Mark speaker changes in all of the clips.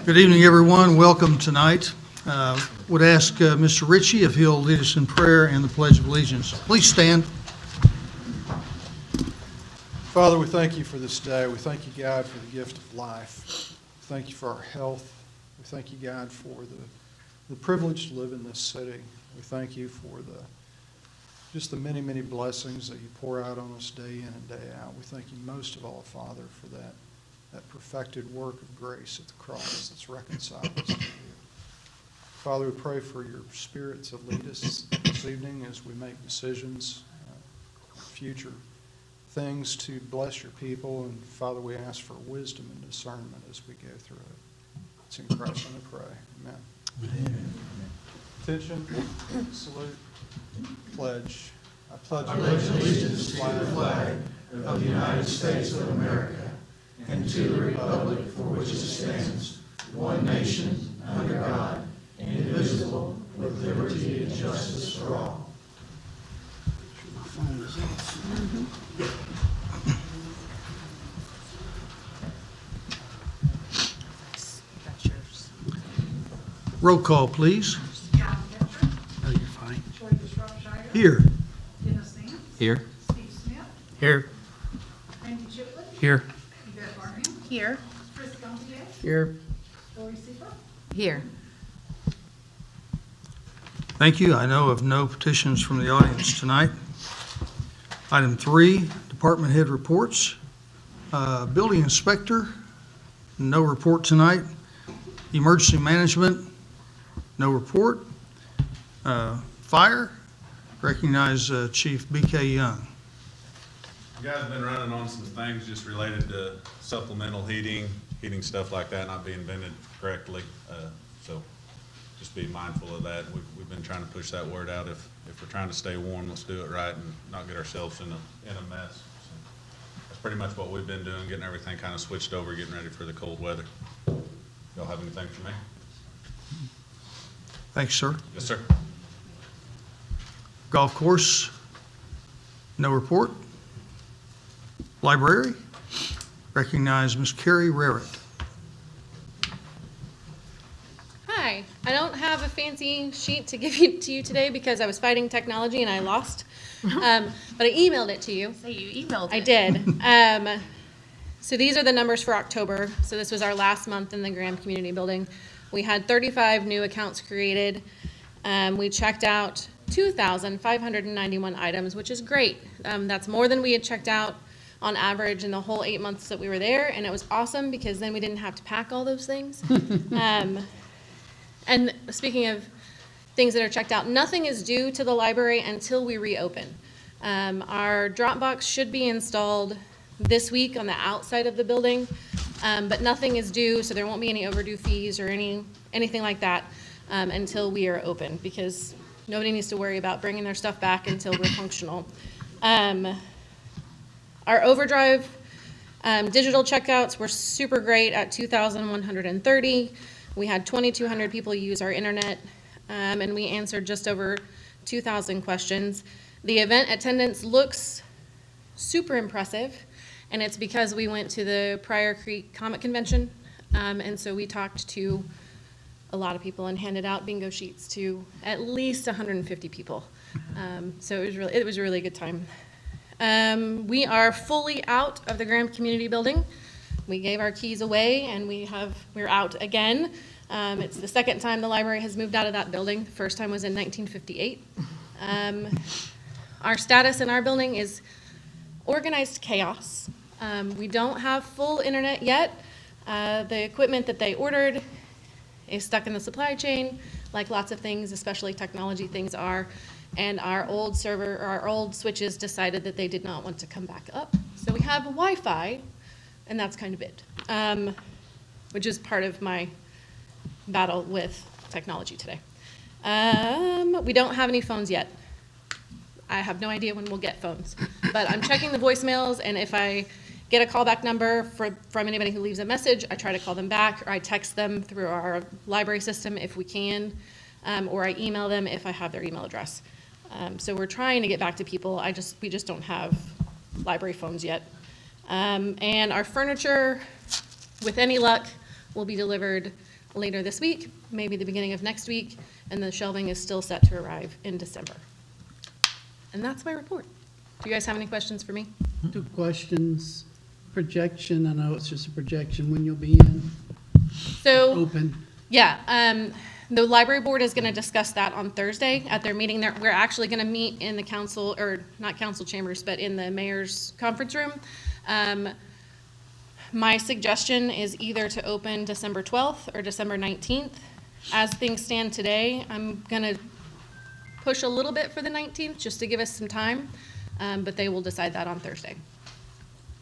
Speaker 1: Good evening, everyone. Welcome tonight. Would ask Mr. Ritchie if he'll lead us in prayer and the Pledge of Allegiance. Please stand.
Speaker 2: Father, we thank you for this day. We thank you, God, for the gift of life. We thank you for our health. We thank you, God, for the privilege to live in this city. We thank you for just the many, many blessings that you pour out on us day in and day out. We thank you most of all, Father, for that perfected work of grace at the cross that's reconciled us to you. Father, we pray for your Spirit to lead us this evening as we make decisions, future things to bless your people. And Father, we ask for wisdom and discernment as we go through it. It's in Christ and I pray. Amen.
Speaker 1: Amen.
Speaker 2: Attention, salute, pledge. I pledge
Speaker 3: allegiance to the flag of the United States of America and to the republic for which it stands, one nation, under God, indivisible, with liberty and justice for all.
Speaker 1: Roll call, please.
Speaker 4: John Ketchum.
Speaker 1: Oh, you're fine.
Speaker 4: Troy Schreiber.
Speaker 1: Here.
Speaker 4: Dennis Nance.
Speaker 5: Here.
Speaker 4: Steve Smith.
Speaker 5: Here.
Speaker 4: Randy Chipley.
Speaker 5: Here.
Speaker 4: Yvette Barham.
Speaker 6: Here.
Speaker 4: Chris Gontier.
Speaker 5: Here.
Speaker 4: Lori Seifert.
Speaker 6: Here.
Speaker 1: Thank you. I know of no petitions from the audience tonight. Item 3, department head reports. Building inspector, no report tonight. Emergency management, no report. Fire, recognize Chief B.K. Young.
Speaker 7: You guys have been running on some things just related to supplemental heating stuff like that not being vented correctly. So just be mindful of that. We've been trying to push that word out. If we're trying to stay warm, let's do it right and not get ourselves in a mess. So that's pretty much what we've been doing, getting everything kind of switched over, getting ready for the cold weather. Y'all have anything for me?
Speaker 1: Thanks, sir.
Speaker 7: Yes, sir.
Speaker 1: Golf course, no report. Library, recognize Ms. Carrie Rarrett.
Speaker 6: Hi. I don't have a fancy sheet to give to you today because I was fighting technology and I lost. But I emailed it to you. So you emailed it. I did. So these are the numbers for October. So this was our last month in the Graham Community Building. We had 35 new accounts created. We checked out 2,591 items, which is great. That's more than we had checked out on average in the whole 8 months that we were there, and it was awesome because then we didn't have to pack all those things. And speaking of things that are checked out, nothing is due to the library until we reopen. Our drop box should be installed this week on the outside of the building, but nothing is due, so there won't be any overdue fees or anything like that until we are open, because nobody needs to worry about bringing their stuff back until we're functional. Our overdrive digital checkouts were super great at 2,130. We had 2,200 people use our internet, and we answered just over 2,000 questions. The event attendance looks super impressive, and it's because we went to the Pryor Creek Comic Convention, and so we talked to a lot of people and handed out bingo sheets to at least 150 people. So it was a really good time. We are fully out of the Graham Community Building. We gave our keys away, and we're out again. It's the second time the library has moved out of that building. The first time was in 1958. Our status in our building is organized chaos. We don't have full internet yet. The equipment that they ordered is stuck in the supply chain, like lots of things, especially technology things are. And our old server, or our old switches decided that they did not want to come back up. So we have Wi-Fi, and that's kind of it, which is part of my battle with technology today. We don't have any phones yet. I have no idea when we'll get phones, but I'm checking the voicemails, and if I get a callback number from anybody who leaves a message, I try to call them back, or I text them through our library system if we can, or I email them if I have their email address. So we're trying to get back to people. We just don't have library phones yet. And our furniture, with any luck, will be delivered later this week, maybe the beginning of next week, and the shelving is still set to arrive in December. And that's my report. Do you guys have any questions for me?
Speaker 5: 2 questions. Projection, I know it's just a projection, when you'll be in,
Speaker 6: So,
Speaker 5: open.
Speaker 6: yeah, the library board is gonna discuss that on Thursday at their meeting. We're actually gonna meet in the council, or not council chambers, but in the mayor's conference room. My suggestion is either to open December 12th or December 19th. As things stand today, I'm gonna push a little bit for the 19th, just to give us some time, but they will decide that on Thursday.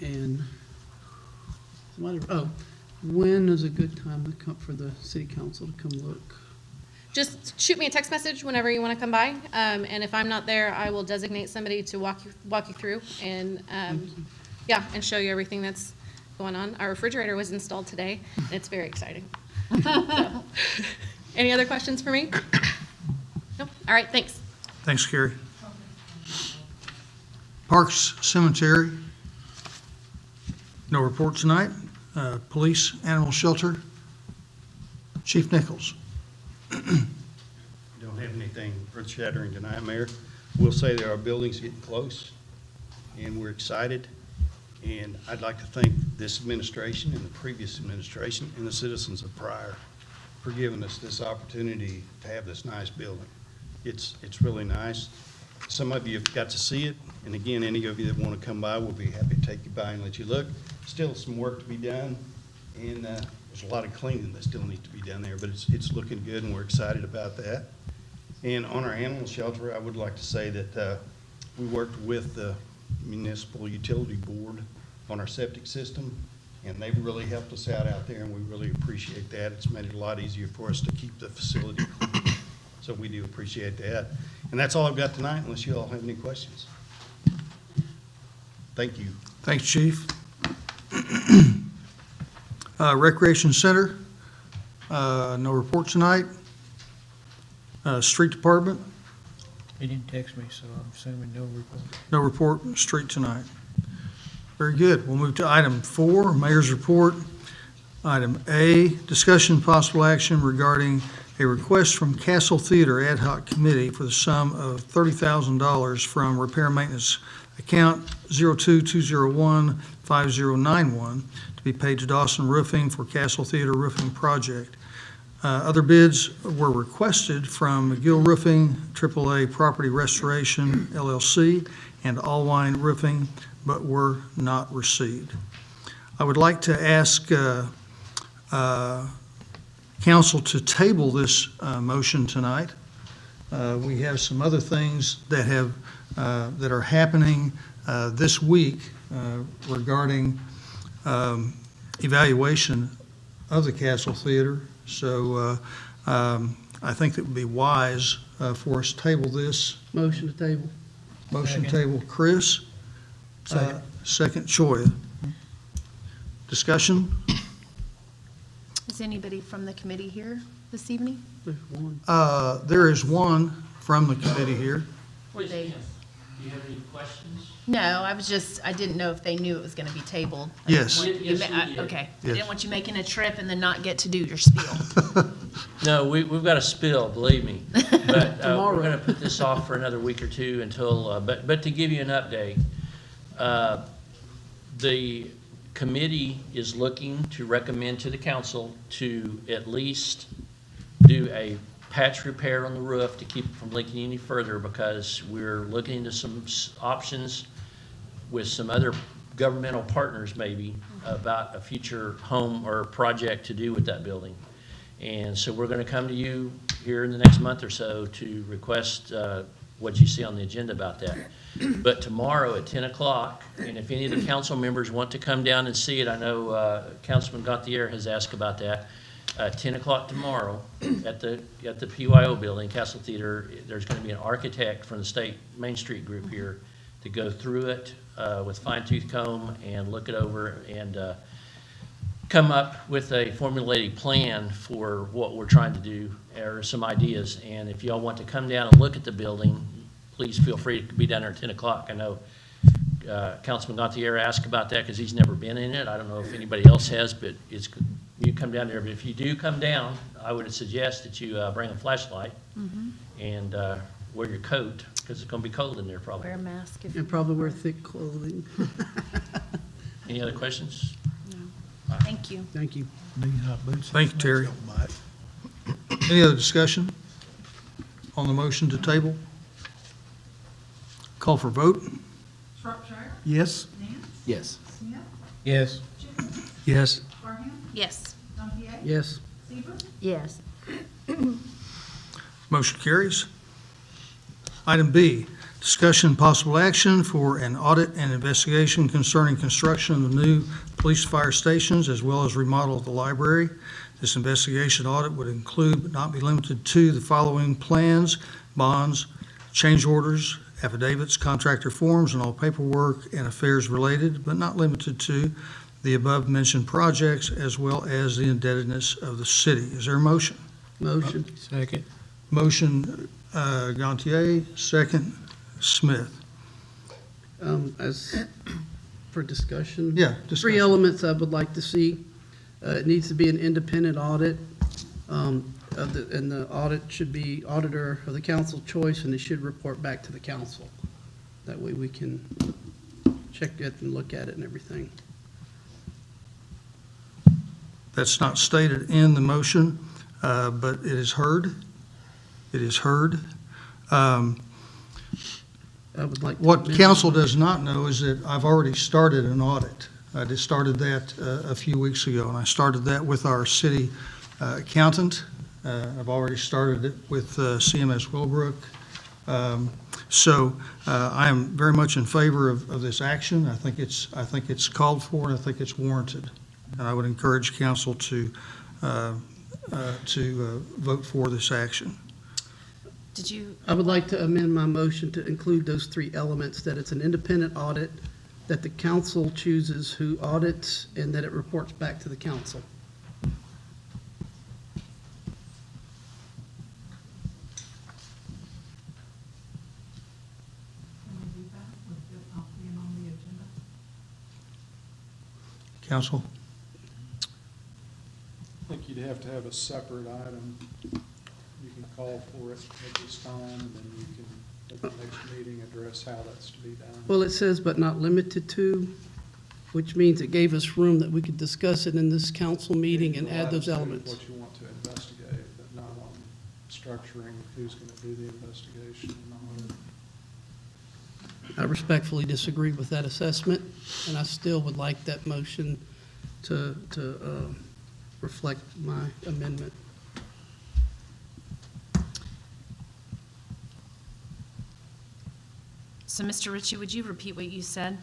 Speaker 5: And, when is a good time to come, for the city council to come look?
Speaker 6: Just shoot me a text message whenever you want to come by, and if I'm not there, I will designate somebody to walk you through and, yeah, and show you everything that's going on. Our refrigerator was installed today, and it's very exciting. So, any other questions for me? No? All right, thanks.
Speaker 1: Thanks, Carrie. Parks Cemetery, no report tonight. Police Animal Shelter, Chief Nichols.
Speaker 8: Don't have anything earth-shattering tonight, Mayor. We'll say that our building's getting close, and we're excited. And I'd like to thank this administration and the previous administration and the citizens of Pryor for giving us this opportunity to have this nice building. It's really nice. Some of you have got to see it, and again, any of you that want to come by, we'll be happy to take you by and let you look. Still some work to be done, and there's a lot of cleaning that still needs to be done there, but it's looking good, and we're excited about that. And on our animal shelter, I would like to say that we worked with the municipal utility board on our septic system, and they've really helped us out there, and we really appreciate that. It's made it a lot easier for us to keep the facility clean, so we do appreciate that. And that's all I've got tonight, unless you all have any questions. Thank you.
Speaker 1: Thanks, Chief. Recreation Center, no report tonight. Street Department,
Speaker 9: He didn't text me, so I'm assuming no report.
Speaker 1: no report, street tonight. Very good. We'll move to item 4, Mayor's Report. Item A, discussion possible action regarding a request from Castle Theater Ad Hoc Committee for the sum of $30,000 from repair maintenance account 022015091 to be paid to Dawson Roofing for Castle Theater roofing project. Other bids were requested from McGill Roofing, AAA Property Restoration LLC, and Allwine Roofing, but were not received. I would like to ask council to table this motion tonight. We have some other things that have that are happening this week regarding evaluation of the Castle Theater. So I think it would be wise for us to table this.
Speaker 5: Motion to table.
Speaker 1: Motion
Speaker 9: Second.
Speaker 1: table, Chris.
Speaker 9: Second.
Speaker 1: Second, Choya. Discussion?
Speaker 10: Is anybody from the committee here this evening?
Speaker 5: There's one.
Speaker 1: There is one from the committee here.
Speaker 10: Were they?
Speaker 11: Do you have any questions?
Speaker 10: No, I didn't know if they knew it was gonna be tabled.
Speaker 1: Yes.
Speaker 10: I didn't want you
Speaker 11: Yes,
Speaker 10: ma-
Speaker 11: we did.
Speaker 10: Okay, I
Speaker 1: Yes.
Speaker 10: didn't want you making a trip and then not get to do your spiel.
Speaker 11: No, we've got a spill, believe me. But
Speaker 5: Tomorrow.
Speaker 11: we're going to put this off for another week or two until, but to give you an update, the committee is looking to recommend to the council to at least do a patch repair on the roof to keep it from leaking any further, because we're looking into some options with some other governmental partners maybe about a future home or project to do with that building. And so we're going to come to you here in the next month or so to request what you see on the agenda about that. But tomorrow at 10 o'clock, and if any of the council members want to come down and see it, I know Councilman Gauthier has asked about that. 10 o'clock tomorrow at the PYO building, Castle Theater, there's going to be an architect from the state Main Street group here to go through it with fine-tooth comb and look it over and come up with a formulated plan for what we're trying to do, or some ideas. And if y'all want to come down and look at the building, please feel free to be down there at 10 o'clock. I know Councilman Gauthier asked about that because he's never been in it. I don't know if anybody else has, but it's you come down there. But if you do come down, I would suggest that you bring a flashlight and wear your coat, because it's going to be cold in there probably.
Speaker 10: Wear a mask if
Speaker 5: And probably wear thick clothing.
Speaker 11: Any other questions?
Speaker 10: Thank you.
Speaker 5: Thank you.
Speaker 9: Knee-high boots.
Speaker 1: Thank you, Terry. Any other discussion on the motion to table? Call for vote?
Speaker 4: Shropshire,
Speaker 9: Yes.
Speaker 4: Nance,
Speaker 3: Yes.
Speaker 4: Smith,
Speaker 9: Yes.
Speaker 4: Chipman,
Speaker 1: Yes.
Speaker 4: Parham,
Speaker 10: Yes.
Speaker 4: Gantier,
Speaker 5: Yes.
Speaker 4: Seaver,
Speaker 10: Yes.
Speaker 1: Motion carries. Item B, discussion and possible action for an audit and investigation concerning construction of the new police fire stations as well as remodel of the library. This investigation audit would include but not be limited to the following plans, bonds, change orders, affidavits, contractor forms, and all paperwork and affairs related, but not limited to the above-mentioned projects as well as the indebtedness of the city. Is there a motion?
Speaker 5: Motion.
Speaker 9: Second.
Speaker 1: Motion, Gantier, second, Smith.
Speaker 5: As for discussion.
Speaker 1: Yeah,
Speaker 5: Three
Speaker 1: discussion.
Speaker 5: elements I would like to see. It needs to be an independent audit, and the audit should be auditor of the council choice, and it should report back to the council. That way we can check it and look at it and everything.
Speaker 1: That's not stated in the motion, but it is heard. It is heard.
Speaker 5: I would like. to
Speaker 1: What
Speaker 5: amend-
Speaker 1: council does not know is that I've already started an audit. I just started that a few weeks ago, and I started that with our city accountant. I've already started it with CMS Willbrook. So I am very much in favor of this action. I think it's called for, and I think it's warranted. And I would encourage council to vote for this action.
Speaker 10: Did you,
Speaker 5: I would like to amend my motion to include those three elements, that it's an independent audit, that the council chooses who audits, and that it reports back to the council.
Speaker 4: can we do that with it not being on the agenda?
Speaker 1: Council?
Speaker 2: I think you'd have to have a separate item. You can call for it at this time, and then you can, at the next meeting, address how that's to be done.
Speaker 5: Well, it says but not limited to, which means it gave us room that we could discuss it in this council meeting and add those elements.
Speaker 2: What you want to investigate, but not on structuring who's going to do the investigation and all of it.
Speaker 5: I respectfully disagree with that assessment, and I still would like that motion to reflect my amendment.
Speaker 10: so Mr. Ritchie, would you repeat what you said?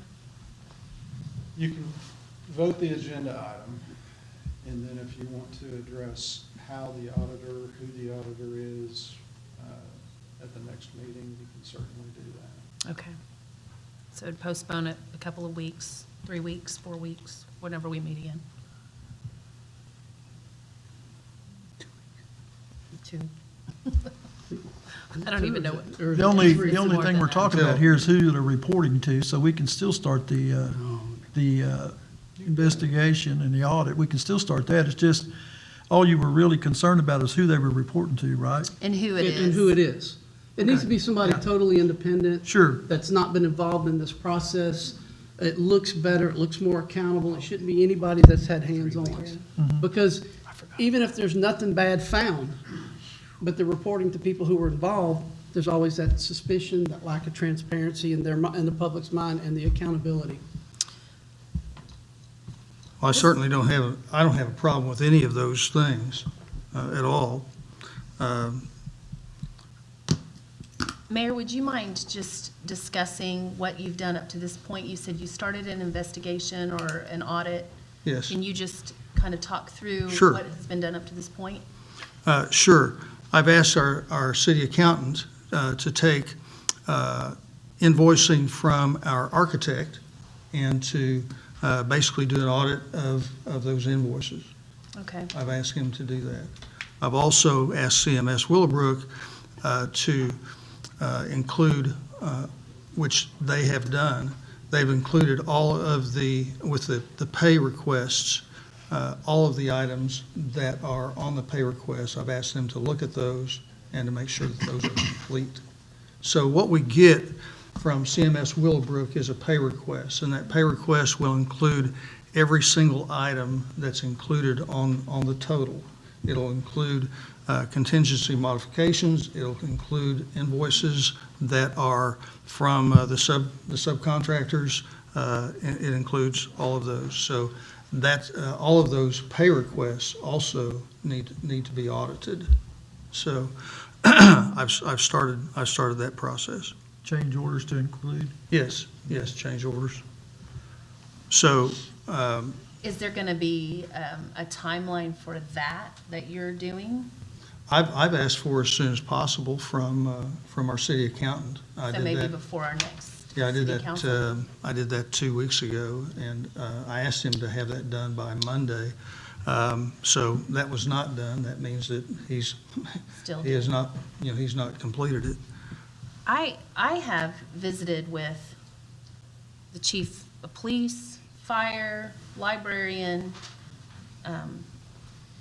Speaker 2: You can vote the agenda item, and then if you want to address how the auditor, who the auditor is, at the next meeting, you can certainly do that.
Speaker 10: Okay. So it'd postpone it a couple of weeks, 3 weeks, 4 weeks, whenever we meet again. 2. I don't even know what.
Speaker 5: Or
Speaker 12: The only
Speaker 5: three.
Speaker 12: thing we're talking about here is who they're reporting to, so we can still start the investigation and the audit. We can still start that. It's just, all you were really concerned about is who they were reporting to, right?
Speaker 10: And who it is.
Speaker 5: And who it is. It needs to be somebody
Speaker 12: Yeah.
Speaker 5: totally independent.
Speaker 12: Sure.
Speaker 5: That's not been involved in this process. It looks better, it looks more accountable. It shouldn't be anybody that's had hands-on. Because even if there's nothing bad found, but they're reporting to people who were involved, there's always that suspicion, that lack of transparency in in the public's mind, and the accountability.
Speaker 1: Well, I certainly don't have a problem with any of those things at all.
Speaker 10: Mayor, would you mind just discussing what you've done up to this point? You said you started an investigation or an audit.
Speaker 1: Yes.
Speaker 10: Can you just kind of talk through
Speaker 1: Sure.
Speaker 10: what has been done up to this point?
Speaker 1: Sure. I've asked our city accountant to take invoicing from our architect and to basically do an audit of those invoices.
Speaker 10: Okay.
Speaker 1: I've asked him to do that. I've also asked CMS Willowbrook to include, which they have done, they've included all of with the pay requests all of the items that are on the pay request. I've asked them to look at those and to make sure that those are complete. So what we get from CMS Willowbrook is a pay request, and that pay request will include every single item that's included on the total. It'll include contingency modifications, it'll include invoices that are from the subcontractors, and it includes all of those. So that, all of those pay requests also need to be audited. So I've started that process.
Speaker 12: Change orders to include?
Speaker 1: Yes, change orders. So,
Speaker 10: Is there going to be a timeline for that you're doing?
Speaker 1: I've asked for as soon as possible from our city accountant. I
Speaker 10: So
Speaker 1: did
Speaker 10: maybe
Speaker 1: that.
Speaker 10: before our next
Speaker 1: Yeah, I did
Speaker 10: city council?
Speaker 1: that, I did that 2 weeks ago, and I asked him to have that done by Monday. So that was not done. That means that
Speaker 10: Still
Speaker 1: he has
Speaker 10: doing.
Speaker 1: not, he's not completed it.
Speaker 10: I have visited with the chief of police, fire, librarian,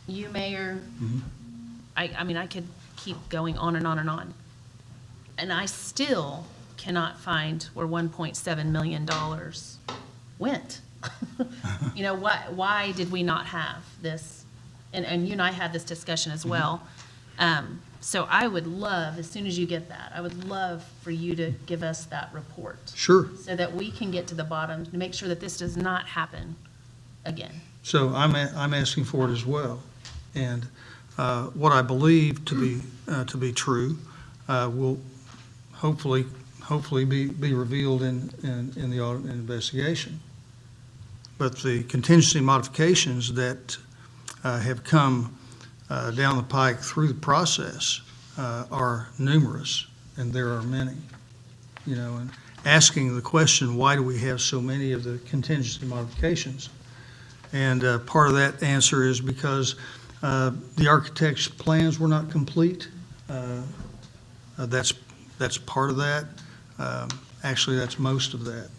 Speaker 10: you, Mayor.
Speaker 1: Mhm.
Speaker 10: I mean, I could keep going on and on and on. And I still cannot find where $1.7 million went. You know, why did we not have this? And you and I had this discussion as well. So I would love, as soon as you get that, I would love for you to give us that report.
Speaker 1: Sure.
Speaker 10: So that we can get to the bottom, to make sure that this does not happen again.
Speaker 1: So I'm asking for it as well. And what I believe to be true will hopefully be revealed in the audit and investigation. But the contingency modifications that have come down the pike through the process are numerous, and there are many. And asking the question, why do we have so many of the contingency modifications? And part of that answer is because the architect's plans were not complete. That's part of that. Actually, that's most of that.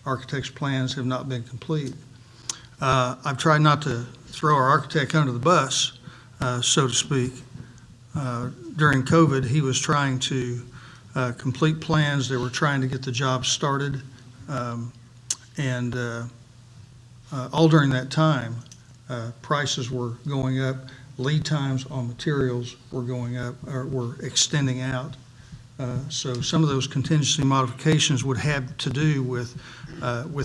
Speaker 1: Architect's plans have not been complete. I've tried not to throw our architect under the bus, so to speak. During COVID, he was trying to complete plans. They were trying to get the job started. And all during that time, prices were going up. Lead times on materials were going up, or were extending out. So some of those contingency modifications would have to do with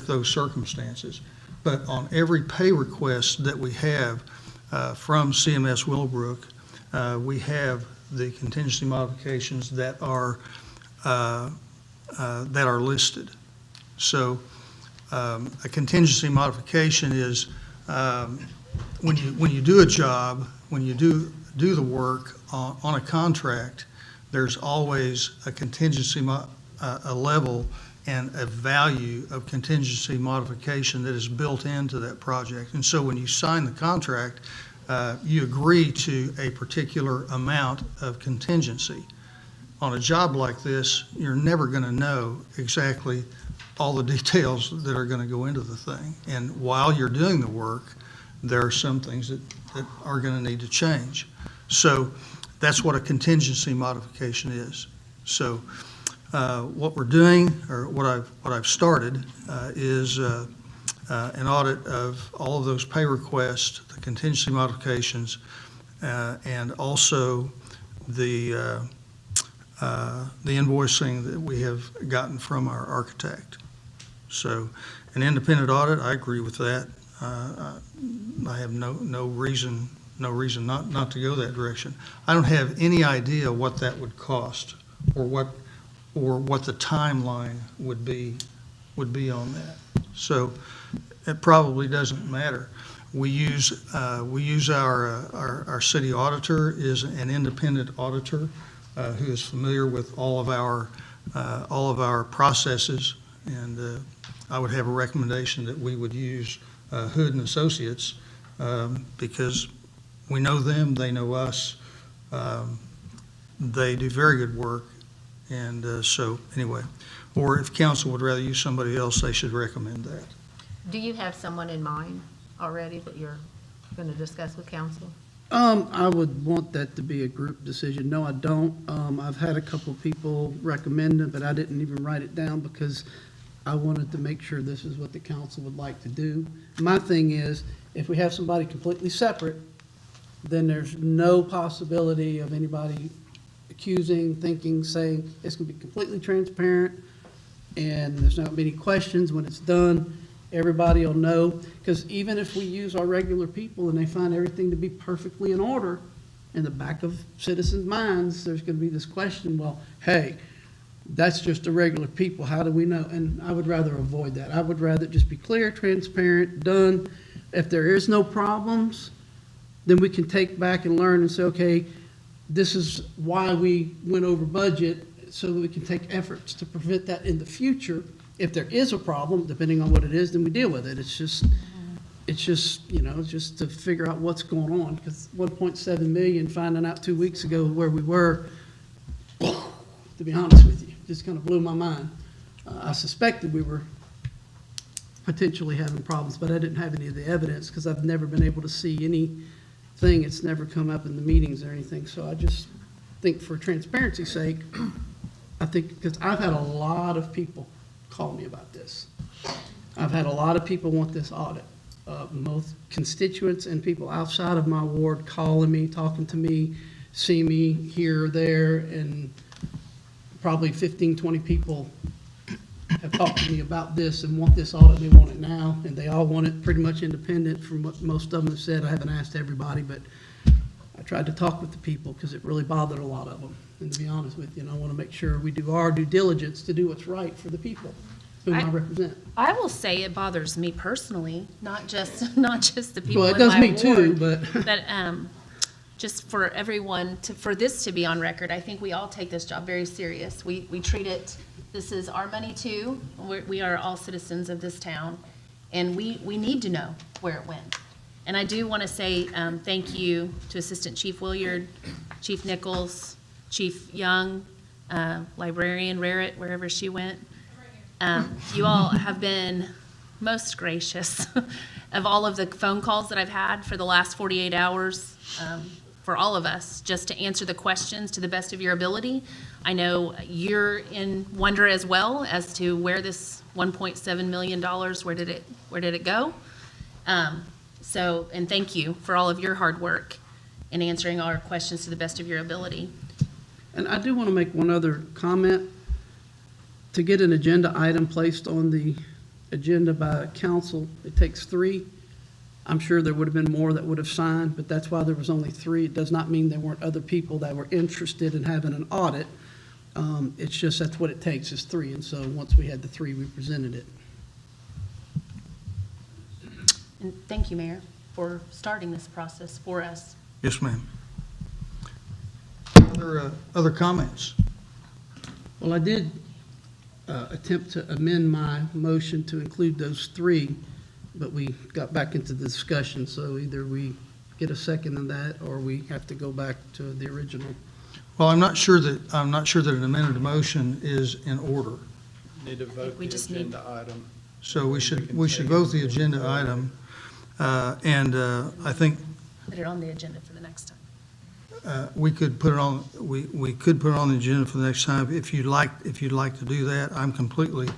Speaker 1: those circumstances. But on every pay request that we have from CMS Willowbrook, we have the contingency modifications that are listed. So a contingency modification is when you do a job, when you do the work on a contract, there's always a contingency, a level and a value of contingency modification that is built into that project. And so when you sign the contract, you agree to a particular amount of contingency. On a job like this, you're never going to know exactly all the details that are going to go into the thing. And while you're doing the work, there are some things that are going to need to change. So that's what a contingency modification is. So what we're doing, or what I've started, is an audit of all of those pay requests, the contingency modifications, and also the invoicing that we have gotten from our architect. So an independent audit, I agree with that. I have no reason not to go that direction. I don't have any idea what that would cost, or what the timeline would be on that. So it probably doesn't matter. We use our city auditor is an independent auditor who is familiar with all of our processes, and I would have a recommendation that we would use Hood and Associates because we know them, they know us. They do very good work, and so anyway. Or if council would rather use somebody else, they should recommend that.
Speaker 13: Do you have someone in mind already that you're
Speaker 4: going to discuss with council?
Speaker 5: I would want that to be a group decision. No, I don't. I've had a couple people recommend it, but I didn't even write it down because I wanted to make sure this is what the council would like to do. My thing is, if we have somebody completely separate, then there's no possibility of anybody accusing, thinking, saying, it's gonna be completely transparent, and there's not gonna be any questions when it's done. Everybody will know, because even if we use our regular people and they find everything to be perfectly in order, in the back of citizens' minds, there's gonna be this question, well, hey, that's just the regular people, how do we know? And I would rather avoid that. I would rather just be clear, transparent, done. If there is no problems, then we can take back and learn and say, okay, this is why we went over budget, so that we can take efforts to prevent that in the future. If there is a problem, depending on what it is, then we deal with it. It's just, just to figure out what's going on, because 1.7 million, finding out 2 weeks ago where we were, to be honest with you, just kind of blew my mind. I suspected we were potentially having problems, but I didn't have any of the evidence, because I've never been able to see anything. It's never come up in the meetings or anything, so I just think for transparency's sake, I think, because I've had a lot of people call me about this. I've had a lot of people want this audit. Both constituents and people outside of my ward calling me, talking to me, see me here or there, and probably 15, 20 people have talked to me about this and want this audit. They want it now, and they all want it pretty much independent from what most of them have said. I haven't asked everybody, but I tried to talk with the people because it really bothered a lot of them. And to be honest with you, and I want to make sure we do our due diligence to do what's right for the people whom I represent.
Speaker 10: I will say it bothers me personally, not just the people
Speaker 5: Well,
Speaker 10: in
Speaker 5: it does
Speaker 10: my
Speaker 5: me too,
Speaker 10: ward,
Speaker 5: but
Speaker 10: but just for everyone for this to be on record, I think we all take this job very serious. We treat it. This is our money too. We are all citizens of this town, and we need to know where it went. And I do want to say thank you to Assistant Chief Williard, Chief Nichols, Chief Young, Librarian Rarrett, wherever she went. You all have been most gracious of all of the phone calls that I've had for the last 48 hours for all of us, just to answer the questions to the best of your ability. I know you're in wonder as well as to where this $1.7 million, where did it go? And thank you for all of your hard work in answering all our questions to the best of your ability.
Speaker 5: And I do want to make one other comment. To get an agenda item placed on the agenda by council, it takes 3. I'm sure there would have been more that would have signed, but that's why there was only 3. It does not mean there weren't other people that were interested in having an audit. It's just that's what it takes is 3. And so once we had the 3, we presented it.
Speaker 10: And thank you, Mayor, for starting this process for us.
Speaker 1: Yes, ma'am. Other comments?
Speaker 5: Well, I did attempt to amend my motion to include those 3, but we got back into the discussion, so either we get a second on that or we have to go back to the original.
Speaker 1: Well, I'm not sure that an amended motion is in order.
Speaker 2: Need to vote
Speaker 10: We
Speaker 2: the
Speaker 10: just need-
Speaker 2: agenda item.
Speaker 1: So we should vote the agenda item. And I think
Speaker 10: Put it on the agenda for the next time.
Speaker 1: we could put it on, we could put it on the agenda for the next time. If you'd like to do that, I'm completely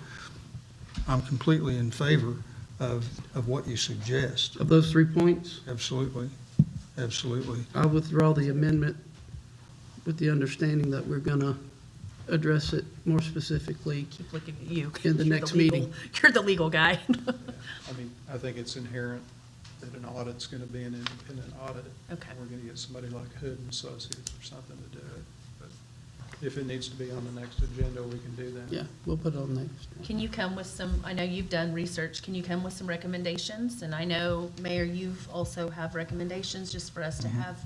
Speaker 1: in favor of what you suggest.
Speaker 5: Of those 3 points,
Speaker 1: Absolutely.
Speaker 5: I withdraw the amendment with the understanding that we're going to address it more specifically.
Speaker 10: Keep looking at you.
Speaker 5: In the
Speaker 10: You're
Speaker 5: next
Speaker 10: legal-
Speaker 5: meeting.
Speaker 10: You're the legal guy.
Speaker 2: I mean, I think it's inherent that an audit's going to be an independent audit.
Speaker 10: Okay.
Speaker 2: We're going to get somebody like Hood and Associates or something to do it. But if it needs to be on the next agenda, we can do that.
Speaker 5: Yeah, we'll put it on next.
Speaker 10: Can you come with I know you've done research, can you come with some recommendations? And I know, Mayor, you've also have recommendations just for us to have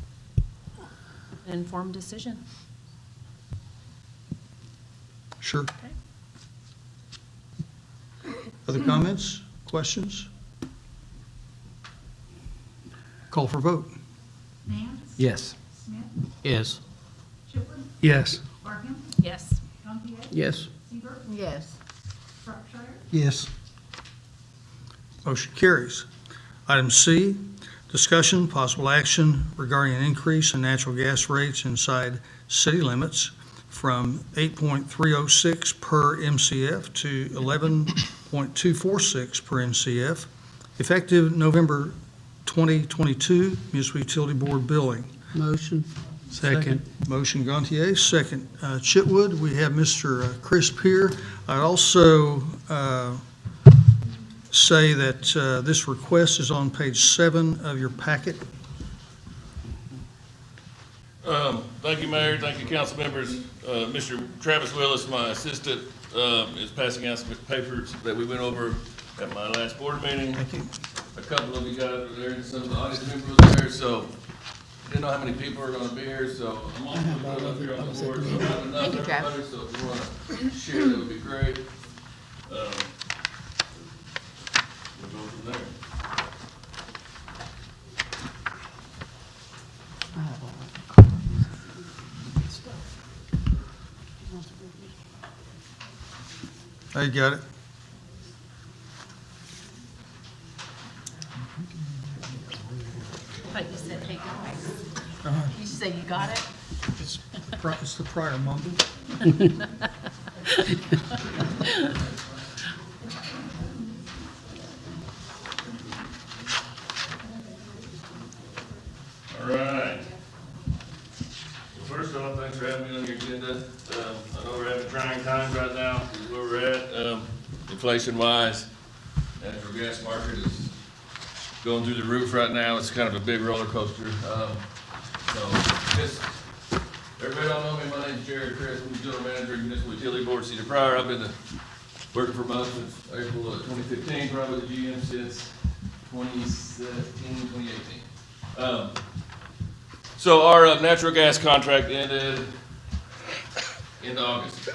Speaker 10: an informed decision.
Speaker 1: Sure. Other comments, questions? Call for vote.
Speaker 4: Nance?
Speaker 9: Yes.
Speaker 4: Smith?
Speaker 9: Yes.
Speaker 4: Chipwood?
Speaker 12: Yes.
Speaker 4: Barfield?
Speaker 10: Yes.
Speaker 4: Gantier?
Speaker 5: Yes.
Speaker 4: Seaver?
Speaker 13: Yes.
Speaker 4: Shropshire?
Speaker 12: Yes.
Speaker 1: Motion carries. Item C, Discussion, possible action regarding an increase in natural gas rates inside city limits from 8.306 per MCF to 11.246 per MCF, effective November 2022 municipal utility board billing.
Speaker 5: Motion.
Speaker 12: Second.
Speaker 1: Motion Gantier, second Chitwood. We have Mr. Chris here. I'd also say that this request is on page 7 of your packet.
Speaker 13: Thank you, Mayor. Thank you, council members. Mr. Travis Willis, my assistant, is passing out some papers that we went over at my last board meeting.
Speaker 1: Thank you.
Speaker 13: A couple of you guys were there, and some of the audience members were there, so didn't know how many people are gonna be here, so I'm also gonna put it up here on the board. So not enough,
Speaker 4: Thank you, Travis.
Speaker 13: everybody, so if you wanna share, that would be great. We'll go from there.
Speaker 1: You got it.
Speaker 10: But you said, hey, guys. You say you got it?
Speaker 1: It's the Pryor mumble.
Speaker 13: All right. Well, first off, thanks for having me on your agenda. I know we're having trying times right now, is where we're at, inflation-wise. Natural gas market is going through the roof right now. It's kind of a big roller coaster. So, just, everybody don't know me, my name's Jared Chris, I'm the general manager of Municipal Utility Board, Cedar Pryor. I've been working for most since April of 2015, probably the GM since 2017, 2018. So our natural gas contract ended in August.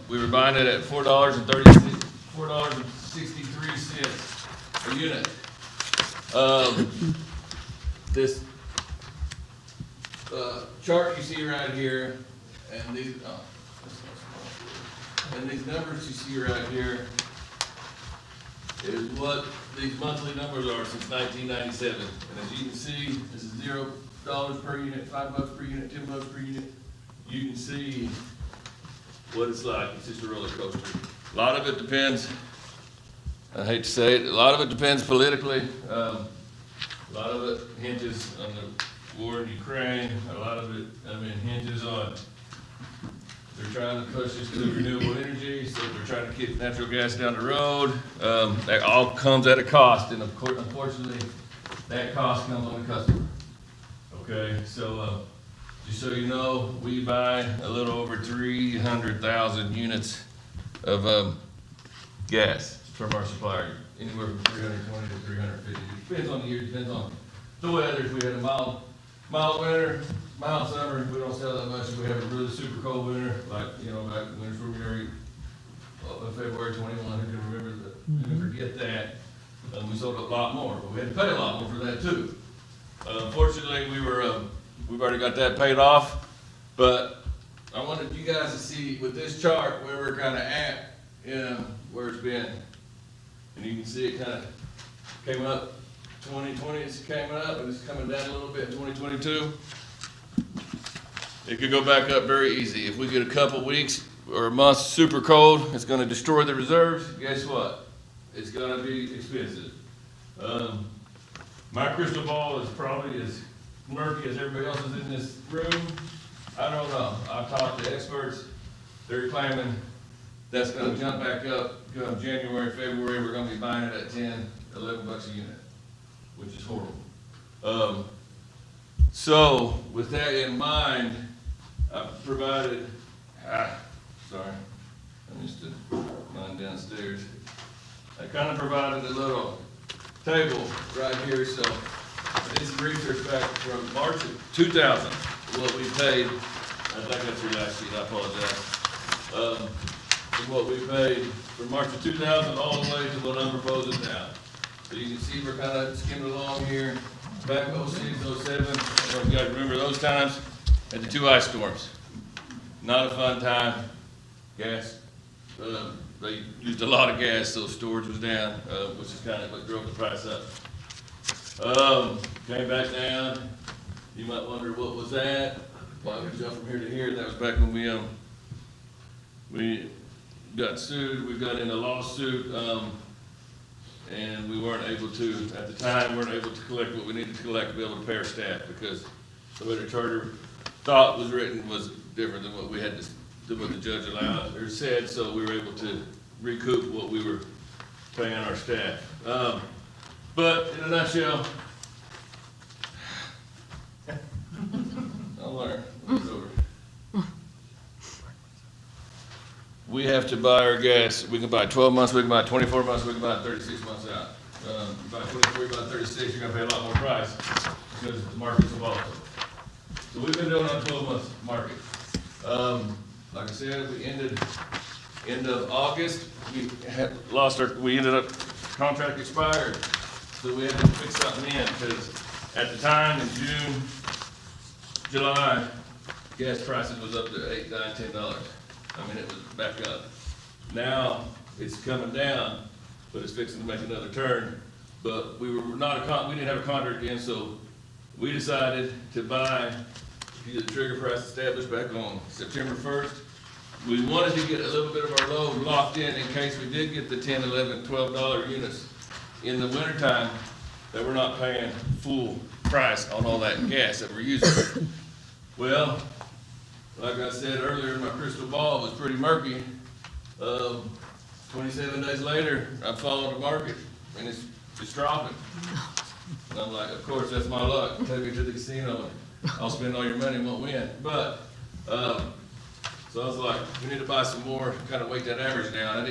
Speaker 13: We were buying it at $4.63 a unit. This chart you see right here, and these numbers you see right here is what these monthly numbers are since 1997. And as you can see, this is $0 per unit, $5 per unit, $10 per unit. You can see what it's like. It's just a roller coaster. A lot of it depends, I hate to say it, a lot of it depends politically. A lot of it hinges on the war in Ukraine. A lot of it, hinges on they're trying to push us to renewable energy, so they're trying to keep natural gas down the road. That all comes at a cost, and of course, unfortunately, that cost comes on the customer. Okay, so just so you know, we buy a little over 300,000 units of gas from our supplier, anywhere from 320 to 350. It depends on the year, depends on the weather. If we had a mild winter, mild summer, we don't sell that much. If we have a really super cold winter, like, back when February 21, who can remember that? Who can forget that? We sold a lot more, but we had to pay a lot more for that too. Unfortunately, we've already got that paid off, but I wanted you guys to see with this chart where we're kind of at, where it's been. And you can see it kind of came up 2020, it's came up, and it's coming down a little bit in 2022. It could go back up very easy. If we get a couple weeks or a month super cold, it's gonna destroy the reserves. Guess what? It's gonna be expensive. My crystal ball is probably as murky as everybody else's in this room. I don't know. I've talked to experts. They're claiming that's gonna jump back up come January, February. We're gonna be buying it at $10, $11 a unit, which is horrible. So with that in mind, I've provided, sorry, I missed it, mine downstairs. I kind of provided a little table right here, so this is research back from March of 2000, what we paid. I think that's your last sheet, I apologize. What we paid from March of 2000 all the way to what I'm proposing now. So you can see we're kind of skimming along here. Back 06, 07, you guys remember those times? Had the 2 ice storms. Not a fun time. Gas, they used a lot of gas, so storage was down, which is kind of what drove the price up. Came back down. You might wonder what was that? Why we jumped from here to here? That was back when we got sued. We got in a lawsuit, and we weren't able to, at the time, weren't able to collect what we needed to collect to be able to pay our staff because the way the charter thought was written was different than what we had to, than what the judge allowed or said. So we were able to recoup what we were paying our staff. But in a nutshell, I'll learn. It's over. We have to buy our gas. We can buy 12 months, we can buy 24 months, we can buy 36 months out. You buy 24, you buy 36, you're gonna pay a lot more price because the market's so volatile. So we've been doing on a 12-month market. Like I said, we ended end of August. We had lost our, we ended up, contract expired. So we had to fix something in because at the time in June, July, gas prices was up to $8, $9, $10. I mean, it was back up. Now, it's coming down, but it's fixing to make another turn. But we were not we didn't have a contract in, so we decided to buy, the trigger price established back on September 1st. We wanted to get a little bit of our load locked in case we did get the $10, $11, $12 units in the wintertime, that we're not paying full price on all that gas that we're using. Well, like I said earlier, my crystal ball was pretty murky. 27 days later, I followed the market, and it's dropping. And I'm like, of course, that's my luck. Take me to the casino, and I'll spend all your money and won't win. But, so I was like, we need to buy some more, kind of weight that average down. I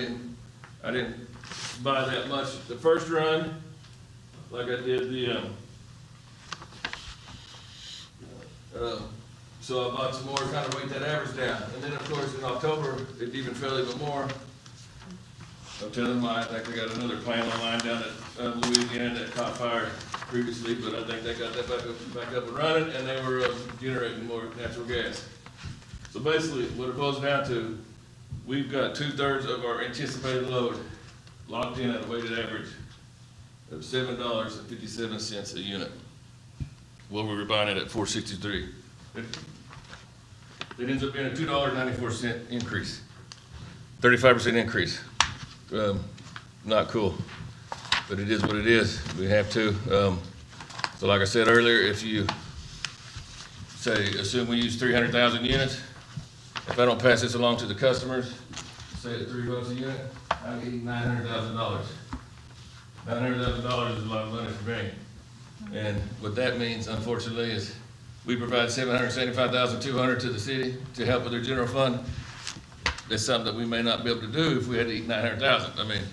Speaker 13: didn't buy that much the first run, like I did the, so I bought some more, kind of weight that average down. And then, of course, in October, it even fell even more. I'm telling them, I think they got another plant online down at Louisiana that caught fire previously, but I think they got that back up and running, and they were generating more natural gas. So basically, what it boils down to, we've got 2/3 of our anticipated load locked in at a weighted average of $7.57 a unit. Well, we were buying it at $4.63. It ends up being a $2.94 increase, 35% increase. Not cool, but it is what it is. We have to. So like I said earlier, if you say, assume we use 300,000 units, if I don't pass this along to the customers, say at $3 a unit, I'm getting $900,000. $900,000 is a lot of money for me. And what that means, unfortunately, is we provide $775,200 to the city to help with their general fund. That's something that we may not be able to do if we had to eat $900,000. I mean,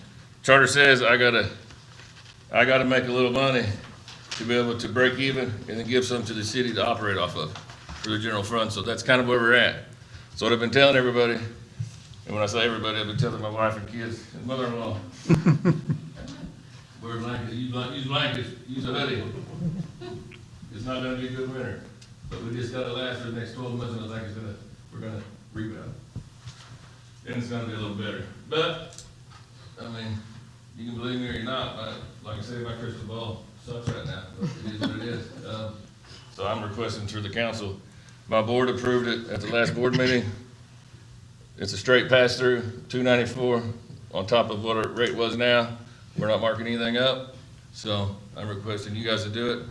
Speaker 13: charter says I gotta make a little money to be able to break even and then give some to the city to operate off of for the general fund. So that's kind of where we're at. So what I've been telling everybody, and when I say everybody, I've been telling my wife and kids and mother-in-law, wear blankets, use blankets, use a hoodie. It's not gonna be a good winter, but we just gotta last for the next 12 months, and I think we're gonna rebound. And it's gonna be a little better. But, I mean, you can believe me or you're not, but like I say, my crystal ball sucks right now, but it is what it is. So I'm requesting through the council, my board approved it at the last board meeting. It's a straight pass-through, $2.94 on top of what our rate was now. We're not marking anything up, so I'm requesting you guys to do it.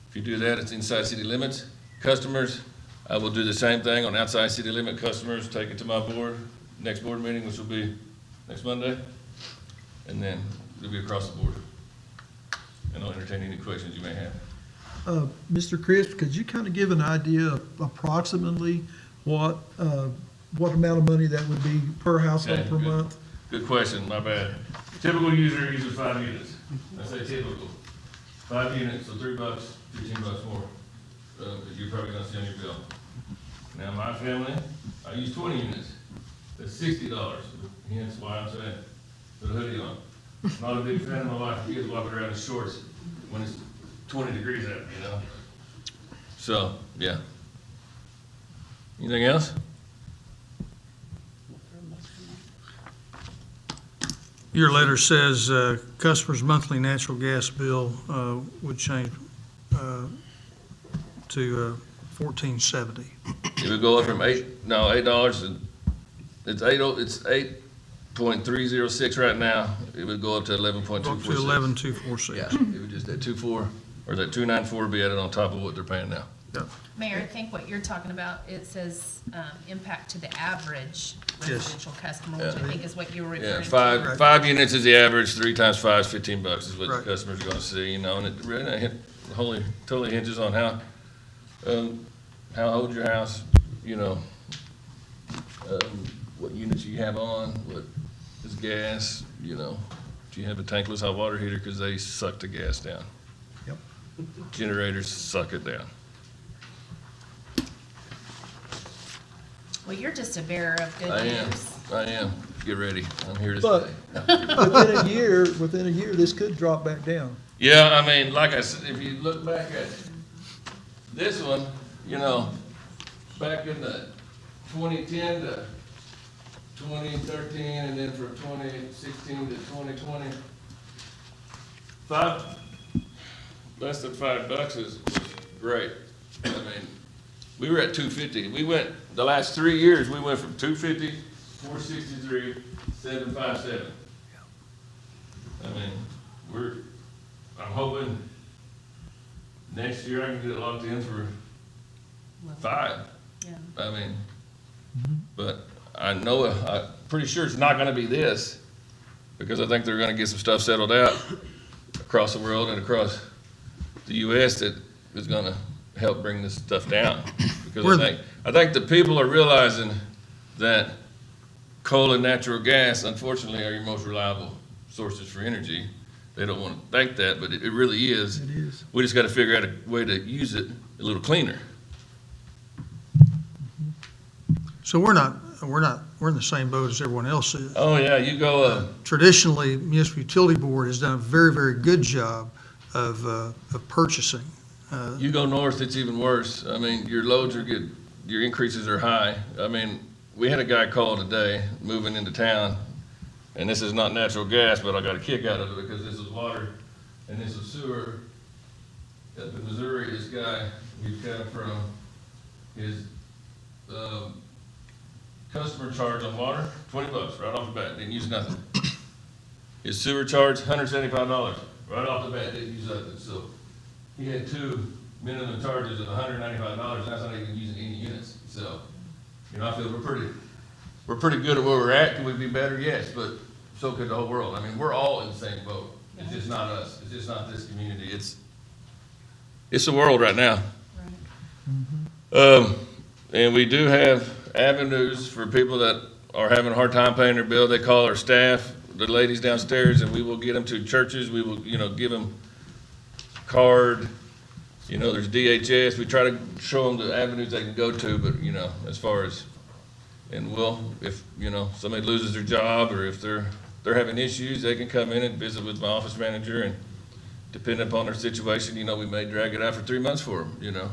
Speaker 13: If you do that, it's inside city limits. Customers, I will do the same thing on outside city limit customers, take it to my board, next board meeting, which will be next Monday, and then it'll be across the board. And I'll entertain any questions you may have.
Speaker 12: Mr. Crisp, could you kind of give an idea of approximately what amount of money that would be per household
Speaker 13: Okay,
Speaker 12: per
Speaker 13: good.
Speaker 12: month?
Speaker 13: Good question, my bad. Typical user uses 5 units. I say typical. 5 units, so $3, $15 more, because you're probably gonna see on your bill. Now, my family, I use 20 units. That's $60. Hence why I'm saying, put a hoodie on. Not a big fan of my wife and kids walking around in shorts when it's 20 degrees out, you know? So, yeah. Anything else?
Speaker 1: Your letter says customers' monthly natural gas bill would change to $14.70.
Speaker 13: It would go up from $8, and it's $8.306 right now. It would go up to
Speaker 1: Up to
Speaker 13: 11.246.
Speaker 1: 11,246.
Speaker 13: Yeah, it would just, that 2.4, or that 2.94 would be added on top of what they're paying now.
Speaker 10: Mayor, I think what you're talking about, it says, impact to the average residential customer, which I think is what you were
Speaker 13: Yeah,
Speaker 10: referring to.
Speaker 13: five units is the average, 3 times 5 is $15 is what the
Speaker 1: Right.
Speaker 13: customers are gonna see, you know, and it really totally hinges on how old your house, you know, what units you have on, what is gas, you know. Do you have a tankless hot water heater, because they suck the gas down.
Speaker 12: Yep.
Speaker 13: Generators suck it down.
Speaker 10: Well, you're just a bearer of good
Speaker 13: I
Speaker 10: news.
Speaker 13: am. Get ready, I'm here to
Speaker 12: But
Speaker 13: stay.
Speaker 12: within a year, this could drop back down.
Speaker 13: Yeah, I mean, like I said, if you look back at this one, you know, back in the 2010 to 2013, and then from 2016 to 2020, less than $5 is great. I mean, we were at 250. We went, the last 3 years, we went from 250, 463, 757. I mean, I'm hoping next year I can get it locked in for 5.
Speaker 10: Yeah.
Speaker 13: I mean, but I know, I'm pretty sure it's not gonna be this, because I think they're gonna get some stuff settled out across the world and across the US that is gonna help bring this stuff down. Because I think the people are realizing that coal and natural gas, unfortunately, are your most reliable sources for energy. They don't want to think that, but it really is.
Speaker 12: It is.
Speaker 13: We just got to figure out a way to use it a little cleaner.
Speaker 1: So we're in the same boat as everyone else is.
Speaker 13: Oh, yeah, you go,
Speaker 1: Traditionally, Municipal Utility Board has done a very, very good job of purchasing.
Speaker 13: you go north, it's even worse. I mean, your loads are good, your increases are high. I mean, we had a guy call today, moving into town, and this is not natural gas, but I got a kick out of it because this is water and this is sewer. Up in Missouri, this guy we've come from, his customer charge on water, $20 right off the bat, didn't use nothing. His sewer charge, $175 right off the bat, didn't use nothing. So he had 2 minimum charges of $195, that's not even using any units. So, you know, I feel we're pretty good at where we're at. Can we be better? Yes, but so could the whole world. I mean, we're all in the same boat. It's just not us. It's just not this community. It's the world right now. And we do have avenues for people that are having a hard time paying their bill. They call our staff, the ladies downstairs, and we will get them to churches. We will, you know, give them card. You know, there's DHS. We try to show them the avenues they can go to, but, you know, as far as, and if, you know, somebody loses their job or if they're having issues, they can come in and visit with my office manager, and depending upon their situation, you know, we may drag it out for 3 months for them, you know.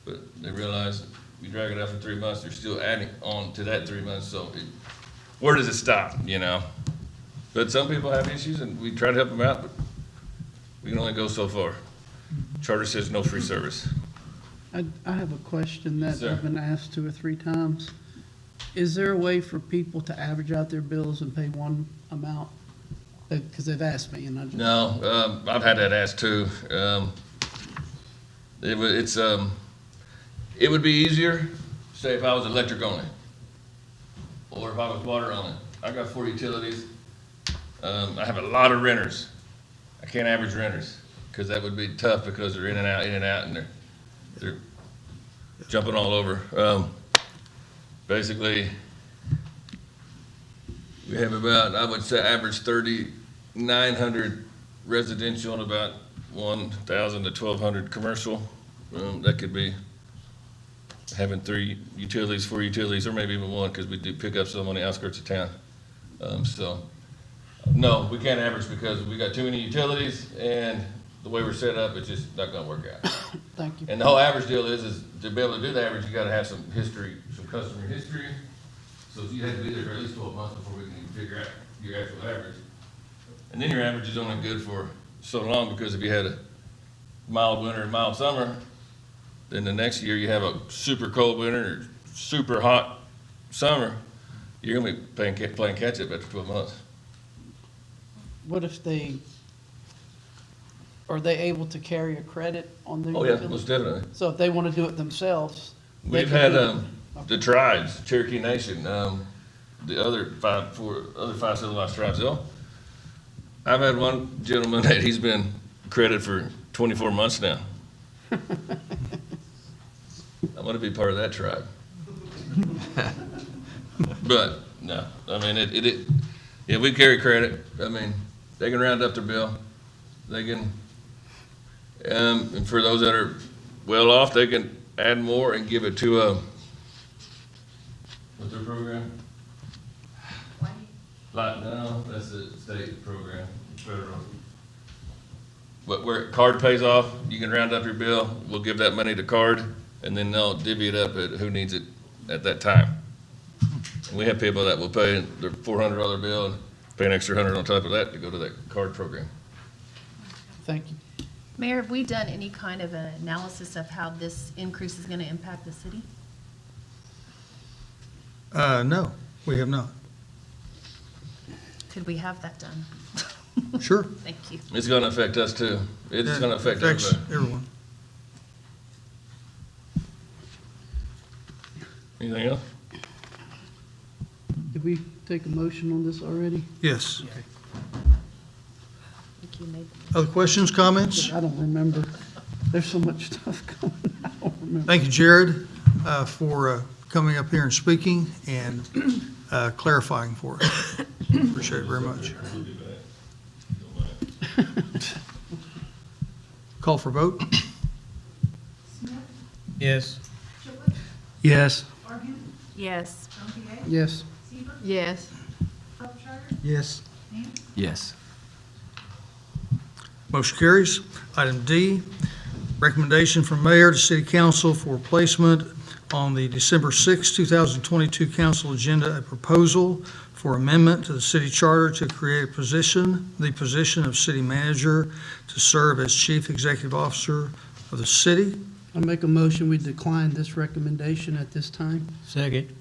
Speaker 13: But they realize we drag it out for 3 months, they're still adding on to that 3 months, so where does it stop, you know? But some people have issues and we try to help them out, but we can only go so far. Charter says no free service.
Speaker 5: I have a question that
Speaker 13: Sir.
Speaker 5: I've been asked 2 or 3 times. Is there a way for people to average out their bills and pay one amount? Because they've asked me, and I just.
Speaker 13: No, I've had that asked too. It would be easier, say if I was electric only, or if I was water only. I got 4 utilities. I have a lot of renters. I can't average renters, because that would be tough, because they're in and out, and they're jumping all over. Basically, we have about, I would say, average 3,900 residential and about 1,000 to 1,200 commercial. That could be having 3 utilities, 4 utilities, or maybe even 1, because we do pick up some on the outskirts of town. No, we can't average because we got too many utilities, and the way we're set up, it's just not gonna work out.
Speaker 5: Thank you.
Speaker 13: And the whole average deal is to be able to do the average, you gotta have some history, some customer history. So you have to be there for at least 12 months before we can even figure out your actual average. And then your average is only good for so long, because if you had a mild winter and mild summer, then the next year you have a super cold winter or super hot summer, you're gonna be playing catch-up after 12 months.
Speaker 5: What if are they able to carry a credit on their
Speaker 13: Oh, yeah,
Speaker 5: utility?
Speaker 13: most definitely.
Speaker 5: So if they want to do it themselves? they
Speaker 13: We've
Speaker 5: can
Speaker 13: had,
Speaker 5: do it.
Speaker 13: the tribes, Cherokee Nation, the other five civilized tribes, I've had one gentleman that he's been credited for 24 months now. I want to be part of that tribe. But, no, I mean, yeah, we carry credit. I mean, they can round up their bill. They can, and for those that are well off, they can add more and give it to, what's their program? Like, no, that's the state program, federal. But where card pays off, you can round up your bill, we'll give that money to card, and then they'll divvy it up at who needs it at that time. And we have people that will pay their $400 bill and pay an extra 100 on top of that to go to that card program.
Speaker 5: Thank you.
Speaker 10: Mayor, have we done any kind of an analysis of how this increase is going to impact the city?
Speaker 1: No, we have not.
Speaker 10: Could we have that done?
Speaker 1: Sure.
Speaker 10: Thank you.
Speaker 13: It's gonna affect us too. It's gonna affect
Speaker 1: Affects
Speaker 13: everybody.
Speaker 1: everyone.
Speaker 13: Anything else?
Speaker 5: Did we take a motion on this already?
Speaker 1: Yes.
Speaker 10: I think you made
Speaker 1: Other questions, comments?
Speaker 5: I don't remember. There's so much stuff going, I don't remember.
Speaker 1: Thank you, Jared, for coming up here and speaking and clarifying for us. Appreciate it very much. Call for vote?
Speaker 9: Yes.
Speaker 4: Chipwood,
Speaker 12: Yes.
Speaker 4: Argent,
Speaker 6: Yes.
Speaker 4: Gantier,
Speaker 5: Yes.
Speaker 4: Seaver,
Speaker 6: Yes.
Speaker 4: Shropshire,
Speaker 12: Yes.
Speaker 4: Nance,
Speaker 3: Yes.
Speaker 1: Motion carries. Item D, recommendation from mayor to city council for placement on the December 6, 2022 council agenda, a proposal for amendment to the city charter to create the position of city manager to serve as chief executive officer of the city.
Speaker 5: I make a motion, we decline this recommendation at this time.
Speaker 9: Second.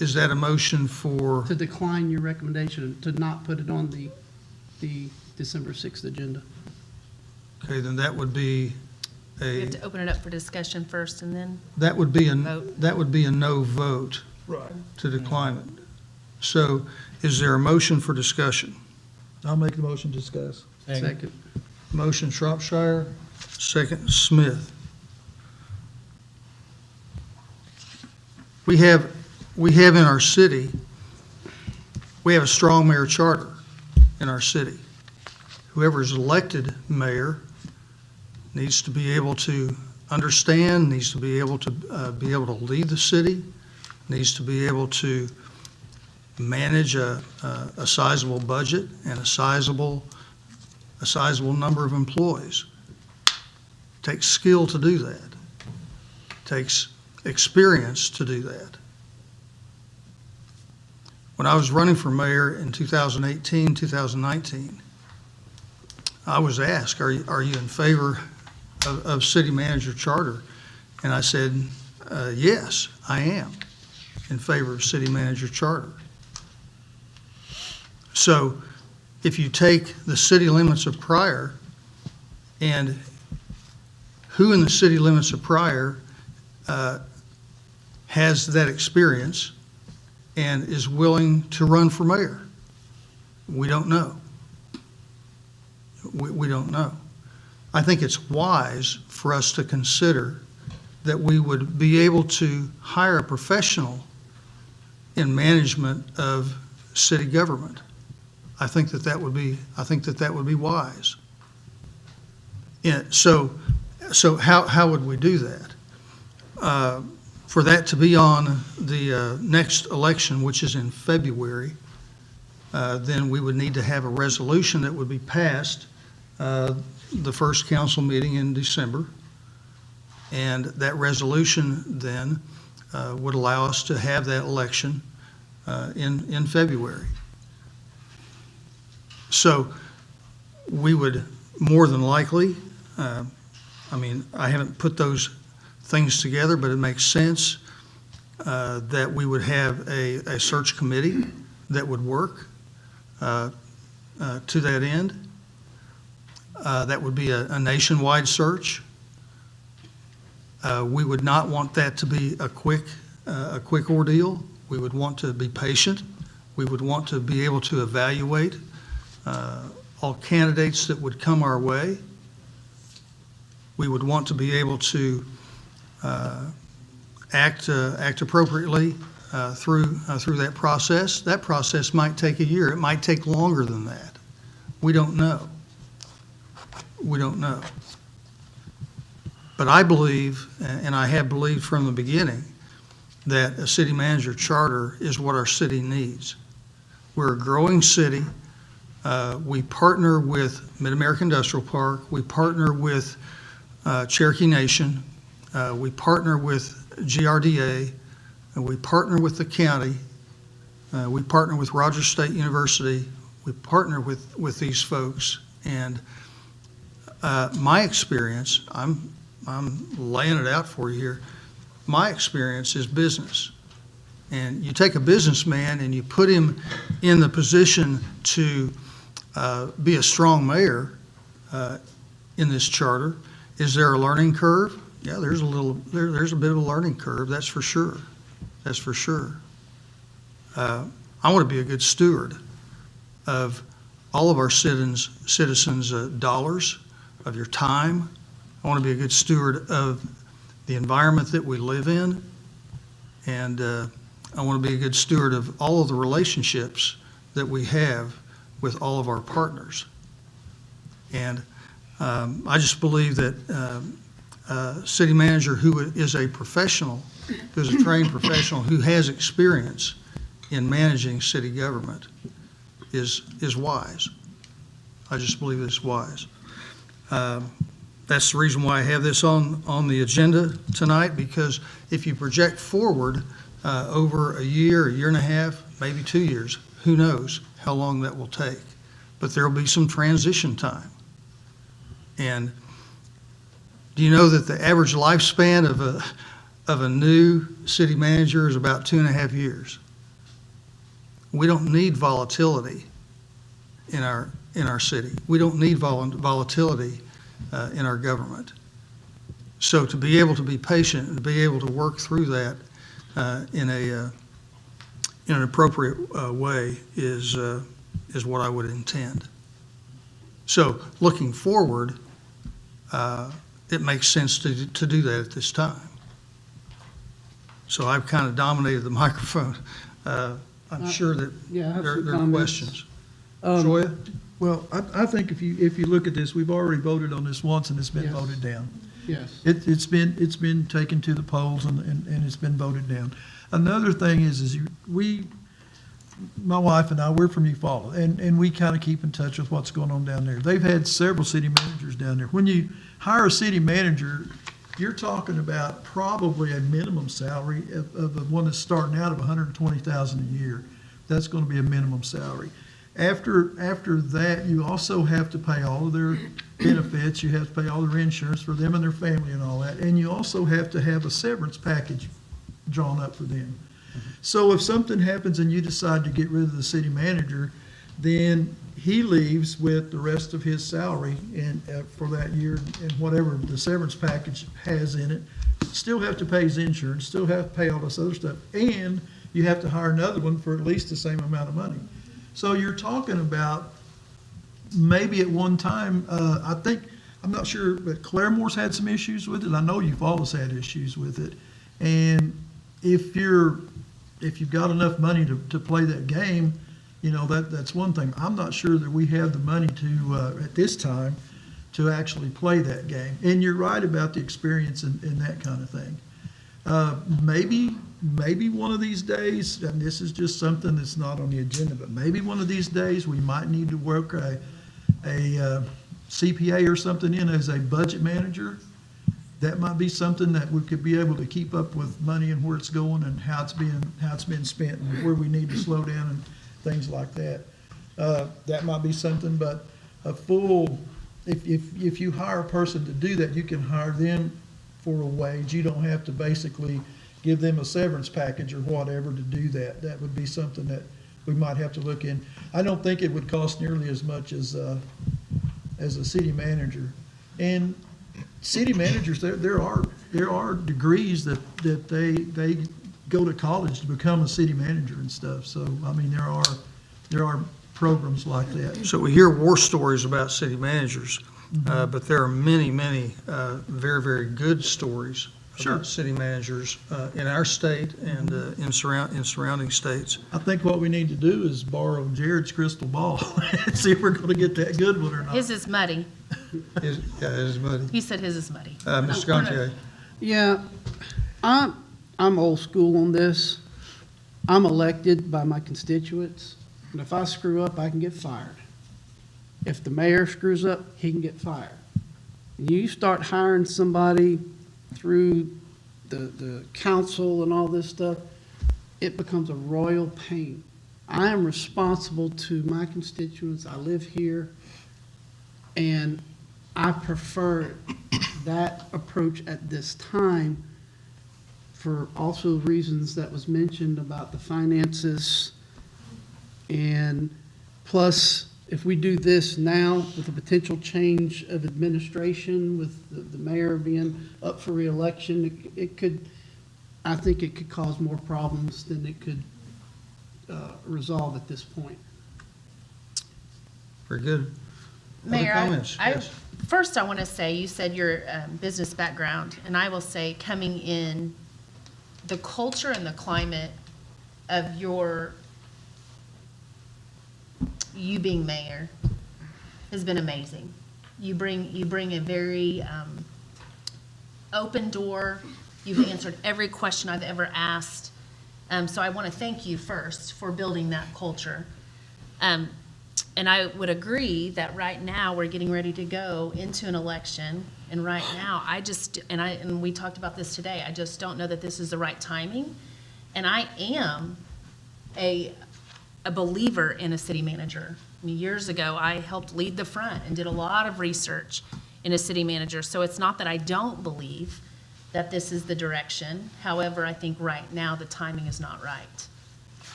Speaker 1: Is that a motion for,
Speaker 5: To decline your recommendation, to not put it on the December 6th agenda.
Speaker 1: okay, then that would be
Speaker 10: We have to open it up for discussion first and then
Speaker 1: that would be
Speaker 10: Vote.
Speaker 1: that would be a no vote
Speaker 12: Right.
Speaker 1: to decline it. So is there a motion for discussion?
Speaker 12: I'll make the motion to discuss.
Speaker 5: Second.
Speaker 1: Motion Shropshire, second Smith. We have in our city, we have a strong mayor charter in our city. Whoever is elected mayor needs to be able to understand, needs to be able to lead the city, needs to be able to manage a sizable budget and a sizable number of employees. Takes skill to do that. Takes experience to do that. When I was running for mayor in 2018, 2019, I was asked, are you in favor of city manager charter? And I said, yes, I am in favor of city manager charter. So if you take the city limits of Pryor, and who in the city limits of Pryor has that experience and is willing to run for mayor? We don't know. We don't know. I think it's wise for us to consider that we would be able to hire a professional in management of city government. I think that would be wise. Yeah, so how would we do that? For that to be on the next election, which is in February, then we would need to have a resolution that would be passed the first council meeting in December. And that resolution then would allow us to have that election in February. So we would more than likely, I haven't put those things together, but it makes sense that we would have a search committee that would work to that end. That would be a nationwide search. We would not want that to be a quick ordeal. We would want to be patient. We would want to be able to evaluate all candidates that would come our way. We would want to be able to act appropriately through that process. That process might take a year. It might take longer than that. We don't know. We don't know. But I believe, and I have believed from the beginning, that a city manager charter is what our city needs. We're a growing city. We partner with Mid-America Industrial Park. We partner with Cherokee Nation. We partner with GRDA. And we partner with the county. We partner with Rogers State University. We partner with these folks. And my experience, I'm laying it out for you here. My experience is business. And you take a businessman and you put him in the position to be a strong mayor in this charter. Is there a learning curve? Yeah, there's a bit of a learning curve, that's for sure. That's for sure. I want to be a good steward of all of our citizens' dollars, of your time. I want to be a good steward of the environment that we live in, and I want to be a good steward of all of the relationships that we have with all of our partners. And I just believe that a city manager who is a professional, who's a trained professional, who has experience in managing city government is wise. I just believe it's wise. That's the reason why I have this on the agenda tonight, because if you project forward over a year and a half, maybe 2 years, who knows how long that will take. But there will be some transition time. And do you know that the average lifespan of a new city manager is about 2.5 years? We don't need volatility in our city. We don't need volatility in our government. So to be able to be patient and to be able to work through that in an appropriate way is what I would intend. So looking forward, it makes sense to do that at this time. So I've kind of dominated the microphone. I'm sure that
Speaker 5: Yeah, I have
Speaker 1: there
Speaker 5: some
Speaker 1: are
Speaker 5: comments.
Speaker 1: questions.
Speaker 5: Um,
Speaker 1: Joya?
Speaker 12: Well, I think if you look at this, we've already voted on this once and it's been
Speaker 5: Yes.
Speaker 12: voted down.
Speaker 5: Yes.
Speaker 12: It's been taken to the polls and it's been voted down. Another thing is my wife and I, we're from Eufaula, and we kind of keep in touch with what's going on down there. They've had several city managers down there. When you hire a city manager, you're talking about probably a minimum salary of the one that's starting out of $120,000 a year. That's going to be a minimum salary. After that, you also have to pay all of their benefits. You have to pay all their insurance for them and their family and all that. And you also have to have a severance package drawn up for them. So if something happens and you decide to get rid of the city manager, then he leaves with the rest of his salary and for that year and whatever the severance package has in it. Still have to pay his insurance, still have to pay all this other stuff, and you have to hire another one for at least the same amount of money. So you're talking about maybe at one time, I'm not sure, but Claremore's had some issues with it. I know you've always had issues with it. And if you've got enough money to play that game, that's one thing. I'm not sure that we have the money to, at this time, to actually play that game. And you're right about the experience and that kind of thing. Maybe one of these days, and this is just something that's not on the agenda, but maybe one of these days we might need to work a CPA or something in as a budget manager that might be something that we could be able to keep up with money and where it's going and how it's being spent and where we need to slow down and things like that. That might be something, but a full, if you hire a person to do that, you can hire them for a wage. You don't have to basically give them a severance package or whatever to do that. That would be something that we might have to look in. I don't think it would cost nearly as much as a city manager. And city managers, there are degrees that they go to college to become a city manager and stuff. So, I mean, there are programs like that.
Speaker 1: So we hear war stories about city managers, but there are many very, very good stories
Speaker 12: Sure.
Speaker 1: about city managers in our state and in surrounding states.
Speaker 12: I think what we need to do is borrow Jared's crystal ball and see if we're going to get that good one or not.
Speaker 10: His is muddy.
Speaker 1: Yeah, it is muddy.
Speaker 10: He said his is muddy.
Speaker 1: Mr. Gontier?
Speaker 5: Yeah, I'm old school on this. I'm elected by my constituents, and if I screw up, I can get fired. If the mayor screws up, he can get fired. You start hiring somebody through the council and all this stuff, it becomes a royal pain. I am responsible to my constituents. I live here, and I prefer that approach at this time for also reasons that was mentioned about the finances. And plus, if we do this now with a potential change of administration, with the mayor being up for reelection, I think it could cause more problems than it could resolve at this point.
Speaker 1: Very good. Other
Speaker 10: Mayor,
Speaker 1: comments?
Speaker 10: I
Speaker 1: Yes.
Speaker 10: first I want to say, you said your business background, and I will say, coming in, the culture and the climate of you being mayor has been amazing. You bring a very open door. You've answered every question I've ever asked. So I want to thank you first for building that culture. And I would agree that right now we're getting ready to go into an election. And right now, and we talked about this today, I just don't know that this is the right timing. And I am a believer in a city manager. I mean, years ago, I helped lead the front and did a lot of research in a city manager. So it's not that I don't believe that this is the direction. However, I think right now the timing is not right.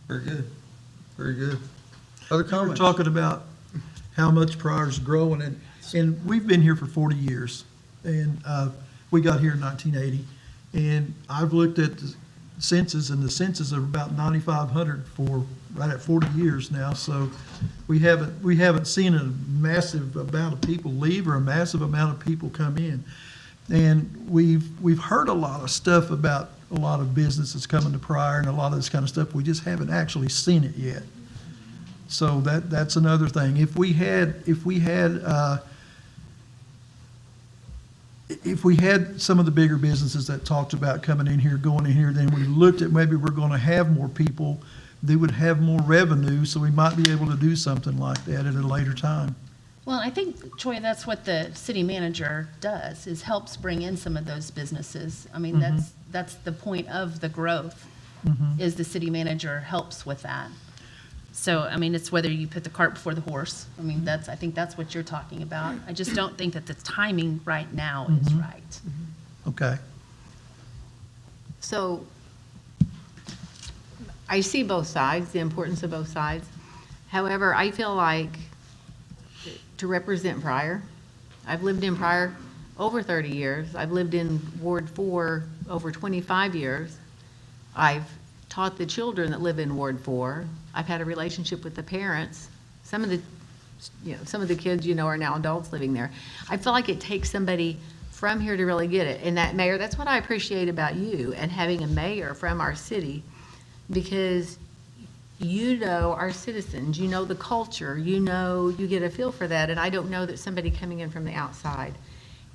Speaker 1: Very good. Very good. Other
Speaker 12: We're
Speaker 1: comments?
Speaker 12: talking about how much Pryor's growing, and we've been here for 40 years, and we got here in 1980, and I've looked at the census, and the census of about 9,500 for right at 40 years now, so we haven't seen a massive amount of people leave or a massive amount of people come in, and we've heard a lot of stuff about a lot of businesses coming to Pryor and a lot of this kind of stuff. We just haven't actually seen it yet. So that's another thing. If we had some of the bigger businesses that talked about coming in here, going in here, then we looked at maybe we're going to have more people, they would have more revenue, so we might be able to do something like that at a later time.
Speaker 10: Well, I think, Troy, that's what the city manager does, is helps bring in some of those businesses. I mean, that's the point of the growth, is the city manager helps with that. So, I mean, it's whether you put the cart before the horse. I mean, I think that's what you're talking about. I just don't think that the timing right now is right.
Speaker 12: Okay.
Speaker 4: So I see both sides, the importance of both sides. However, I feel like to represent Pryor, I've lived in Pryor over 30 years. I've lived in Ward 4 over 25 years. I've taught the children that live in Ward 4. I've had a relationship with the parents. Some of the kids, are now adults living there. I feel like it takes somebody from here to really get it. And that mayor, that's what I appreciate about you and having a mayor from our city, because you know our citizens, you know the culture, you get a feel for that. And I don't know that somebody coming in from the outside.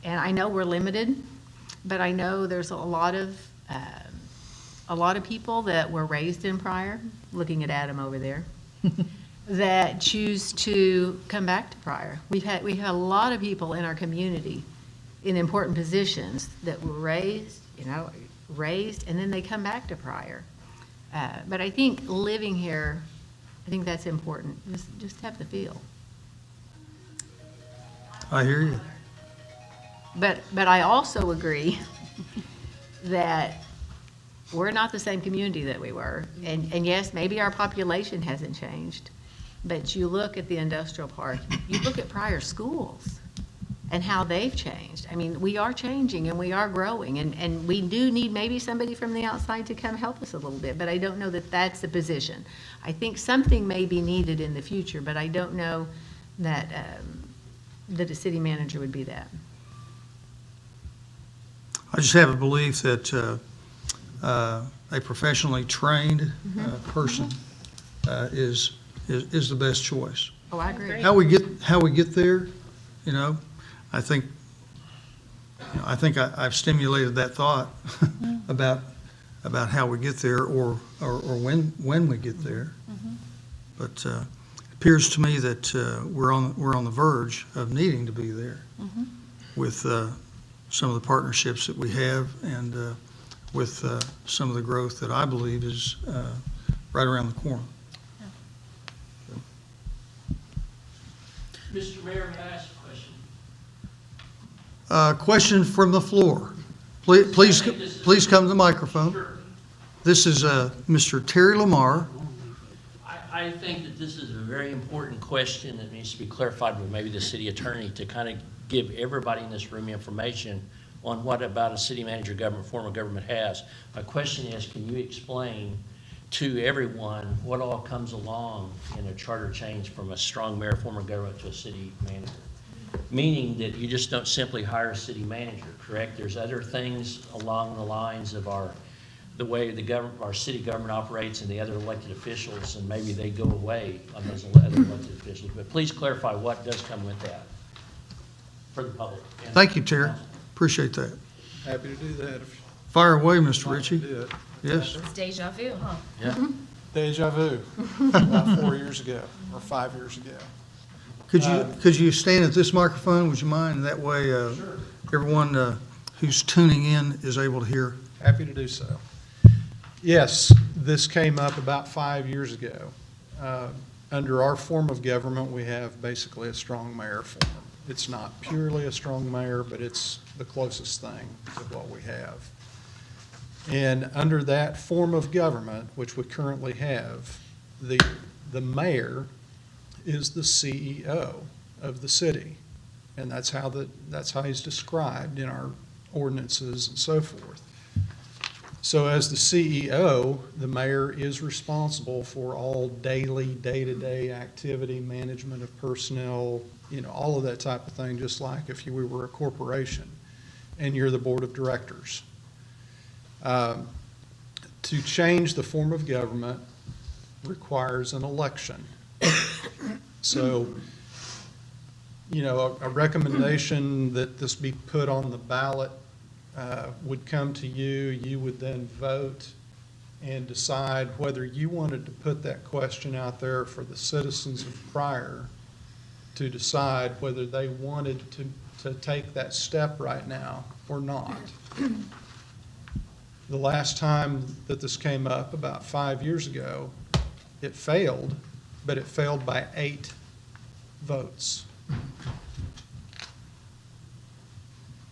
Speaker 4: And I know we're limited, but I know there's a lot of people that were raised in Pryor, looking at Adam over there. that choose to come back to Pryor. We have a lot of people in our community in important positions that were raised, and then they come back to Pryor. But I think living here, I think that's important. Just have the feel.
Speaker 1: I hear you.
Speaker 4: But I also agree that we're not the same community that we were. And yes, maybe our population hasn't changed, but you look at the industrial park, you look at Pryor schools and how they've changed. I mean, we are changing and we are growing, and we do need maybe somebody from the outside to come help us a little bit, but I don't know that that's the position. I think something may be needed in the future, but I don't know that, that a city manager would be that.
Speaker 1: I just have a belief that a professionally trained person is the best choice.
Speaker 4: Oh, I agree.
Speaker 1: How we get there, I think I've stimulated that thought about how we get there or when we get there. But it appears to me that we're on the verge of needing to be there with some of the partnerships that we have and with some of the growth that I believe is right around the corner.
Speaker 11: Mr. Mayor, may I ask a question?
Speaker 1: Question from the floor. Please come to the microphone.
Speaker 11: Sure.
Speaker 1: This is Mr. Terry Lamar.
Speaker 11: I think that this is a very important question that needs to be clarified with maybe the city attorney to kind of give everybody in this room information on what about a city manager government, form of government has. My question is, can you explain to everyone what all comes along in a charter change from a strong mayor, form of government to a city manager? Meaning that you just don't simply hire a city manager, correct? There's other things along the lines of the way our city government operates and the other elected officials, and maybe they go away on those other elected officials. But please clarify what does come with that for the public.
Speaker 1: Thank you, Terry. Appreciate that.
Speaker 2: Happy to do that.
Speaker 1: Fire away, Mr.
Speaker 2: If you'd like to
Speaker 1: Ritchie.
Speaker 2: do it.
Speaker 1: Yes.
Speaker 10: It's deja vu, huh?
Speaker 11: Yeah.
Speaker 2: Deja vu, about 4 years ago, or 5 years ago.
Speaker 1: Could you stand at this microphone, would you mind? That way everyone who's tuning in is able to hear.
Speaker 2: Happy to do so. Yes, this came up about 5 years ago. Under our form of government, we have basically a strong mayor form. It's not purely a strong mayor, but it's the closest thing to what we have. And under that form of government, which we currently have, the mayor is the CEO of the city. And that's how he's described in our ordinances and so forth. So as the CEO, the mayor is responsible for all daily, day-to-day activity, management of personnel, all of that type of thing, just like if you were a corporation and you're the board of directors. To change the form of government requires an election. So, a recommendation that this be put on the ballot would come to you. You would then vote and decide whether you wanted to put that question out there for the citizens of Pryor to decide whether they wanted to take that step right now or not. The last time that this came up, about 5 years ago, it failed, but it failed by 8 votes.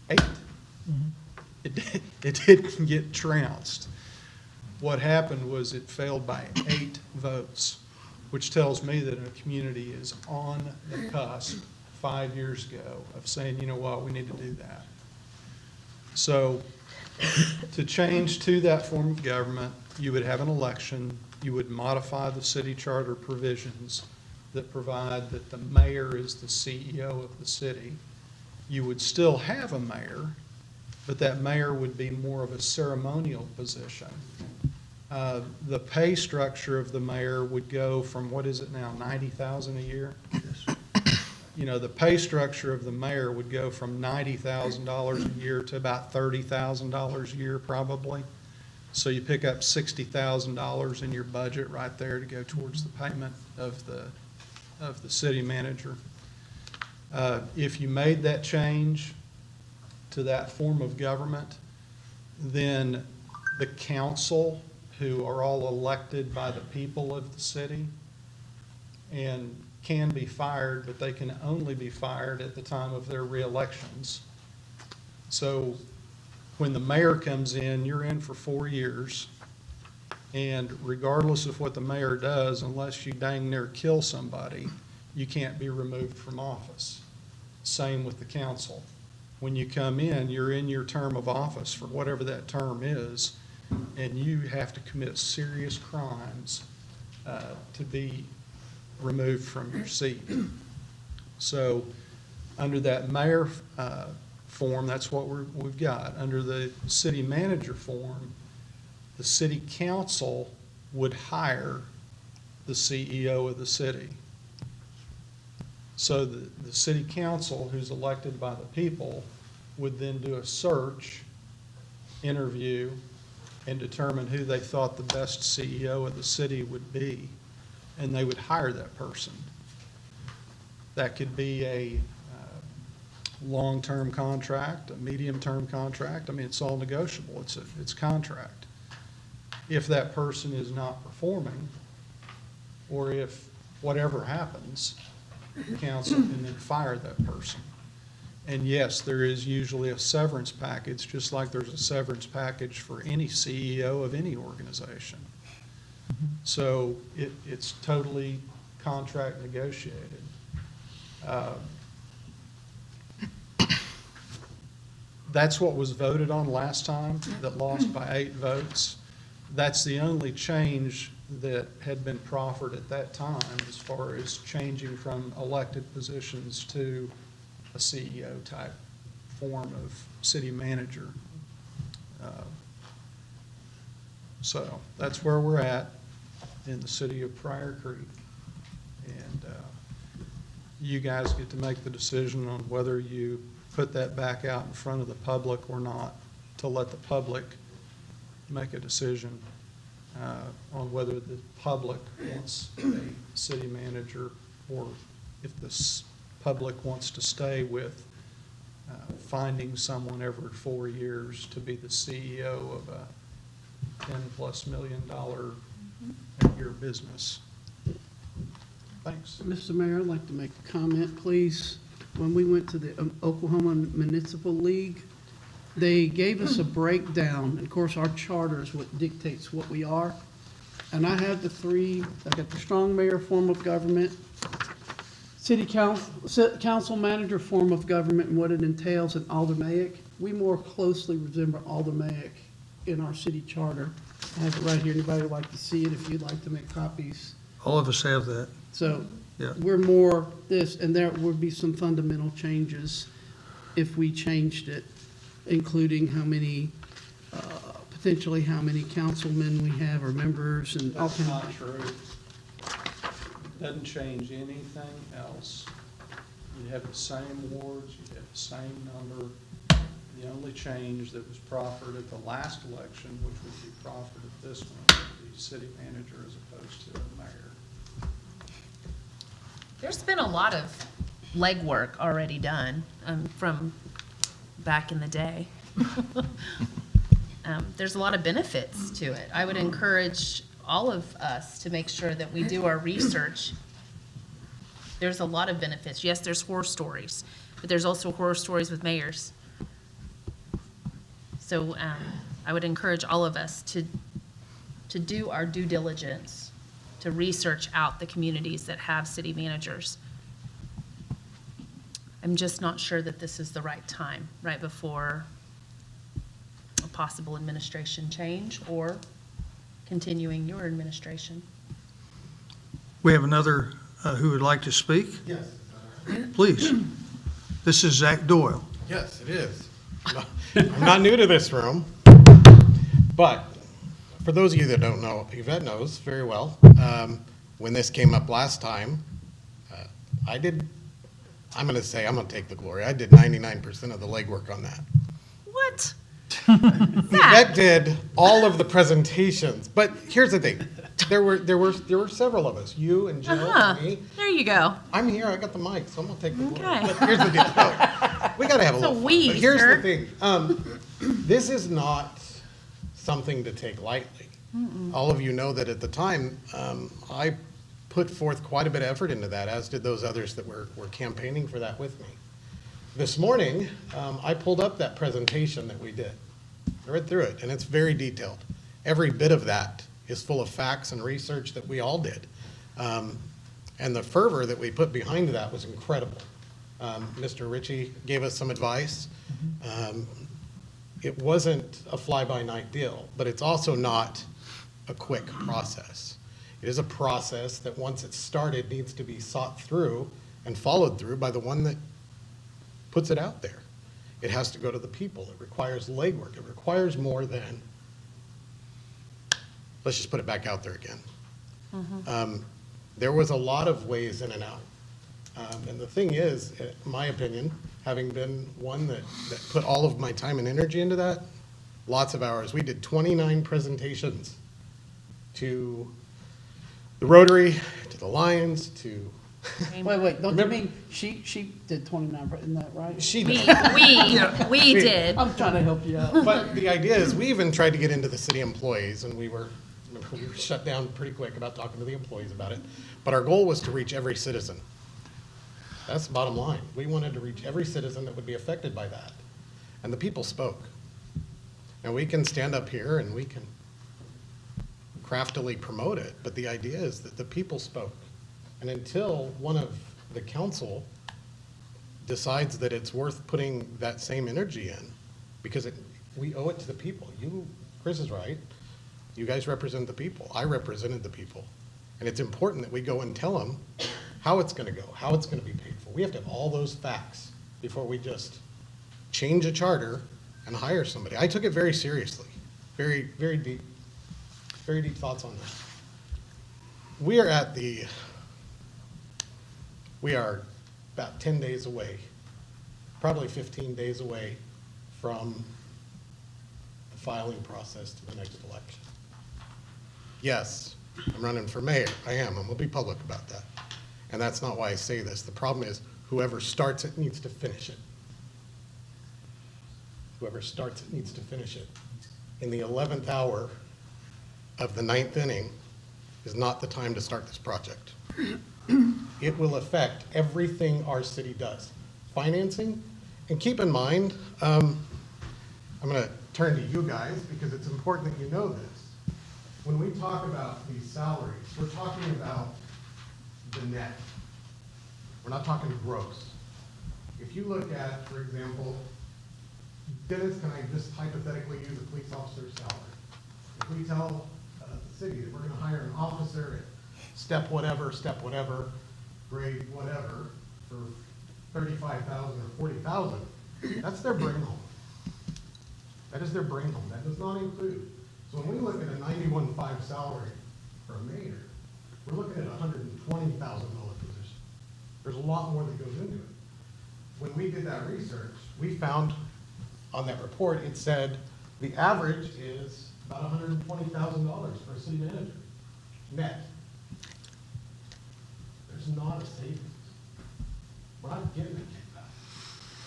Speaker 2: 8. It didn't get trounced. What happened was it failed by 8 votes, which tells me that a community is on the cusp 5 years ago of saying, you know what, we need to do that. So to change to that form of government, you would have an election, you would modify the city charter provisions that provide that the mayor is the CEO of the city. You would still have a mayor, but that mayor would be more of a ceremonial position. The pay structure of the mayor would go from, what is it now, $90,000 a year? Yes. The pay structure of the mayor would go from $90,000 a year to about $30,000 a year probably. So you pick up $60,000 in your budget right there to go towards the payment of the of the city manager. If you made that change to that form of government, then the council, who are all elected by the people of the city, and can be fired, but they can only be fired at the time of their reelections. So when the mayor comes in, you're in for 4 years, and regardless of what the mayor does, unless you dang near kill somebody, you can't be removed from office. Same with the council. When you come in, you're in your term of office for whatever that term is, and you have to commit serious crimes to be removed from your seat. So under that mayor form, that's what we've got. Under the city manager form, the city council would hire the CEO of the city. So the city council, who's elected by the people, would then do a search, interview, and determine who they thought the best CEO of the city would be, and they would hire that person. That could be a long-term contract, a medium-term contract. I mean, it's all negotiable. It's contract. If that person is not performing, or if whatever happens, the council can then fire that person. And yes, there is usually a severance package, just like there's a severance package for any CEO of any organization. So it's totally contract negotiated. That's what was voted on last time, that lost by 8 votes. That's the only change that had been proffered at that time as far as changing from elected positions to a CEO type form of city manager. So that's where we're at in the city of Pryor Creek. And you guys get to make the decision on whether you put that back out in front of the public or not, to let the public make a decision on whether the public wants a city manager, or if the public wants to stay with finding someone every 4 years to be the CEO of a $10+ million a year business. Thanks.
Speaker 5: Mr. Mayor, I'd like to make a comment, please. When we went to the Oklahoma Municipal League, they gave us a breakdown. Of course, our charter is what dictates what we are. And I have I got the strong mayor form of government, city council manager form of government and what it entails, and aldermanic. We more closely resemble aldermanic in our city charter. I have it right here. Anybody would like to see it if you'd like to make copies?
Speaker 1: All of us have that.
Speaker 5: So
Speaker 1: Yeah.
Speaker 5: we're more this, and there would be some fundamental changes if we changed it, including how many, potentially how many councilmen we have or members and all
Speaker 2: That's
Speaker 5: kinds
Speaker 2: not
Speaker 5: of.
Speaker 2: true. Doesn't change anything else. You have the same wards, you have the same number. The only change that was proffered at the last election, which would be proffered at this one, would be city manager as opposed to the mayor.
Speaker 10: There's been a lot of legwork already done from back in the day. There's a lot of benefits to it. I would encourage all of us to make sure that we do our research. There's a lot of benefits. Yes, there's horror stories, but there's also horror stories with mayors. So I would encourage all of us to do our due diligence, to research out the communities that have city managers. I'm just not sure that this is the right time, right before a possible administration change or continuing your administration.
Speaker 1: We have another who would like to speak.
Speaker 14: Yes.
Speaker 1: Please. This is Zach Doyle.
Speaker 14: Yes, it is. I'm not new to this room, but for those of you that don't know, Yvette knows very well. When this came up last time, I'm going to take the glory. I did 99% of the legwork on that.
Speaker 10: What?
Speaker 14: Yvette did all of the presentations, but here's the thing. there were several of us, you and Jill
Speaker 10: Uh-huh.
Speaker 14: and me.
Speaker 10: There you go.
Speaker 14: I'm here, I got the mic, so I'm gonna take the floor.
Speaker 10: Okay.
Speaker 14: But here's the deal. We gotta have a
Speaker 10: It's a
Speaker 14: little fun.
Speaker 10: we,
Speaker 14: But here's
Speaker 10: sir.
Speaker 14: the thing. This is not something to take lightly. All of you know that at the time, I put forth quite a bit of effort into that, as did those others that were campaigning for that with me. This morning, I pulled up that presentation that we did. I read through it, and it's very detailed. Every bit of that is full of facts and research that we all did. And the fervor that we put behind that was incredible. Mr. Ritchie gave us some advice. It wasn't a fly-by-night deal, but it's also not a quick process. It is a process that once it's started needs to be sought through and followed through by the one that puts it out there. It has to go to the people. It requires legwork. It requires more than, let's just put it back out there again. There was a lot of ways in and out. And the thing is, in my opinion, having been one that put all of my time and energy into that, lots of hours. We did 29 presentations to the Rotary, to the Lions, to,
Speaker 5: Wait, don't you mean, she did 29, isn't that right?
Speaker 14: she
Speaker 10: We,
Speaker 14: did.
Speaker 10: we did.
Speaker 5: I'm trying to help you out.
Speaker 14: But the idea is, we even tried to get into the city employees, and we were shut down pretty quick about talking to the employees about it. But our goal was to reach every citizen. That's the bottom line. We wanted to reach every citizen that would be affected by that. And the people spoke. Now, we can stand up here and we can craftily promote it, but the idea is that the people spoke. And until one of the council decides that it's worth putting that same energy in, because we owe it to the people. Chris is right. You guys represent the people. I represented the people. And it's important that we go and tell them how it's going to go, how it's going to be paid for. We have to have all those facts before we just change a charter and hire somebody. I took it very seriously, very deep thoughts on that. We are about 10 days away, probably 15 days away from the filing process to the next election. Yes, I'm running for mayor. I am. I'm going to be public about that. And that's not why I say this. The problem is whoever starts it needs to finish it. Whoever starts it needs to finish it. In the 11th hour of the 9th inning is not the time to start this project. It will affect everything our city does. Financing, and keep in mind, I'm going to turn to you guys because it's important that you know this. When we talk about these salaries, we're talking about the net. We're not talking gross. If you look at, for example, Dennis, can I just hypothetically use a police officer's salary? If we tell the city that we're going to hire an officer at step whatever, grade whatever, for $35,000 or $40,000, that's their bring home. That is their bring home. That does not include. So when we look at a 91.5 salary for a mayor, we're looking at a $120,000 position. There's a lot more that goes into it. When we did that research, we found on that report, it said the average is about $120,000 for a city manager, net. There's not a savings. We're not getting a kickback.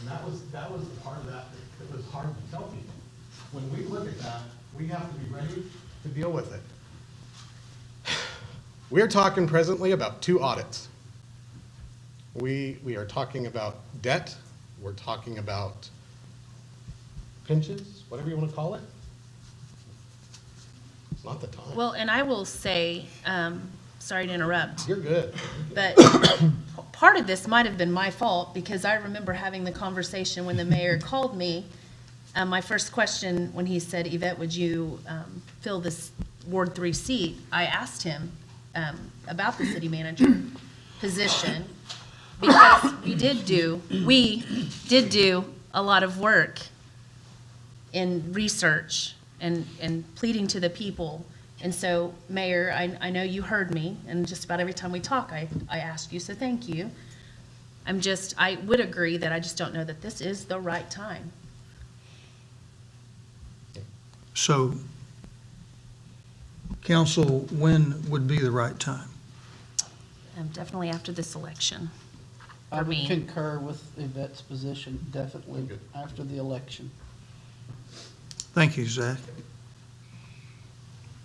Speaker 14: And that was the part of that was hard to tell people. When we look at that, we have to be ready to deal with it. We're talking presently about 2 audits. We are talking about debt. We're talking about pinches, whatever you want to call it. It's not the time.
Speaker 10: Well, and I will say, sorry to interrupt,
Speaker 14: You're good.
Speaker 10: but part of this might have been my fault because I remember having the conversation when the mayor called me. My first question when he said, Yvette, would you fill this Ward 3 seat? I asked him about the city manager position because we did do a lot of work in research and pleading to the people. And so, Mayor, I know you heard me, and just about every time we talk, I ask you, so thank you. I would agree that I just don't know that this is the right time.
Speaker 1: So council, when would be the right time?
Speaker 10: Definitely after this election.
Speaker 5: I
Speaker 10: For
Speaker 5: would
Speaker 10: me.
Speaker 5: concur with Yvette's position, definitely after the election.
Speaker 1: Thank you, Zach.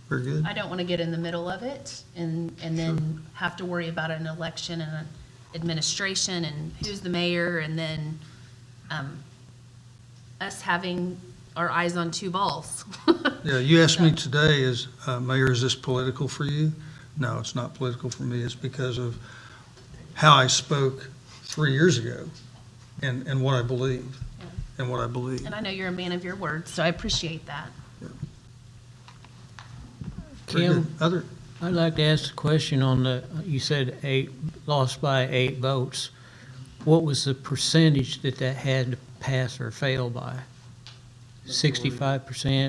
Speaker 1: Very good.
Speaker 10: I don't want to get in the middle of it and then have to worry about an election and an administration and who's the mayor and then us having our eyes on two balls.
Speaker 1: Yeah, you asked me today, Mayor, is this political for you? No, it's not political for me. It's because of how I spoke 3 years ago and what I believe, and what I believe.
Speaker 10: And I know you're a man of your word, so I appreciate that.
Speaker 1: Very good.
Speaker 9: Kim,
Speaker 1: Other,
Speaker 9: I'd like to ask a question on you said lost by 8 votes. What was the percentage that had to pass or fail by? 65%,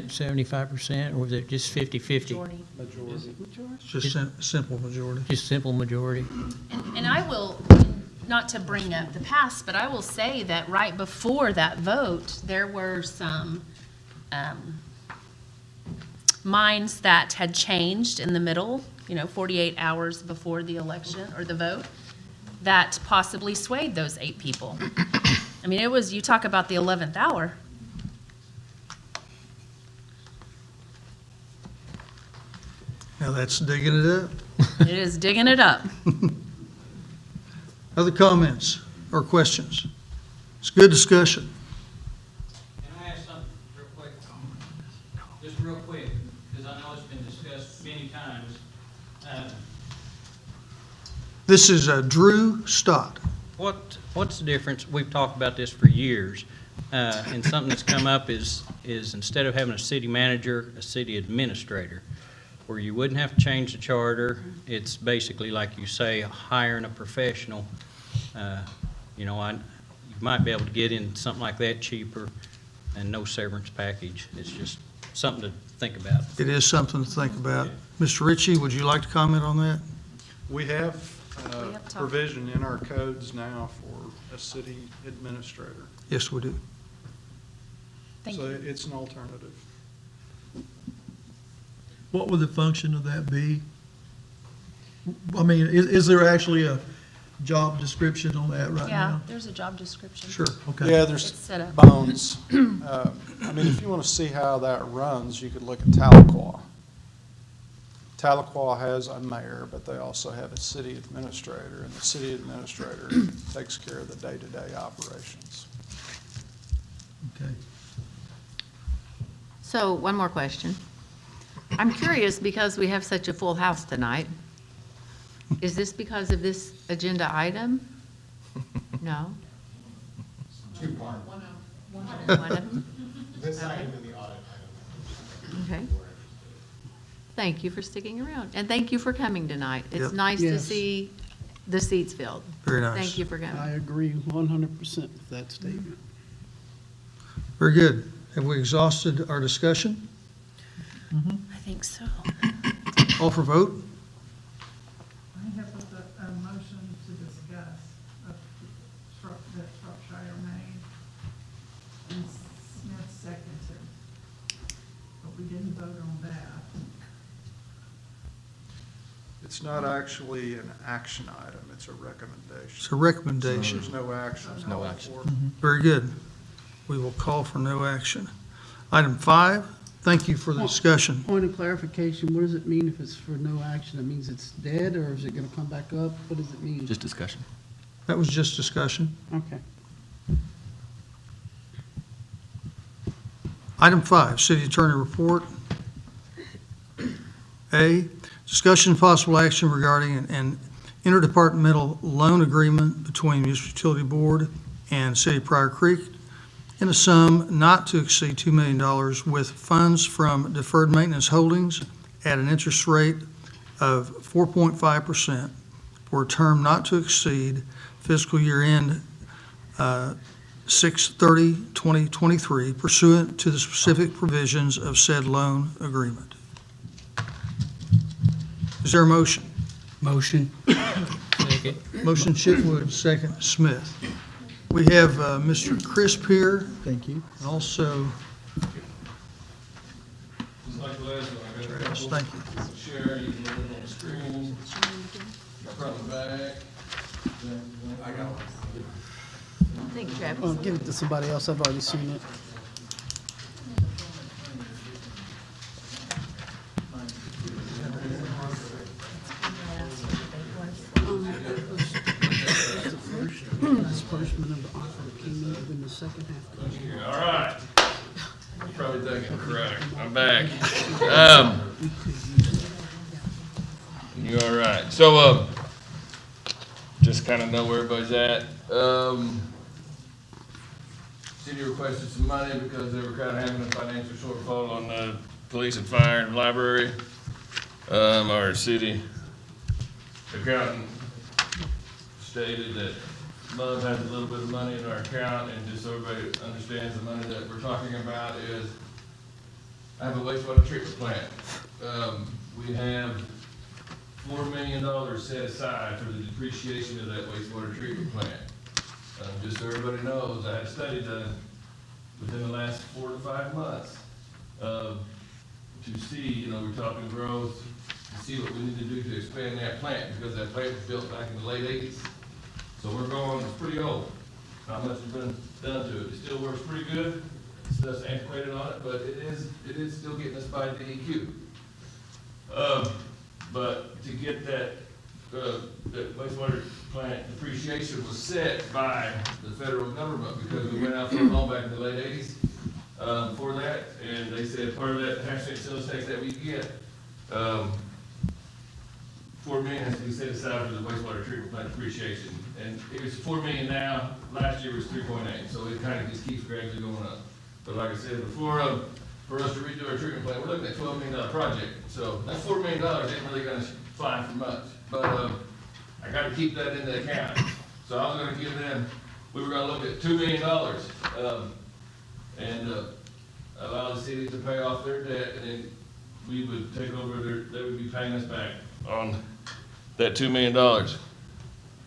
Speaker 9: 75%, or was it just 50/50?
Speaker 10: Majority.
Speaker 1: it's just simple majority.
Speaker 9: Just simple majority?
Speaker 10: And I will, not to bring up the past, but I will say that right before that vote, there were some minds that had changed in the middle, 48 hours before the election or the vote, that possibly swayed those 8 people. I mean, you talk about the 11th hour.
Speaker 1: Now that's digging it up.
Speaker 10: It is digging it up.
Speaker 1: Other comments or questions? It's good discussion.
Speaker 15: Can I ask something real quick? Just real quick, because I know it's been discussed many times.
Speaker 1: This is Drew Stott.
Speaker 15: What's the difference? We've talked about this for years, and something that's come up is instead of having a city manager, a city administrator, where you wouldn't have to change the charter. It's basically, like you say, hiring a professional. You might be able to get in something like that cheaper and no severance package. It's just something to think about.
Speaker 1: It is something to think about. Mr. Ritchie, would you like to comment on that?
Speaker 2: We have
Speaker 10: We have to-
Speaker 2: provision in our codes now for a city administrator.
Speaker 1: Yes, we do.
Speaker 10: Thank
Speaker 2: So
Speaker 10: you.
Speaker 2: it's an alternative.
Speaker 12: What would the function of that be? I mean, is there actually a job description on that right
Speaker 10: Yeah,
Speaker 12: now?
Speaker 10: there's a job description.
Speaker 1: Sure.
Speaker 12: Okay.
Speaker 2: Yeah,
Speaker 10: It's
Speaker 2: there's
Speaker 10: set up.
Speaker 2: bones. I mean, if you want to see how that runs, you could look at Tahlequah. Tahlequah has a mayor, but they also have a city administrator, and the city administrator takes care of the day-to-day operations.
Speaker 12: Okay.
Speaker 4: So, one more question. I'm curious, because we have such a full house tonight, is this because of this agenda item? No? One of them?
Speaker 14: This
Speaker 4: item
Speaker 14: and the audit item.
Speaker 4: Okay. Thank you for sticking around, and thank you for coming tonight.
Speaker 1: Yep.
Speaker 4: It's nice to
Speaker 5: Yes.
Speaker 4: see the seats filled.
Speaker 1: Very nice.
Speaker 4: Thank you for
Speaker 5: I
Speaker 4: coming.
Speaker 5: agree 100% with that statement.
Speaker 1: Very good. Have we exhausted our discussion?
Speaker 10: I think so.
Speaker 1: All for vote?
Speaker 16: I have a motion to discuss that Shropshire made, and Smith seconded, but we didn't vote on that.
Speaker 2: It's not actually an action item, it's a recommendation.
Speaker 1: It's a recommendation.
Speaker 2: There's no action.
Speaker 14: No action.
Speaker 1: Very good. We will call for no action. Item 5, thank you for the discussion.
Speaker 5: Point of clarification, what does it mean if it's for no action? It means it's dead, or is it going to come back up? What does it mean?
Speaker 14: Just discussion.
Speaker 1: That was just discussion.
Speaker 5: Okay.
Speaker 1: Item 5, City Attorney Report. A, discussion and possible action regarding an interdepartmental loan agreement between Municipal Utility Board and City of Pryor Creek in a sum not to exceed $2 million with funds from deferred maintenance holdings at an interest rate of 4.5% for a term not to exceed fiscal year end 6/30/2023 pursuant to the specific provisions of said loan agreement. Is there a motion?
Speaker 9: Motion. Second.
Speaker 1: Motion Chitwood, second Smith. We have Mr. Crisp here,
Speaker 12: Thank you.
Speaker 1: and also
Speaker 17: Just like to
Speaker 13: Les, I got a
Speaker 1: Yes,
Speaker 13: couple.
Speaker 1: thank you.
Speaker 13: Share, you can look on the screen. Front and back. I got one.
Speaker 4: Thank you, Travis.
Speaker 5: Well, give it to somebody else. I've already seen it. Disbursement of the offer that came in within the second half.
Speaker 13: All right. You're probably thinking, correct, I'm back. You all right? So, just kind of know where everybody's at. City requested some money because they were kind of having a financial shortfall on the police and fire and library. Our city accountant stated that Love has a little bit of money in our account, and just so everybody understands, the money that we're talking about is, I have a wastewater treatment plant. We have $4 million set aside for the depreciation of that wastewater treatment plant. Just so everybody knows, I had a study done within the last 4 to 5 months, to see, we're talking growth, to see what we need to do to expand that plant, because that plant was built back in the late 80s. So we're going, it's pretty old. Not much has been done to it. It still works pretty good. Stuff's antiquated on it, but it is still getting us by DEQ. But to get that wastewater plant depreciation was set by the federal government, because we went out for a loan back in the late 80s for that, and they said part of that tax rate sales tax that we get, $4 million has to be set aside for the wastewater treatment plant depreciation. And it was $4 million now, last year was 3.8, so it kind of just keeps gradually going up. But like I said before, for us to redo our treatment plant, we're looking at $12 million project. So that $4 million ain't really gonna fly for much. But I gotta keep that in the account. So I was gonna give them, we were gonna look at $2 million, and allow the city to pay off their debt, and then we would take over they would be paying us back on that $2 million.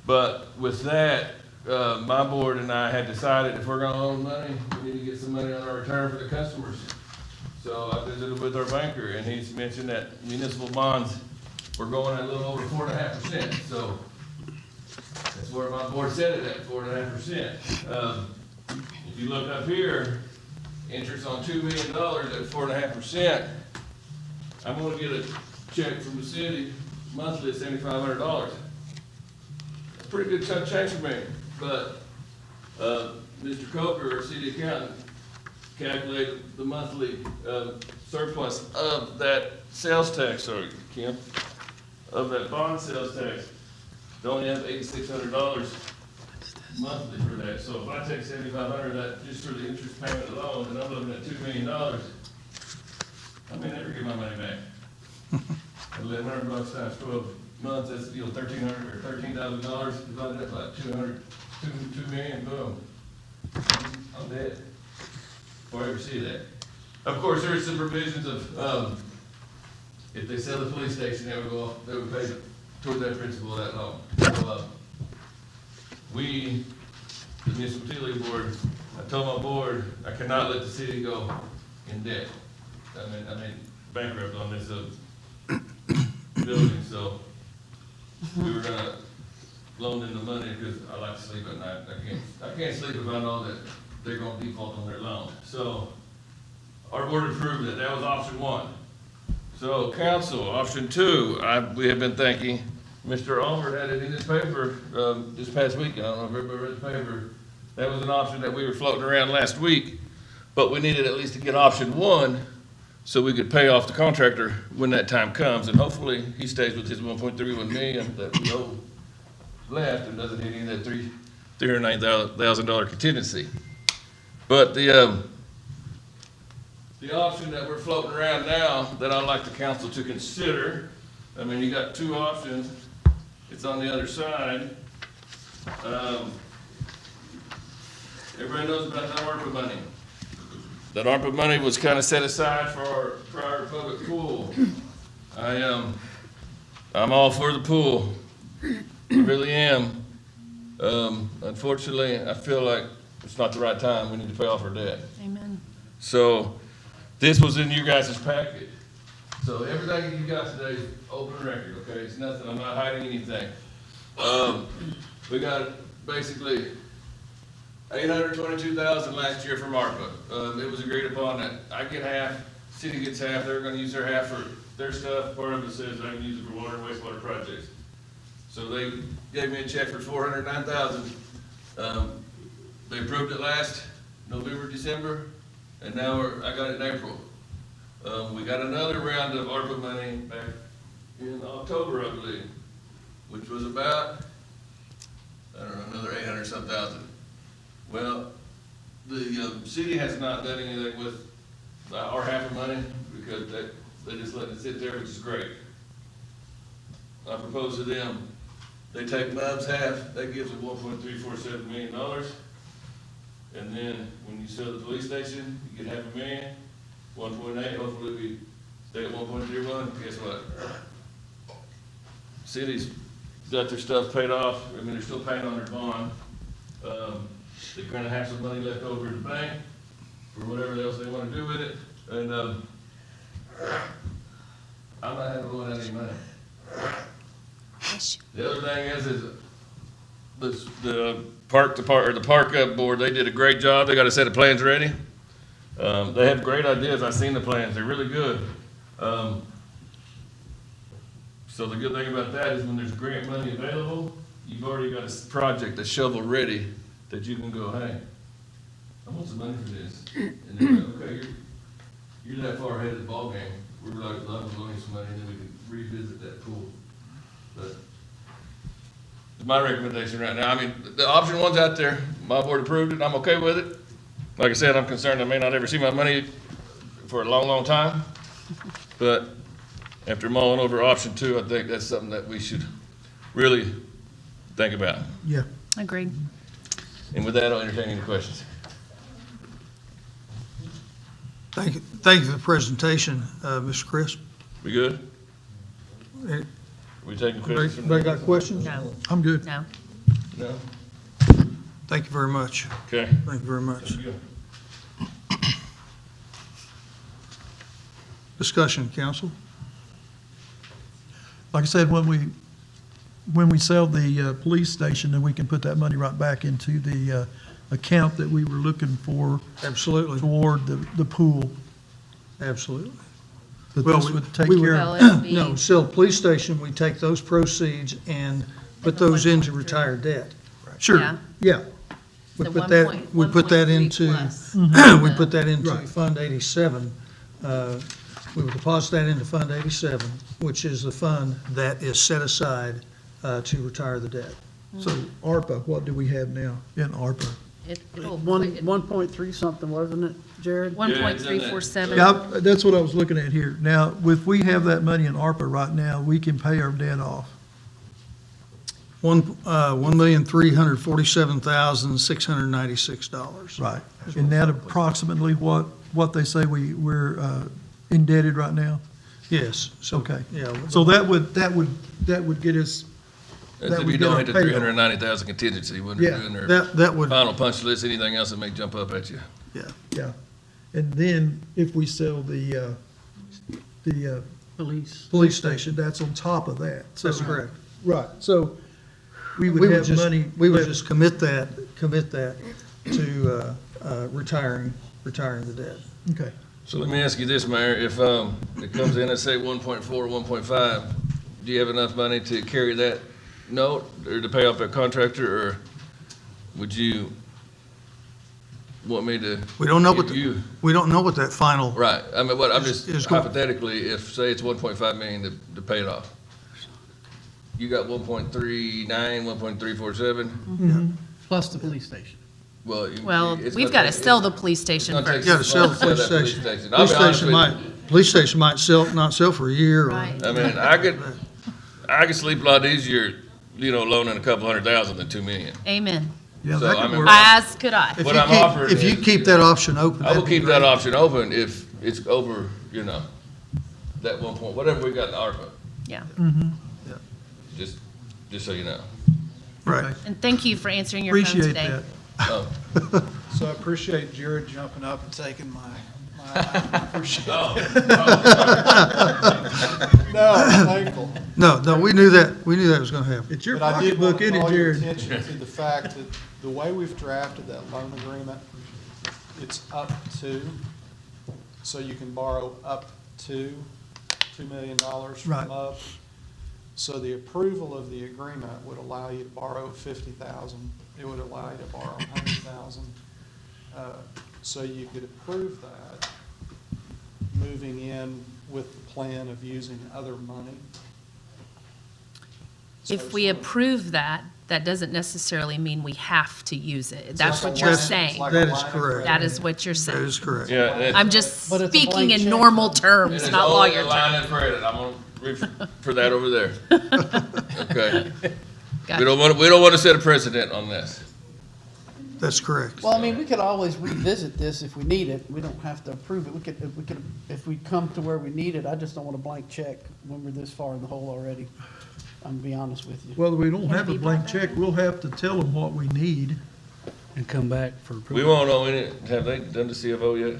Speaker 13: But with that, my board and I had decided if we're gonna loan money, we need to get some money on our return for the customers. So I visited with our banker, and he's mentioned that municipal bonds were going at a little over 4.5%. So that's where my board set it at, 4.5%. If you look up here, interest on $2 million at 4.5%, I'm gonna get a check from the city monthly at $7,500. That's a pretty good chunk of change for me, but Mr. Coker, our city accountant, calculated the monthly surplus of that sales tax, sorry, Kim, of that bond sales tax. They only have $8,600 monthly for that. So if I take $7,500 that just for the interest payment alone, and I'm looking at $2 million, I may never get my money back. $1,100 times 12 months, that's, $1,300 or $13,000, divided that by 2 million, boom. I'm dead before I ever see that. Of course, there are some provisions of, if they sell the police station, they would pay toward that principal of that loan. So, we, the municipal utility board, I told my board, I cannot let the city go in debt. I mean, bankrupt on this building, so we were gonna loan them the money, because I like to sleep at night. I can't sleep if I know that they're gonna default on their loan. So our board approved it. That was option one. So council, option two, we have been thanking Mr. Ulmer had it in his paper this past week. I don't know if everybody read the paper. That was an option that we were floating around last week, but we needed at least to get option one so we could pay off the contractor when that time comes. And hopefully he stays with his 1.31 million that we owe left and doesn't hit any of that $309,000 contingency. But the option that we're floating around now that I'd like the council to consider, I mean, you got two options. It's on the other side. Everybody knows about that ARPA money. That ARPA money was kind of set aside for our Pryor public pool. I'm all for the pool. I really am. Unfortunately, I feel like it's not the right time. We need to pay off our debt.
Speaker 10: Amen.
Speaker 13: So this was in your guys' packet. So everything you got today is open record, okay? It's nothing, I'm not hiding anything. We got basically 822,000 last year from ARPA. It was agreed upon that I get half, city gets half, they're gonna use their half for their stuff. Part of it says I can use it for water and wastewater projects. So they gave me a check for 409,000. They approved it last November, December, and now I got it in April. We got another round of ARPA money back in October, I believe, which was about, I don't know, another 800-some thousand. Well, the city has not done anything with our half of money because they just let it sit there, which is great. I propose to them, they take MUB's half, that gives them $1.347 million. And then when you sell the police station, you get $500,000, 1.8, hopefully we stay at 1.31. Guess what? Cities got their stuff paid off. I mean, they're still paying on their bond. They're gonna have some money left over in the bank for whatever else they wanna do with it. And, I'm not having to loan out any money. The other thing is the park board, they did a great job. They got a set of plans ready. They have great ideas. I've seen the plans. They're really good. So the good thing about that is when there's grant money available, you've already got a project that's shovel ready that you can go, hey, I want some money for this. And they're like, okay, you're that far ahead of the ballgame. We're like, love to loan you some money and then we can revisit that pool. But it's my recommendation right now. I mean, the option one's out there. My board approved it. I'm okay with it. Like I said, I'm concerned I may not ever see my money for a long, long time. But after mulling over option two, I think that's something that we should really think about.
Speaker 12: Yeah.
Speaker 10: Agreed.
Speaker 13: And with that, I'll entertain any questions.
Speaker 1: Thank you for the presentation, Mr. Crisp.
Speaker 13: We good?
Speaker 1: Eh,
Speaker 13: We taking questions from
Speaker 1: Anybody got questions?
Speaker 10: No,
Speaker 12: I'm good.
Speaker 10: no.
Speaker 13: No?
Speaker 1: Thank you very much.
Speaker 13: Okay.
Speaker 1: Thank you very much. Discussion, council?
Speaker 12: Like I said, when we sell the police station, then we can put that money right back into the account that we were looking for
Speaker 1: Absolutely,
Speaker 12: toward the pool.
Speaker 1: absolutely.
Speaker 12: But
Speaker 1: Well,
Speaker 12: this would take
Speaker 1: we
Speaker 12: care
Speaker 4: Well,
Speaker 12: of,
Speaker 4: it'd be-
Speaker 1: No, sell the police station, we take those proceeds and put those into retired debt.
Speaker 12: sure,
Speaker 4: Yeah.
Speaker 1: Yeah. We
Speaker 4: So
Speaker 1: put that,
Speaker 4: 1.3
Speaker 1: we put that into,
Speaker 4: plus.
Speaker 1: we put that into
Speaker 12: Right.
Speaker 1: Fund 87. We would deposit that into Fund 87, which is the fund that is set aside to retire the debt.
Speaker 12: so ARPA, what do we have now in ARPA?
Speaker 4: It'll-
Speaker 5: 1.3 something, wasn't it, Jared?
Speaker 10: 1.347.
Speaker 12: Yeah, that's what I was looking at here. Now, if we have that money in ARPA right now, we can pay our debt off.
Speaker 1: $1,347,696.
Speaker 12: Right. And that approximately what they say we're indebted right now?
Speaker 1: Yes, so,
Speaker 12: Okay.
Speaker 1: yeah.
Speaker 12: So that would get us,
Speaker 13: That's
Speaker 12: That
Speaker 13: if
Speaker 12: would
Speaker 13: you
Speaker 12: get
Speaker 13: don't
Speaker 12: our
Speaker 13: hit the
Speaker 12: payoff.
Speaker 13: 390,000 contingency when they're
Speaker 12: Yeah,
Speaker 13: doing their
Speaker 1: That would,
Speaker 13: final punch list, anything else that may jump up at you.
Speaker 12: yeah. And then if we sell the police station, that's on top of that. So-
Speaker 1: that's correct.
Speaker 12: Right, so we
Speaker 1: We
Speaker 12: would
Speaker 1: would
Speaker 12: have
Speaker 1: just,
Speaker 12: money.
Speaker 1: we would
Speaker 12: left.
Speaker 1: just commit that to retiring the debt.
Speaker 12: Okay.
Speaker 13: So let me ask you this, Mayor, if it comes in at say 1.4, 1.5, do you have enough money to carry that note or to pay off that contractor, or would you want me to?
Speaker 1: We don't know what,
Speaker 13: give you?
Speaker 1: we don't know what that final,
Speaker 13: Right, I mean, what, I'm
Speaker 1: Is
Speaker 13: just
Speaker 1: going-
Speaker 13: hypothetically, if, say it's 1.5 million to pay it off. You got 1.39, 1.347,
Speaker 5: Plus the police station.
Speaker 13: well.
Speaker 10: Well,
Speaker 13: it's
Speaker 10: we've
Speaker 13: gonna
Speaker 10: got to
Speaker 13: take-
Speaker 10: sell the police station
Speaker 13: it's gonna take
Speaker 10: first.
Speaker 1: you gotta
Speaker 13: six
Speaker 1: sell the
Speaker 13: months to
Speaker 1: police
Speaker 13: that
Speaker 1: station.
Speaker 13: I'll
Speaker 1: Police
Speaker 13: be honest
Speaker 1: station
Speaker 13: with you.
Speaker 1: police station might not sell for a year or.
Speaker 4: Right.
Speaker 13: I mean, I could sleep a lot easier, loaning a couple $100,000 than 2 million.
Speaker 10: Amen.
Speaker 12: Yeah,
Speaker 13: So,
Speaker 12: that
Speaker 13: I
Speaker 12: could
Speaker 13: mean,
Speaker 12: work.
Speaker 10: As could I.
Speaker 1: If
Speaker 13: What
Speaker 1: you
Speaker 13: I'm
Speaker 1: keep-
Speaker 13: offering
Speaker 1: If you
Speaker 13: is-
Speaker 1: keep that option open,
Speaker 13: I will
Speaker 1: that'd be
Speaker 13: keep that
Speaker 1: great.
Speaker 13: option open if it's over, that 1 point, whatever we got in ARPA,
Speaker 10: Yeah.
Speaker 13: just so you know.
Speaker 1: Right.
Speaker 10: And thank you for answering your phone
Speaker 12: Appreciate
Speaker 10: today.
Speaker 12: that.
Speaker 13: Oh,
Speaker 2: So I appreciate Jared jumping up and taking my appreciate it.
Speaker 13: oh,
Speaker 2: No, thankful.
Speaker 1: No, we knew that was gonna happen.
Speaker 12: It's your
Speaker 2: But I did want
Speaker 12: pocketbook,
Speaker 2: to
Speaker 12: isn't it,
Speaker 2: call your
Speaker 12: Jared?
Speaker 2: attention to the fact that the way we've drafted that loan agreement, it's up to, so you can borrow up to $2 million from
Speaker 12: Right.
Speaker 2: MUB. So the approval of the agreement would allow you to borrow $50,000. It would allow you to borrow $100,000. So you could approve that, moving in with the plan of using other money.
Speaker 10: If we approve that, that doesn't necessarily mean we have to use it. That's
Speaker 2: like
Speaker 10: what
Speaker 2: a
Speaker 10: you're
Speaker 2: line-
Speaker 10: saying.
Speaker 2: it's like
Speaker 1: That
Speaker 2: a
Speaker 1: is
Speaker 2: line of
Speaker 1: correct.
Speaker 2: credit.
Speaker 10: That is what you're
Speaker 1: That
Speaker 10: saying.
Speaker 1: is correct.
Speaker 13: Yeah,
Speaker 10: I'm just
Speaker 5: But it's a
Speaker 10: speaking
Speaker 5: blank
Speaker 10: in
Speaker 5: check.
Speaker 10: normal terms,
Speaker 13: it's
Speaker 10: not
Speaker 13: only
Speaker 10: lawyer
Speaker 13: a line
Speaker 10: terms.
Speaker 13: of credit. I'm gonna reach for that over there. Okay.
Speaker 10: Gotcha.
Speaker 13: We don't want to set a precedent on this.
Speaker 1: That's correct.
Speaker 5: Well, I mean, we could always revisit this if we need it. We don't have to approve it. If we come to where we need it, I just don't want a blank check when we're this far in the hole already. I'm gonna be honest with you.
Speaker 12: Well, we don't
Speaker 4: Can it
Speaker 12: have a
Speaker 4: be
Speaker 12: blank
Speaker 4: bought
Speaker 12: check. We'll have to tell them what we need.
Speaker 15: And come back for
Speaker 13: We
Speaker 15: approval.
Speaker 13: won't know any, have they done the CFO yet?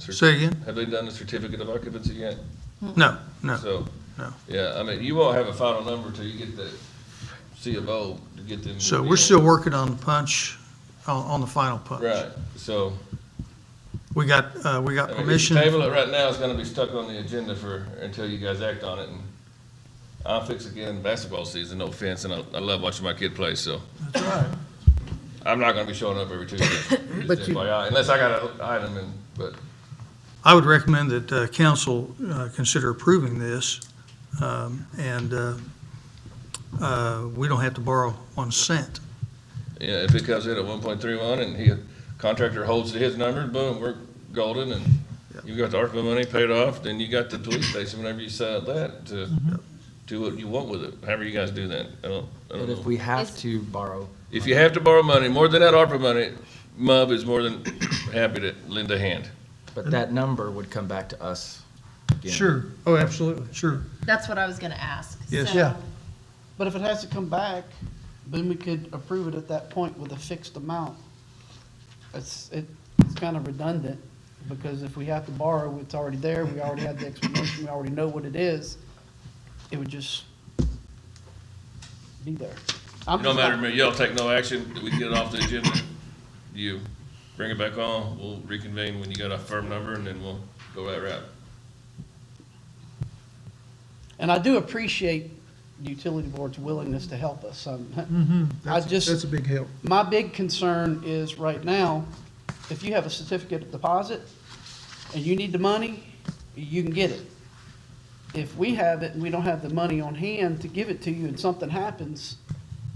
Speaker 1: Say again?
Speaker 13: Have they done the certificate of occupancy yet?
Speaker 1: No, no.
Speaker 13: So,
Speaker 1: No.
Speaker 13: yeah, I mean, you won't have a final number till you get the CFO to get them.
Speaker 1: So we're still working on the punch, on the final punch.
Speaker 13: Right, so,
Speaker 1: We got
Speaker 13: I mean, if you
Speaker 1: permission.
Speaker 13: table it right now, it's gonna be stuck on the agenda until you guys act on it, and I'll fix again basketball season, no offense, and I love watching my kid play, so.
Speaker 12: That's right.
Speaker 13: I'm not gonna be showing up every Tuesday,
Speaker 5: But
Speaker 13: just
Speaker 5: you-
Speaker 13: FYI, unless I got an item in, but,
Speaker 1: I would recommend that council consider approving this, and we don't have to borrow 1 cent.
Speaker 13: yeah, if it comes in at 1.31 and contractor holds to his numbers, boom, we're golden, and you got the ARPA money paid off, then you got the police station whenever you sell that to do what you want with it, however you guys do that. I don't
Speaker 17: But if
Speaker 13: know.
Speaker 17: we have to borrow,
Speaker 13: If you have to borrow money, more than that ARPA money, MUB is more than happy to lend a hand.
Speaker 17: but that number would come back to us again.
Speaker 12: Sure,
Speaker 1: Oh, absolutely.
Speaker 12: sure.
Speaker 10: That's what I was gonna ask.
Speaker 1: Yes.
Speaker 10: So-
Speaker 12: Yeah.
Speaker 5: But if it has to come back, then we could approve it at that point with a fixed amount. It's kind of redundant, because if we have to borrow, it's already there, we already have the explanation, we already know what it is. It would just be there.
Speaker 13: It don't matter to me, y'all take no action, we get it off the agenda, you bring it back on, we'll reconvene when you got a firm number, and then we'll go that route.
Speaker 5: And I do appreciate the utility board's willingness to help us. I
Speaker 12: That's
Speaker 5: just.
Speaker 12: a big help.
Speaker 5: My big concern is right now, if you have a certificate of deposit and you need the money, you can get it. If we have it and we don't have the money on hand to give it to you and something happens,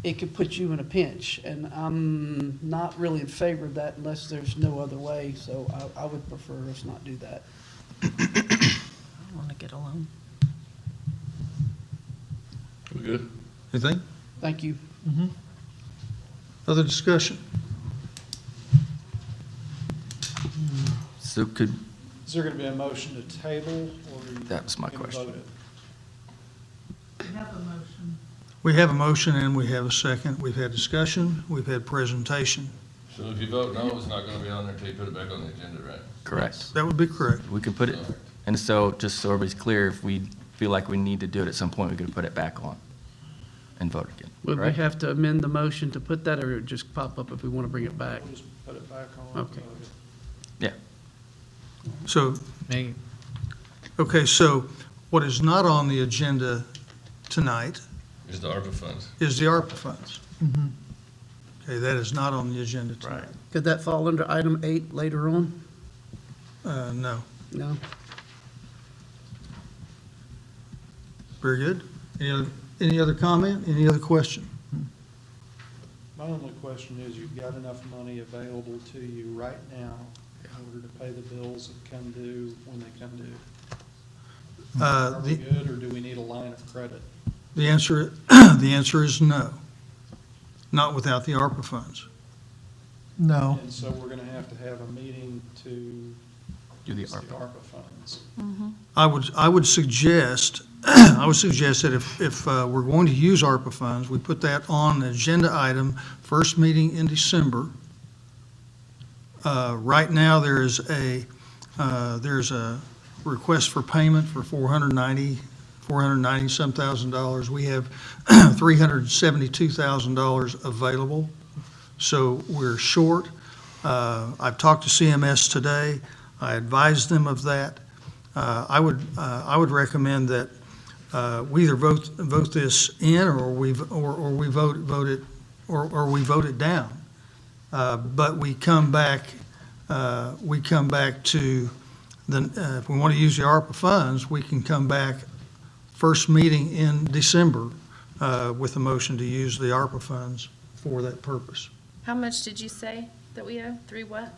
Speaker 5: it could put you in a pinch. And I'm not really in favor of that unless there's no other way, so I would prefer us not do that.
Speaker 10: I wanna get a loan.
Speaker 13: We good?
Speaker 1: Anything?
Speaker 5: Thank you.
Speaker 1: Other discussion?
Speaker 17: So could,
Speaker 2: Is there going to be a motion to table, or are you
Speaker 17: That was my
Speaker 2: gonna
Speaker 17: question.
Speaker 2: vote it?
Speaker 16: We have a motion.
Speaker 1: We have a motion and we have a second. We've had discussion, we've had presentation.
Speaker 13: So if you vote no, it's not gonna be on there until you put it back on the agenda, right?
Speaker 17: correct.
Speaker 1: That would be correct.
Speaker 17: We could put it, and so, just so everybody's clear, if we feel like we need to do it at some point, we could put it back on and vote again,
Speaker 5: Would we
Speaker 17: right?
Speaker 5: have to amend the motion to put that, or it just pop up if we want to bring it back?
Speaker 2: We'll just put it back on.
Speaker 5: Okay.
Speaker 17: Yeah.
Speaker 1: So,
Speaker 9: Me,
Speaker 1: okay, so what is not on the agenda tonight
Speaker 13: Is the ARPA funds.
Speaker 1: is the ARPA funds. Okay, that is not on the agenda tonight.
Speaker 5: Could that fall under item 8 later on?
Speaker 1: No.
Speaker 5: No?
Speaker 1: Very good. Any other comment? Any other question?
Speaker 2: My only question is, you've got enough money available to you right now in order to pay the bills that come due when they come due? Are we good, or do we need a line of credit?
Speaker 1: The answer is no. Not without the ARPA funds.
Speaker 12: No.
Speaker 2: And so we're gonna have to have a meeting to
Speaker 17: Do the
Speaker 2: use the
Speaker 17: ARPA.
Speaker 2: ARPA funds.
Speaker 1: I would suggest, that if we're going to use ARPA funds, we put that on an agenda item, first meeting in December. Right now, there's a request for payment for $490-some thousand. We have $372,000 available, so we're short. I've talked to CMS today. I advised them of that. I would recommend that we either vote this in, or we vote it down. But we come back to if we want to use the ARPA funds, we can come back first meeting in December with a motion to use the ARPA funds for that purpose.
Speaker 10: How much did you say that we owe? Three what?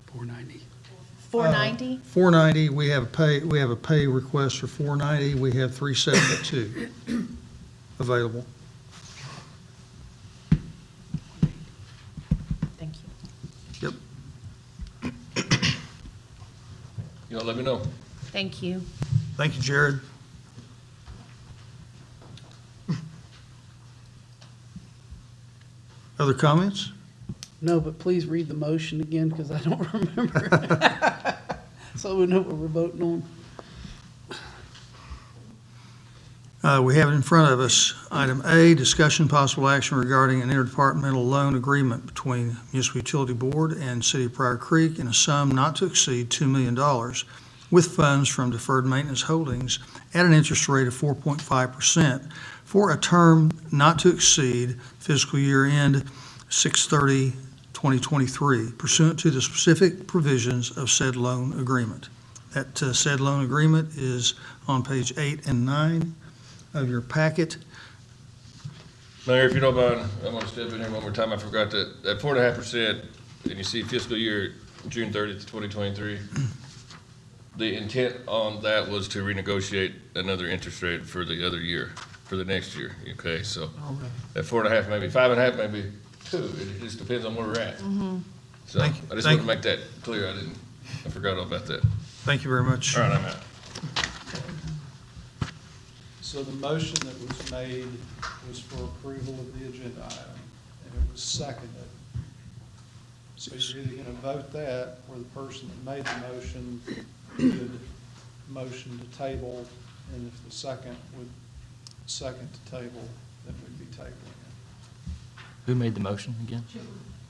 Speaker 5: 490.
Speaker 10: 490?
Speaker 1: 490, we have a pay request for 490, we have 372 available.
Speaker 10: Thank you.
Speaker 1: Yep.
Speaker 13: Y'all let me know.
Speaker 10: Thank you.
Speaker 1: Thank you, Jared. Other comments?
Speaker 5: No, but please read the motion again, because I don't remember. So we know what we're voting on.
Speaker 1: We have it in front of us. Item A, discussion possible action regarding an interdepartmental loan agreement between Municipal Utility Board and City of Pryor Creek in a sum not to exceed $2 million with funds from Deferred Maintenance Holdings at an interest rate of 4.5% for a term not to exceed fiscal year end 6/30/2023 pursuant to the specific provisions of said loan agreement. That said loan agreement is on page 8 and 9 of your packet.
Speaker 13: Mayor, if you don't mind, I'm gonna step in here one more time. I forgot that 4.5%, and you see fiscal year June 30th, 2023. The intent on that was to renegotiate another interest rate for the other year, for the next year, okay? So that 4.5, maybe 5.5, maybe 2. It just depends on where we're at. So I
Speaker 1: Thank you.
Speaker 13: just want to make that clear. I forgot all about that.
Speaker 1: Thank you very much.
Speaker 13: All right, I'm out.
Speaker 2: So the motion that was made was for approval of the agenda item, and it was seconded. So you're either going to vote that, or the person that made the motion would motion to table, and if the second would second to table, then we'd be tabling it.
Speaker 17: Who made the motion again?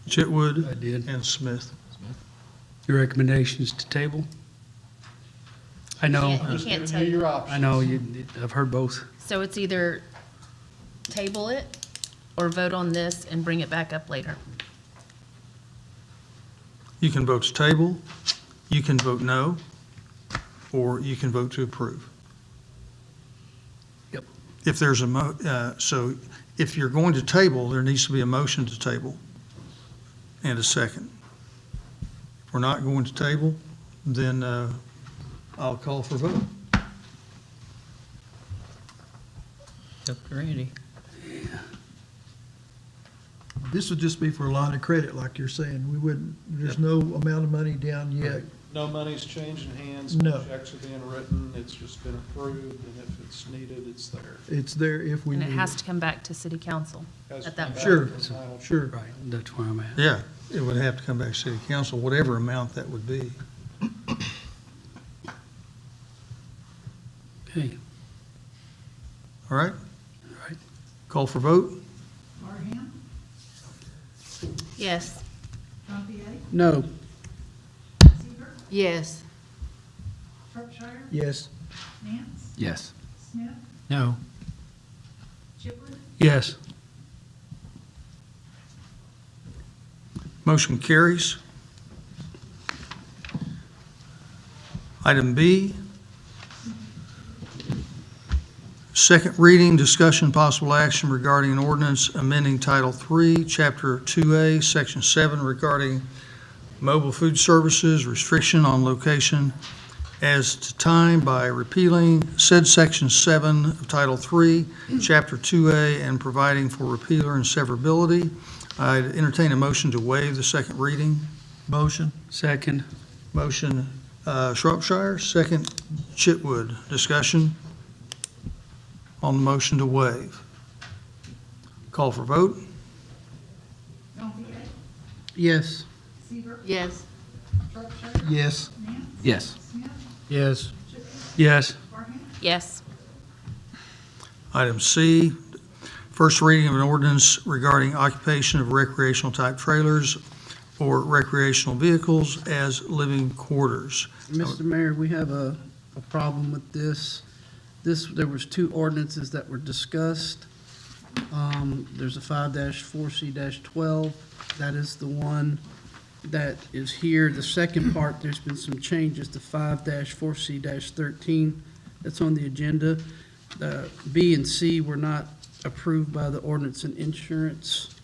Speaker 1: Chitwood
Speaker 5: I did.
Speaker 1: and Smith.
Speaker 5: Your recommendation is to table? I know,
Speaker 10: You
Speaker 2: Just
Speaker 10: can't
Speaker 2: giving
Speaker 10: tell
Speaker 2: you
Speaker 10: you.
Speaker 2: your options.
Speaker 5: I know, I've heard both.
Speaker 10: So it's either table it or vote on this and bring it back up later.
Speaker 1: You can vote to table, you can vote no, or you can vote to approve.
Speaker 5: Yep.
Speaker 1: If there's so if you're going to table, there needs to be a motion to table and a second. If we're not going to table, then I'll call for vote.
Speaker 9: Up to Randy.
Speaker 12: This would just be for a line of credit, like you're saying. We wouldn't, there's no amount of money down yet.
Speaker 2: No money's changing hands.
Speaker 12: No.
Speaker 2: Checks are being written. It's just been approved, and if it's needed, it's there.
Speaker 12: It's there if we
Speaker 10: And
Speaker 12: need
Speaker 10: it has
Speaker 12: it.
Speaker 10: to come back to city council
Speaker 2: Has to
Speaker 10: at that
Speaker 2: come
Speaker 10: point.
Speaker 2: back
Speaker 12: Sure,
Speaker 2: for final-
Speaker 12: sure.
Speaker 5: Right, that's where I'm at.
Speaker 1: Yeah, it would have to come back to city council, whatever amount that would be.
Speaker 5: Okay,
Speaker 1: All right?
Speaker 5: all right.
Speaker 1: Call for vote?
Speaker 16: Barham,
Speaker 10: Yes.
Speaker 16: Gantier,
Speaker 5: No,
Speaker 16: Seaver,
Speaker 4: Yes.
Speaker 16: Shropshire,
Speaker 12: Yes.
Speaker 16: Nance,
Speaker 17: Yes.
Speaker 16: Smith,
Speaker 5: no.
Speaker 16: Chipwood,
Speaker 5: Yes.
Speaker 1: Motion carries. Item B, second reading, discussion, possible action regarding an ordinance amending Title III, Chapter 2A, Section 7 regarding mobile food services, restriction on location as to time by repealing said Section 7 of Title III, Chapter 2A, and providing for repealer and severability. I'd entertain a motion to waive the second reading.
Speaker 12: Motion.
Speaker 5: Second.
Speaker 1: Motion, Shropshire, second Chitwood. Discussion on the motion to waive. Call for vote?
Speaker 16: Gantier,
Speaker 5: Yes.
Speaker 16: Seaver,
Speaker 4: Yes.
Speaker 16: Shropshire,
Speaker 12: Yes.
Speaker 16: Nance,
Speaker 17: Yes.
Speaker 16: Smith,
Speaker 5: Yes.
Speaker 16: Chipwood,
Speaker 5: Yes.
Speaker 16: Barham,
Speaker 10: Yes.
Speaker 1: Item C, first reading of an ordinance regarding occupation of recreational type trailers or recreational vehicles as living quarters.
Speaker 5: Mr. Mayor, we have a problem with this. There was two ordinances that were discussed. There's a 5-4C-12. That is the one that is here. The second part, there's been some changes to 5-4C-13. That's on the agenda. B and C were not approved by the ordinance and insurance.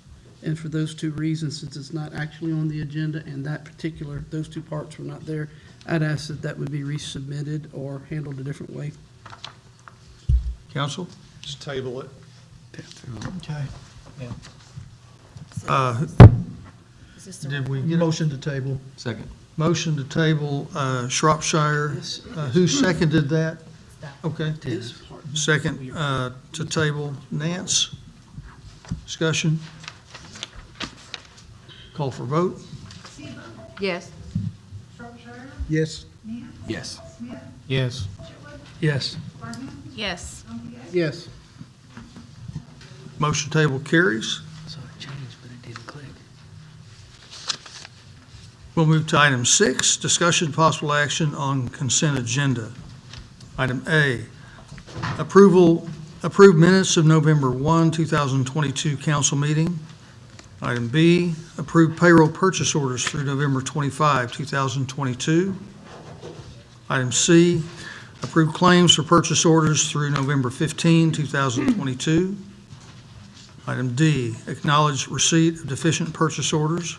Speaker 5: And for those two reasons, since it's not actually on the agenda and those two parts were not there, I'd ask that that would be resubmitted or handled a different way.
Speaker 1: Council?
Speaker 2: Just table it.
Speaker 12: Okay.
Speaker 10: Is this the
Speaker 1: Did
Speaker 10: right
Speaker 1: we
Speaker 10: one?
Speaker 1: get a
Speaker 12: Motion to table.
Speaker 17: Second.
Speaker 1: motion to table Shropshire? Who seconded that? Okay. Second to table Nance. Discussion? Call for vote?
Speaker 16: Seaver,
Speaker 4: Yes.
Speaker 16: Shropshire,
Speaker 12: Yes.
Speaker 16: Nance,
Speaker 17: Yes.
Speaker 16: Smith,
Speaker 9: Yes.
Speaker 16: Chipwood,
Speaker 1: Yes.
Speaker 16: Parham,
Speaker 10: Yes.
Speaker 16: Cumberland.
Speaker 5: Yes.
Speaker 1: Motion table carries.
Speaker 9: So it changed, but it didn't click.
Speaker 1: We'll move to item 6, discussion possible action on consent agenda. Item A, approved minutes of November 1, 2022 council meeting. Item B, approved payroll purchase orders through November 25, 2022. Item C, approved claims for purchase orders through November 15, 2022. Item D, acknowledge receipt of deficient purchase orders.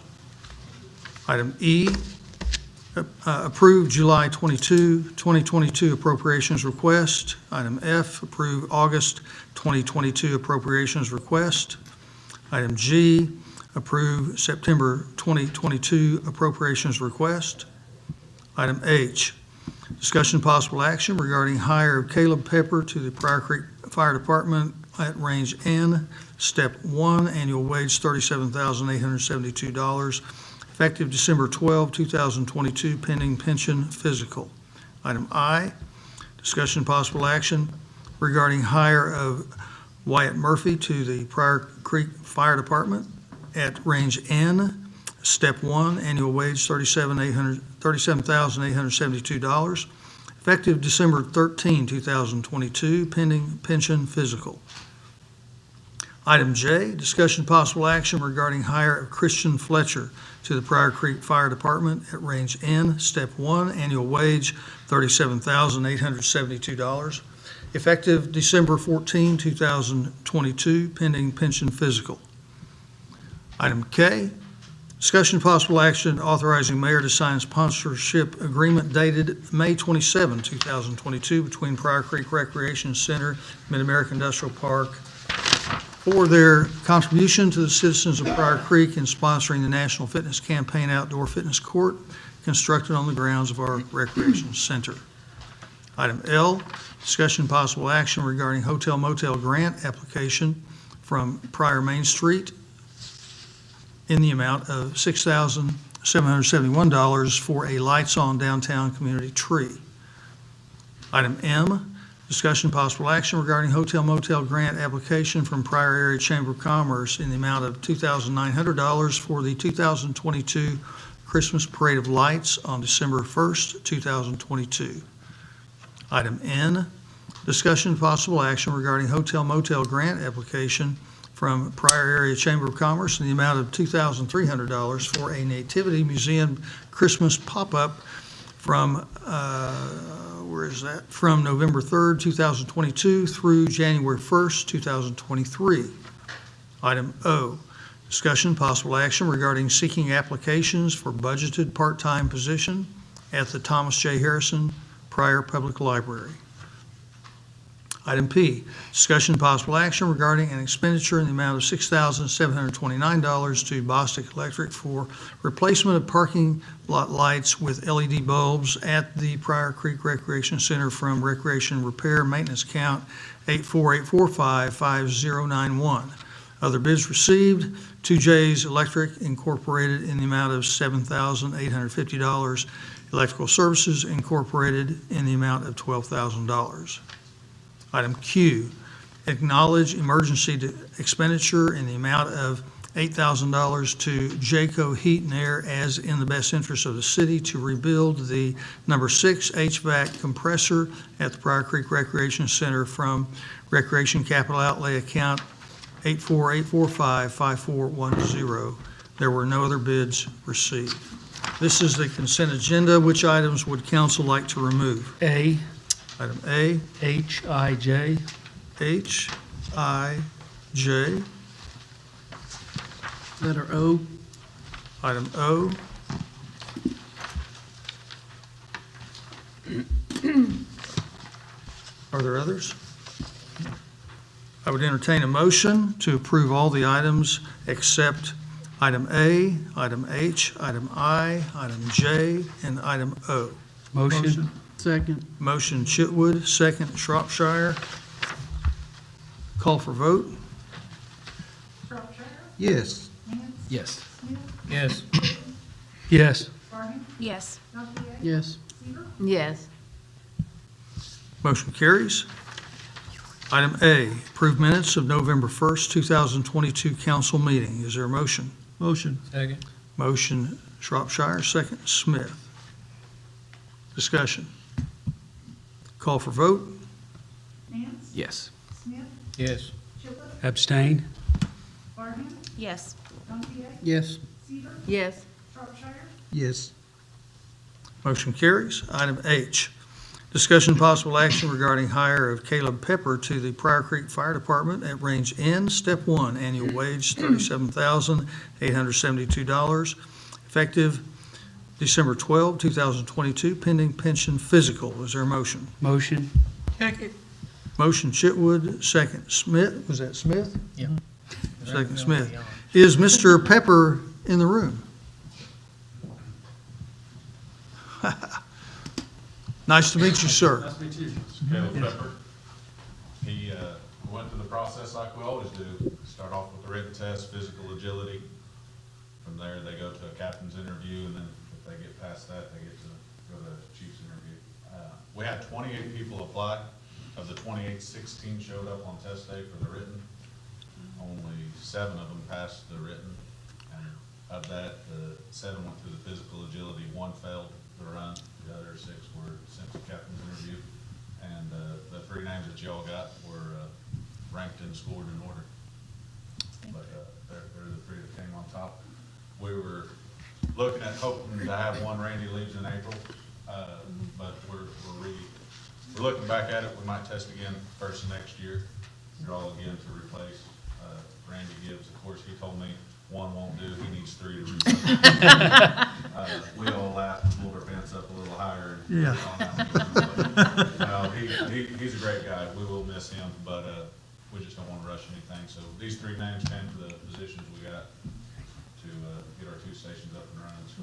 Speaker 1: Item E, approve July 22, 2022 appropriations request. Item F, approve August 2022 appropriations request. Item G, approve September 2022 appropriations request. Item H, discussion possible action regarding hire of Caleb Pepper to the Pryor Creek Fire Department at Range N, Step 1, annual wage $37,872, effective December 12, 2022, pending pension physical. Item I, discussion possible action regarding hire of Wyatt Murphy to the Pryor Creek Fire Department at Range N, Step 1, annual wage $37,872, effective December 13, 2022, pending pension physical. Item J, discussion possible action regarding hire of Christian Fletcher to the Pryor Creek Fire Department at Range N, Step 1, annual wage $37,872, effective December 14, 2022, pending pension physical. Item K, discussion possible action authorizing mayor to sign sponsorship agreement dated May 27, 2022 between Pryor Creek Recreation Center, Mid-America Industrial Park for their contribution to the citizens of Pryor Creek in sponsoring the National Fitness Campaign Outdoor Fitness Court constructed on the grounds of our recreation center. Item L, discussion possible action regarding hotel motel grant application from Pryor Main Street in the amount of $6,771 for a lights on downtown community tree. Item M, discussion possible action regarding hotel motel grant application from Pryor Area Chamber of Commerce in the amount of $2,900 for the 2022 Christmas Parade of Lights on December 1st, 2022. Item N, discussion possible action regarding hotel motel grant application from Pryor Area Chamber of Commerce in the amount of $2,300 for a Nativity Museum Christmas pop-up from, from November 3rd, 2022 through January 1st, 2023. Item O, discussion possible action regarding seeking applications for budgeted part-time position at the Thomas J. Harrison Pryor Public Library. Item P, discussion possible action regarding an expenditure in the amount of $6,729 to Bostic Electric for replacement of parking lot lights with LED bulbs at the Pryor Creek Recreation Center from Recreation Repair Maintenance Account 848455091. Other bids received, 2J's Electric Incorporated in the amount of $7,850. Electrical Services Incorporated in the amount of $12,000. Item Q, acknowledge emergency expenditure in the amount of $8,000 to Jayco Heat and Air as in the best interest of the city to rebuild the number 6 HVAC compressor at the Pryor Creek Recreation Center from Recreation Capital Outlay account 848455410. There were no other bids received. This is the consent agenda. Which items would council like to remove?
Speaker 5: A,
Speaker 1: Item A,
Speaker 5: H-I-J,
Speaker 1: H, I, J.
Speaker 5: letter O,
Speaker 1: Item O. Are there others? I would entertain a motion to approve all the items except item A, item H, item I, item J, and item O.
Speaker 5: motion. Second.
Speaker 1: Motion Chitwood, second Shropshire. Call for vote?
Speaker 16: Shropshire,
Speaker 12: Yes.
Speaker 16: Nance,
Speaker 12: Yes.
Speaker 16: Smith,
Speaker 9: Yes.
Speaker 5: Yes.
Speaker 16: Barton,
Speaker 10: Yes.
Speaker 16: Gantier,
Speaker 5: Yes.
Speaker 16: Seaver,
Speaker 4: Yes.
Speaker 1: Motion carries. Item A, approve minutes of November 1st, 2022 council meeting. Is there a motion?
Speaker 12: Motion.
Speaker 9: Second.
Speaker 1: Motion Shropshire, second Smith. Discussion. Call for vote?
Speaker 16: Nance,
Speaker 17: Yes.
Speaker 16: Smith,
Speaker 9: Yes.
Speaker 16: Chipwood,
Speaker 5: Abstain.
Speaker 16: Barton,
Speaker 10: Yes.
Speaker 16: Gantier,
Speaker 5: Yes.
Speaker 16: Seaver,
Speaker 4: Yes.
Speaker 16: Shropshire,
Speaker 12: Yes.
Speaker 1: Motion carries. Item H, discussion possible action regarding hire of Caleb Pepper to the Pryor Creek Fire Department at Range N, Step 1, annual wage $37,872, effective December 12, 2022, pending pension physical. Is there a motion?
Speaker 5: Motion.
Speaker 1: Motion Chitwood, second Smith. Was that Smith?
Speaker 9: Yeah.
Speaker 1: Second Smith. Is Mr. Pepper in the room? Nice to meet you, sir.
Speaker 7: Nice to meet you. Caleb Pepper. He went through the process like we always do. Start off with the written test, physical agility. From there, they go to a captain's interview, and then if they get past that, they get to go to the chief's interview. We had 28 people apply. Of the 28, 16 showed up on test day for the written. Only 7 of them passed the written. And of that, 7 went through the physical agility, 1 failed the run. The other 6 were sent to captain's interview. And the 3 names that y'all got were ranked and scored in order. But they're the 3 that came on top. We were looking at hoping to have one Randy leaves in April, but we're looking back at it. We might test again first of next year, draw again to replace Randy Gibbs. Of course, he told me 1 won't do, he needs 3 to replace. We all laughed and pulled our pants up a little higher.
Speaker 12: Yeah.
Speaker 7: No, he's a great guy. We will miss him, but we just don't want to rush anything. So these 3 names came to the positions we got to get our 2 stations up and running. So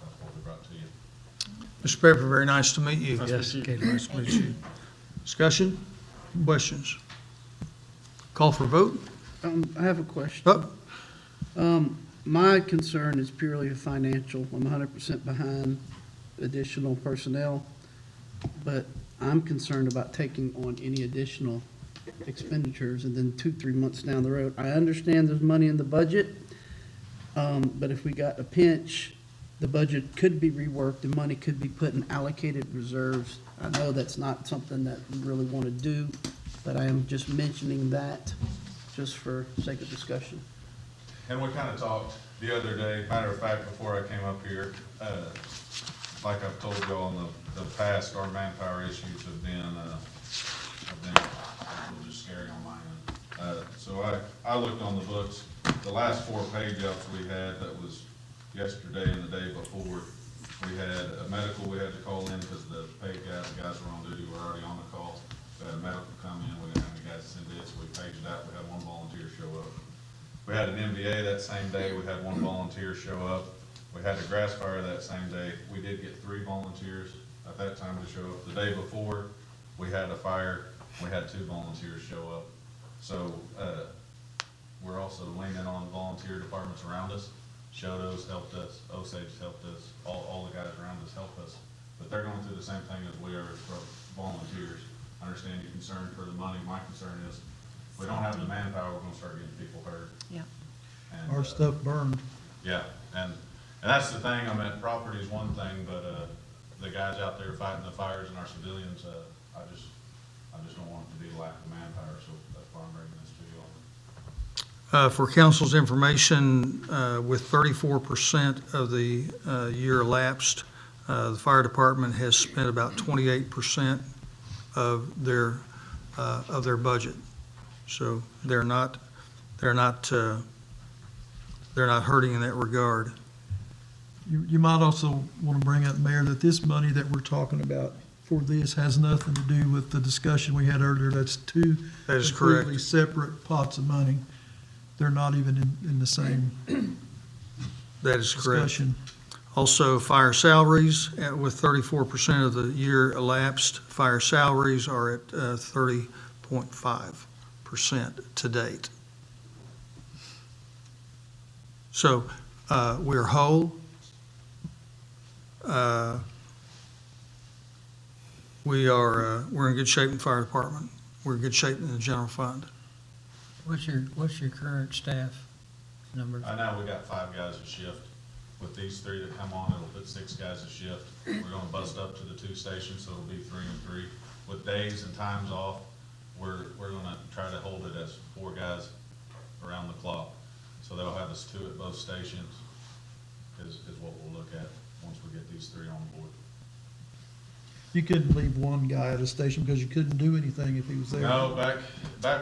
Speaker 7: that's what we brought to you.
Speaker 1: Mr. Pepper, very nice to meet you.
Speaker 5: Yes.
Speaker 1: Nice to meet you. Discussion, questions? Call for vote?
Speaker 5: I have a question.
Speaker 1: Oh,
Speaker 5: My concern is purely financial. I'm 100% behind additional personnel, but I'm concerned about taking on any additional expenditures and then 2-3 months down the road. I understand there's money in the budget, but if we got a pinch, the budget could be reworked and money could be put in allocated reserves. I know that's not something that we really want to do, but I am just mentioning that just for sake of discussion.
Speaker 7: And we kind of talked the other day, matter of fact, before I came up here, like I've told y'all in the past, our manpower issues have been a little just scary on my end. So I looked on the books, the last 4 pay jobs we had, that was yesterday and the day before. We had a medical we had to call in because the paid guys were on duty, were already on the call. We had a medical come in, we didn't have any guys to send it, so we paged out, we had 1 volunteer show up. We had an MVA that same day, we had 1 volunteer show up. We had a grass fire that same day. We did get 3 volunteers at that time to show up. The day before, we had a fire, we had 2 volunteers show up. So, we're also leaning on volunteer departments around us. Shoto's helped us, Osage helped us, all the guys around us help us. But they're going through the same thing as we are for volunteers. I understand your concern for the money. My concern is we don't have the manpower, we're gonna start getting people hurt.
Speaker 10: Yeah.
Speaker 7: And,
Speaker 12: Our stuff burned.
Speaker 7: Yeah, and that's the thing, I mean, property is one thing, but, the guys out there fighting the fires and our civilians, I just don't want it to be a lack of manpower, so that's why I'm bringing this to you all.
Speaker 1: For council's information, with 34% of the year elapsed, the fire department has spent about 28% of their budget. So they're not hurting in that regard.
Speaker 12: You might also want to bring up, Mayor, that this money that we're talking about for this has nothing to do with the discussion we had earlier. That's two
Speaker 1: That is correct.
Speaker 12: completely separate pots of money. They're not even in the same
Speaker 1: That is correct.
Speaker 12: discussion.
Speaker 1: Also, fire salaries, with 34% of the year elapsed, fire salaries are at 30.5% to date. So we're whole. We're in good shape in the fire department. We're in good shape in the general fund.
Speaker 9: What's your current staff numbers?
Speaker 7: Right now, we got 5 guys a shift. With these 3 that come on, it'll put 6 guys a shift. We're gonna bust up to the 2 stations, so it'll be 3 and 3. With days and times off, we're gonna try to hold it as 4 guys around the clock. So they'll have us 2 at both stations is what we'll look at once we get these 3 on board.
Speaker 12: You couldn't leave one guy at a station because you couldn't do anything if he was there.
Speaker 7: No, back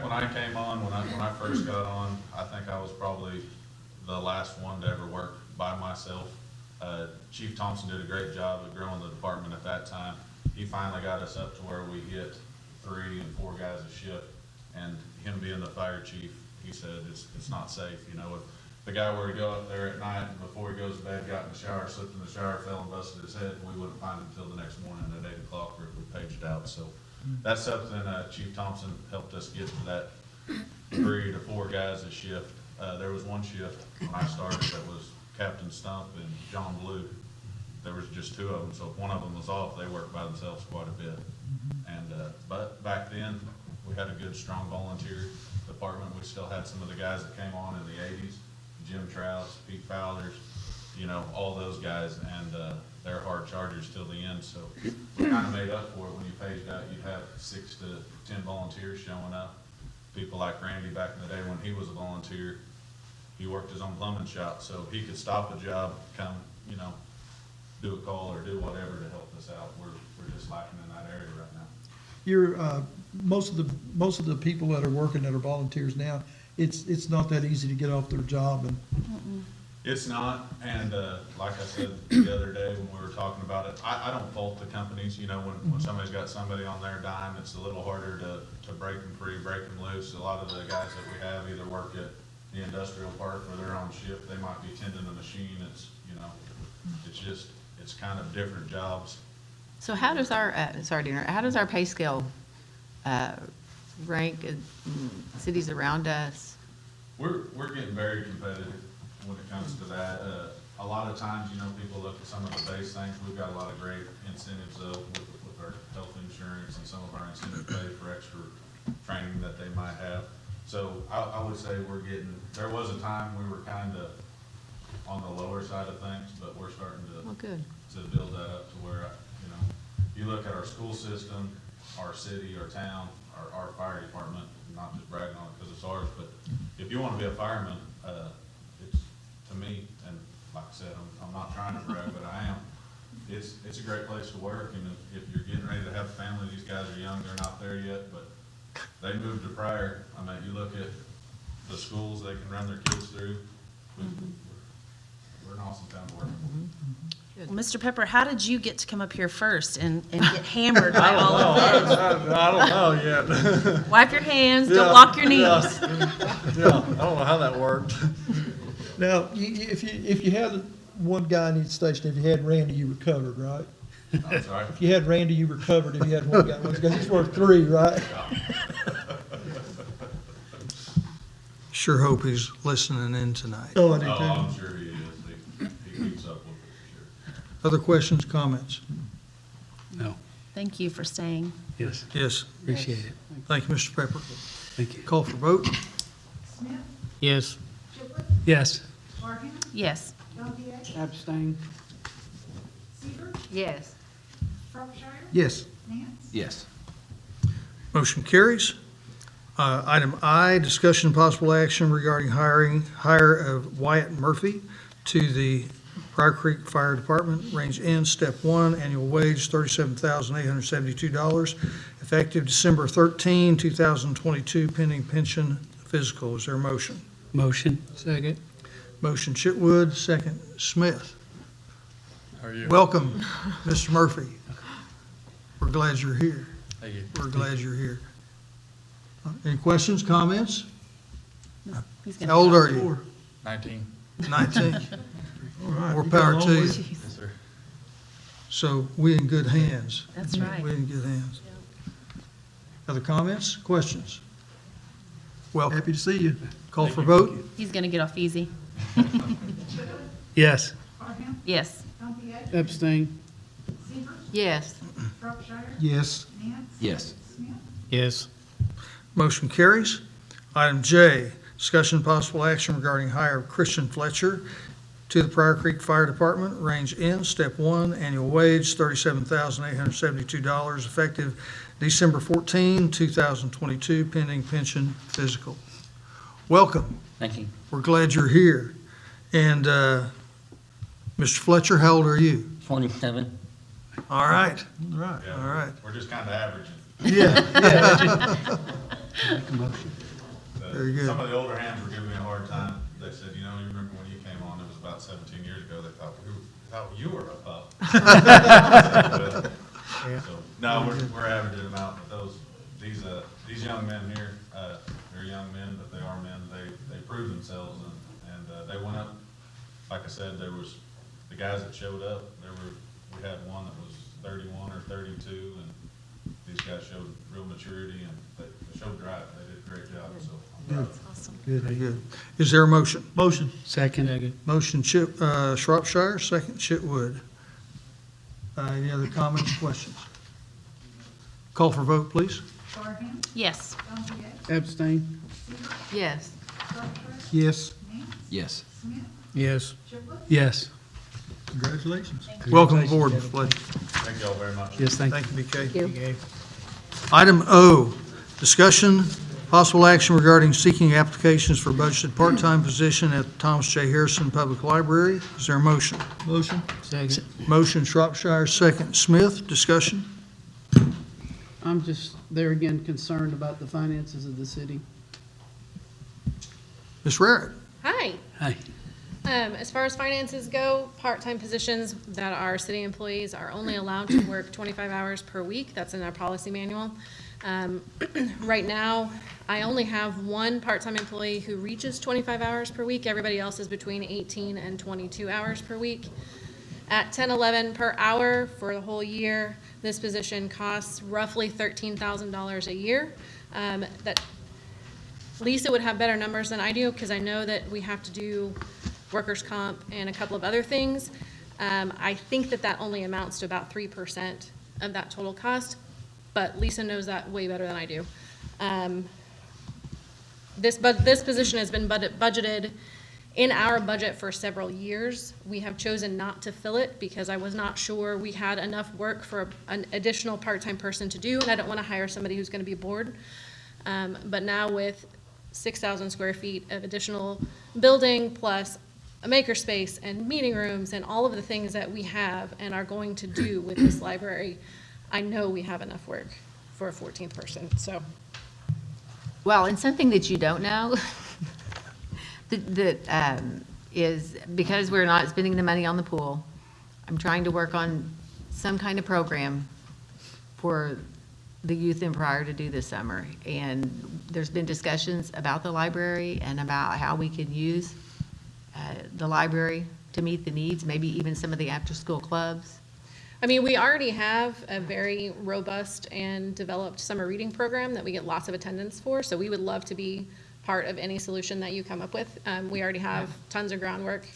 Speaker 7: when I came on, when I first got on, I think I was probably the last one to ever work by myself. Chief Thompson did a great job of growing the department at that time. He finally got us up to where we hit 3 and 4 guys a shift. And him being the fire chief, he said it's not safe. You know, if the guy were to go up there at night and before he goes to bed, got in the shower, slipped in the shower, fell and busted his head, we wouldn't find him until the next morning at 8 o'clock, or if we paged out. So that's something Chief Thompson helped us get to that 3 to 4 guys a shift. There was one shift when I started that was Captain Stump and John Blue. There was just 2 of them, so if one of them was off, they worked by themselves quite a bit. And, but back then, we had a good, strong volunteer department. We still had some of the guys that came on in the 80s, Jim Trouse, Pete Fowlers, you know, all those guys, and they're hard chargers till the end. So we kind of made up for it. When you paged out, you'd have 6 to 10 volunteers showing up. People like Randy back in the day when he was a volunteer, he worked his own plumbing shop, so he could stop a job, come, you know, do a call or do whatever to help us out. We're just lacking in that area right now.
Speaker 12: You're, most of the people that are working that are volunteers now, it's not that easy to get off their job and.
Speaker 7: It's not, and like I said the other day when we were talking about it, I don't fault the companies. You know, when somebody's got somebody on their dime, it's a little harder to break them free, break them loose. A lot of the guys that we have either work at the industrial park where they're on shift, they might be tending a machine. It's, you know, it's kind of different jobs.
Speaker 4: So how does our, sorry to interrupt, how does our pay scale rank cities around us?
Speaker 7: We're getting very competitive when it comes to that. A lot of times, you know, people look at some of the base things. We've got a lot of great incentives though with our health insurance and some of our incentive pay for extra training that they might have. So I would say there was a time we were kind of on the lower side of things, but we're starting to build that up to where, you know, you look at our school system, our city, our town, our fire department, not just bragging on it because it's ours, but if you want to be a fireman, it's, to me, and like I said, I'm not trying to brag, but I am. It's a great place to work, and if you're getting ready to have a family, these guys are young, they're not there yet, but they moved to Pryor. I mean, you look at the schools they can run their kids through. We're an awesome town to work for.
Speaker 10: Well, Mr. Pepper, how did you get to come up here first and get hammered by all of this?
Speaker 18: I don't know yet.
Speaker 10: Wipe your hands, don't lock your knees.
Speaker 18: Yeah, I don't know how that worked.
Speaker 12: Now, if you had one guy in each station, if you had Randy, you were covered, right?
Speaker 7: I'm sorry?
Speaker 12: If you had Randy, you were covered. If you had one guy, because he's worth 3, right?
Speaker 1: Sure hope he's listening in tonight.
Speaker 12: Oh, I do too.
Speaker 7: I'm sure he is. He keeps up with it, for sure.
Speaker 1: Other questions, comments?
Speaker 15: No.
Speaker 10: Thank you for staying.
Speaker 15: Yes.
Speaker 1: Yes.
Speaker 15: Appreciate it.
Speaker 1: Thank you, Mr. Pepper.
Speaker 5: Thank you.
Speaker 1: Call for vote.
Speaker 16: Smith,
Speaker 9: Yes.
Speaker 16: Chipwood,
Speaker 5: Yes.
Speaker 16: Barham,
Speaker 10: Yes.
Speaker 16: Gantier,
Speaker 5: Abstain.
Speaker 16: Seaver,
Speaker 4: Yes.
Speaker 16: Shropshire,
Speaker 12: Yes.
Speaker 16: Nance,
Speaker 3: Yes.
Speaker 1: Motion carries. Item I, discussion and possible action regarding hire of Wyatt Murphy to the Pryor Creek Fire Department, Range N, Step 1, annual wage $37,872, effective December 13, 2022, pending pension physical. Is there a motion?
Speaker 5: Motion.
Speaker 9: Second.
Speaker 1: Motion Chitwood, second Smith.
Speaker 18: How are you?
Speaker 1: Welcome, Mr. Murphy. We're glad you're here.
Speaker 18: Thank you.
Speaker 1: We're glad you're here. Any questions, comments?
Speaker 10: He's gonna
Speaker 1: How old
Speaker 10: go.
Speaker 1: are you?
Speaker 18: 19.
Speaker 1: 19.
Speaker 12: All right.
Speaker 1: More
Speaker 12: You got a
Speaker 1: power
Speaker 12: long
Speaker 1: to you.
Speaker 12: way.
Speaker 18: Yes, sir.
Speaker 1: So we in good hands.
Speaker 10: That's right.
Speaker 1: We in good hands. Other comments, questions? Welcome.
Speaker 12: Happy to see you.
Speaker 1: Call for vote.
Speaker 10: He's gonna get off easy.
Speaker 5: Yes.
Speaker 16: Barham,
Speaker 10: Yes.
Speaker 16: Gantier,
Speaker 5: Abstain.
Speaker 16: Seaver,
Speaker 4: Yes.
Speaker 16: Shropshire,
Speaker 12: Yes.
Speaker 16: Nance,
Speaker 3: Yes.
Speaker 16: Smith,
Speaker 9: Yes.
Speaker 1: Motion carries. Item J, discussion and possible action regarding hire of Christian Fletcher to the Pryor Creek Fire Department, Range N, Step 1, annual wage $37,872, effective December 14, 2022, pending pension physical. Welcome.
Speaker 3: Thank you.
Speaker 1: We're glad you're here. And Mr. Fletcher, how old are you?
Speaker 3: 27.
Speaker 1: All right.
Speaker 12: All right.
Speaker 7: Yeah,
Speaker 1: All right.
Speaker 7: We're just kind of averaging.
Speaker 1: Yeah.
Speaker 5: Make a motion.
Speaker 1: Very good.
Speaker 7: Some of the older hands were giving me a hard time. They said, you remember when you came on, it was about 17 years ago, they thought you were a pup. So, no, we're averaging them out, but these young men here, they're young men, but they are men. They proved themselves and they went up. Like I said, there was the guys that showed up, we had one that was 31 or 32, and these guys showed real maturity and they showed drive. They did a great job, so I'm proud of them.
Speaker 10: Awesome.
Speaker 1: Very good. Is there a motion?
Speaker 12: Motion.
Speaker 5: Second.
Speaker 1: Motion Shropshire, second Chitwood. Any other comments, questions? Call for vote, please.
Speaker 16: Barham,
Speaker 10: Yes.
Speaker 16: Gantier,
Speaker 5: Abstain.
Speaker 16: Seaver,
Speaker 4: Yes.
Speaker 16: Shropshire,
Speaker 12: Yes.
Speaker 16: Nance,
Speaker 3: Yes.
Speaker 16: Smith,
Speaker 9: Yes.
Speaker 16: Chipwood,
Speaker 5: Yes.
Speaker 12: Congratulations.
Speaker 1: Welcome aboard, Fletcher.
Speaker 7: Thank y'all very much.
Speaker 5: Yes, thank you.
Speaker 1: Thank you, BK.
Speaker 4: Thank you.
Speaker 1: Item O, discussion, possible action regarding seeking applications for budgeted part-time position at Thomas J. Harrison Public Library. Is there a motion?
Speaker 12: Motion.
Speaker 9: Second.
Speaker 1: Motion Shropshire, second Smith. Discussion?
Speaker 5: I'm just, there again, concerned about the finances of the city.
Speaker 1: Ms. Rarick?
Speaker 6: Hi.
Speaker 5: Hi.
Speaker 6: As far as finances go, part-time positions that are city employees are only allowed to work 25 hours per week. That's in our policy manual. Right now, I only have one part-time employee who reaches 25 hours per week. Everybody else is between 18 and 22 hours per week. At $10.11 per hour for the whole year, this position costs roughly $13,000 a year. That Lisa would have better numbers than I do, because I know that we have to do workers' comp and a couple of other things. I think that only amounts to about 3% of that total cost, but Lisa knows that way better than I do. This position has been budgeted in our budget for several years. We have chosen not to fill it because I was not sure we had enough work for an additional part-time person to do, and I don't want to hire somebody who's going to be bored. But now with 6,000 square feet of additional building, plus a makerspace and meeting rooms and all of the things that we have and are going to do with this library, I know we have enough work for a 14th person, so.
Speaker 4: Well, and something that you don't know, that is, because we're not spending the money on the pool, I'm trying to work on some kind of program for the youth in Pryor to do this summer. And there's been discussions about the library and about how we can use the library to meet the needs, maybe even some of the after-school clubs.
Speaker 6: I mean, we already have a very robust and developed summer reading program that we get lots of attendance for, so we would love to be part of any solution that you come up with. We already have tons of groundwork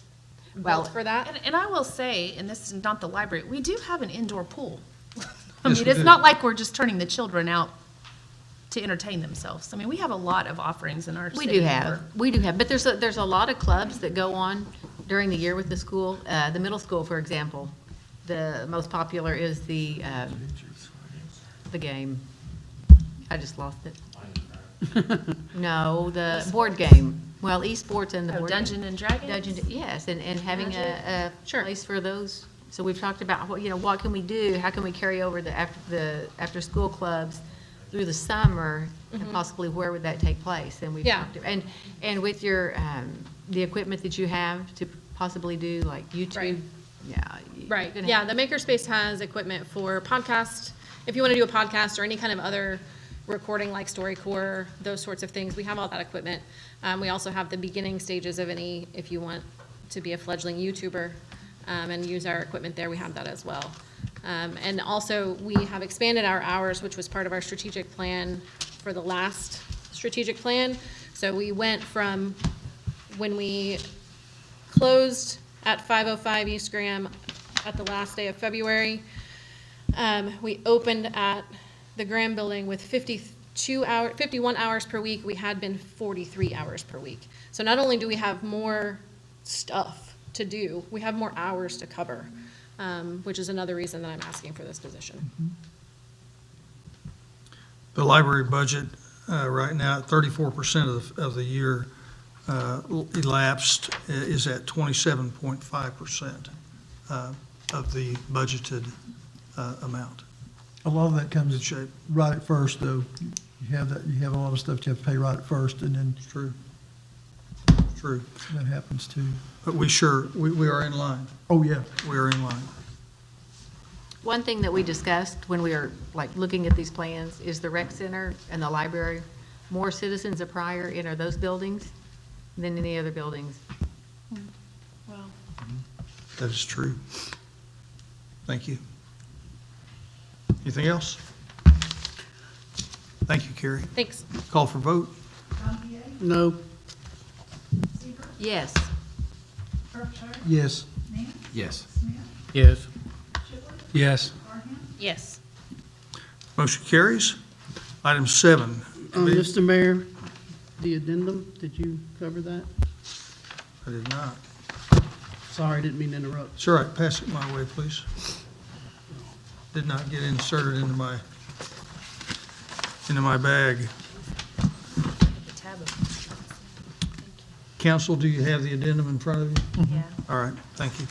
Speaker 6: built for that.
Speaker 10: And I will say, and this is not the library, we do have an indoor pool. I
Speaker 1: Yes,
Speaker 10: mean,
Speaker 1: we
Speaker 10: it's
Speaker 1: do.
Speaker 10: not like we're just turning the children out to entertain themselves. I mean, we have a lot of offerings in our
Speaker 4: We
Speaker 10: city.
Speaker 4: do have, but there's a lot of clubs that go on during the year with the school. The middle school, for example, the most popular is the game. I just lost it. No, the board game. Well, esports and the
Speaker 10: Oh,
Speaker 4: board game.
Speaker 10: Dungeon and Dragons?
Speaker 4: Yes, and having a
Speaker 6: Sure.
Speaker 4: place for those. So we've talked about, what can we do? How can we carry over the after-school clubs through the summer? And possibly where would that take place? And we've
Speaker 6: Yeah.
Speaker 4: talked, and with your, the equipment that you have to possibly do like YouTube.
Speaker 6: Right.
Speaker 4: Yeah.
Speaker 6: Right,
Speaker 4: you're gonna
Speaker 6: yeah,
Speaker 4: have-
Speaker 6: the Makerspace has equipment for podcast, if you want to do a podcast or any kind of other recording like StoryCorps, those sorts of things, we have all that equipment. We also have the beginning stages of any, if you want to be a fledgling YouTuber and use our equipment there, we have that as well. And also, we have expanded our hours, which was part of our strategic plan for the last strategic plan. So we went from when we closed at 505 East Graham at the last day of February. We opened at the Graham Building with 51 hours per week. We had been 43 hours per week. So not only do we have more stuff to do, we have more hours to cover, which is another reason that I'm asking for this position.
Speaker 1: The library budget, right now, at 34% of the year elapsed, is at 27.5% of the budgeted amount.
Speaker 12: A lot of that
Speaker 1: Good
Speaker 12: comes
Speaker 1: shape.
Speaker 12: right at first, though. You have a lot of stuff you have to pay right at first, and then
Speaker 1: It's true. True.
Speaker 12: that happens too.
Speaker 1: But we are in line.
Speaker 12: Oh, yeah.
Speaker 1: We are in line.
Speaker 4: One thing that we discussed when we were like looking at these plans is the rec center and the library. More citizens of Pryor enter those buildings than any other buildings.
Speaker 6: Well,
Speaker 1: That is true. Thank you. Anything else? Thank you, Carrie.
Speaker 6: thanks.
Speaker 1: Call for vote.
Speaker 16: Gantier,
Speaker 5: No.
Speaker 16: Seaver,
Speaker 4: Yes.
Speaker 16: Shropshire,
Speaker 12: Yes.
Speaker 16: Nance,
Speaker 17: Yes.
Speaker 16: Smith,
Speaker 9: Yes.
Speaker 16: Chipwood,
Speaker 18: Yes.
Speaker 16: Parham,
Speaker 6: Yes.
Speaker 1: Motion carries. Item 7.
Speaker 5: Mr. Mayor, the addendum, did you cover that?
Speaker 1: I did not.
Speaker 5: Sorry, didn't mean to interrupt.
Speaker 1: It's all right, pass it my way, please. Did not get inserted into my bag.
Speaker 10: The tab of-
Speaker 1: Council, do you have the addendum in front of you?
Speaker 10: Yeah.
Speaker 1: All right, thank you.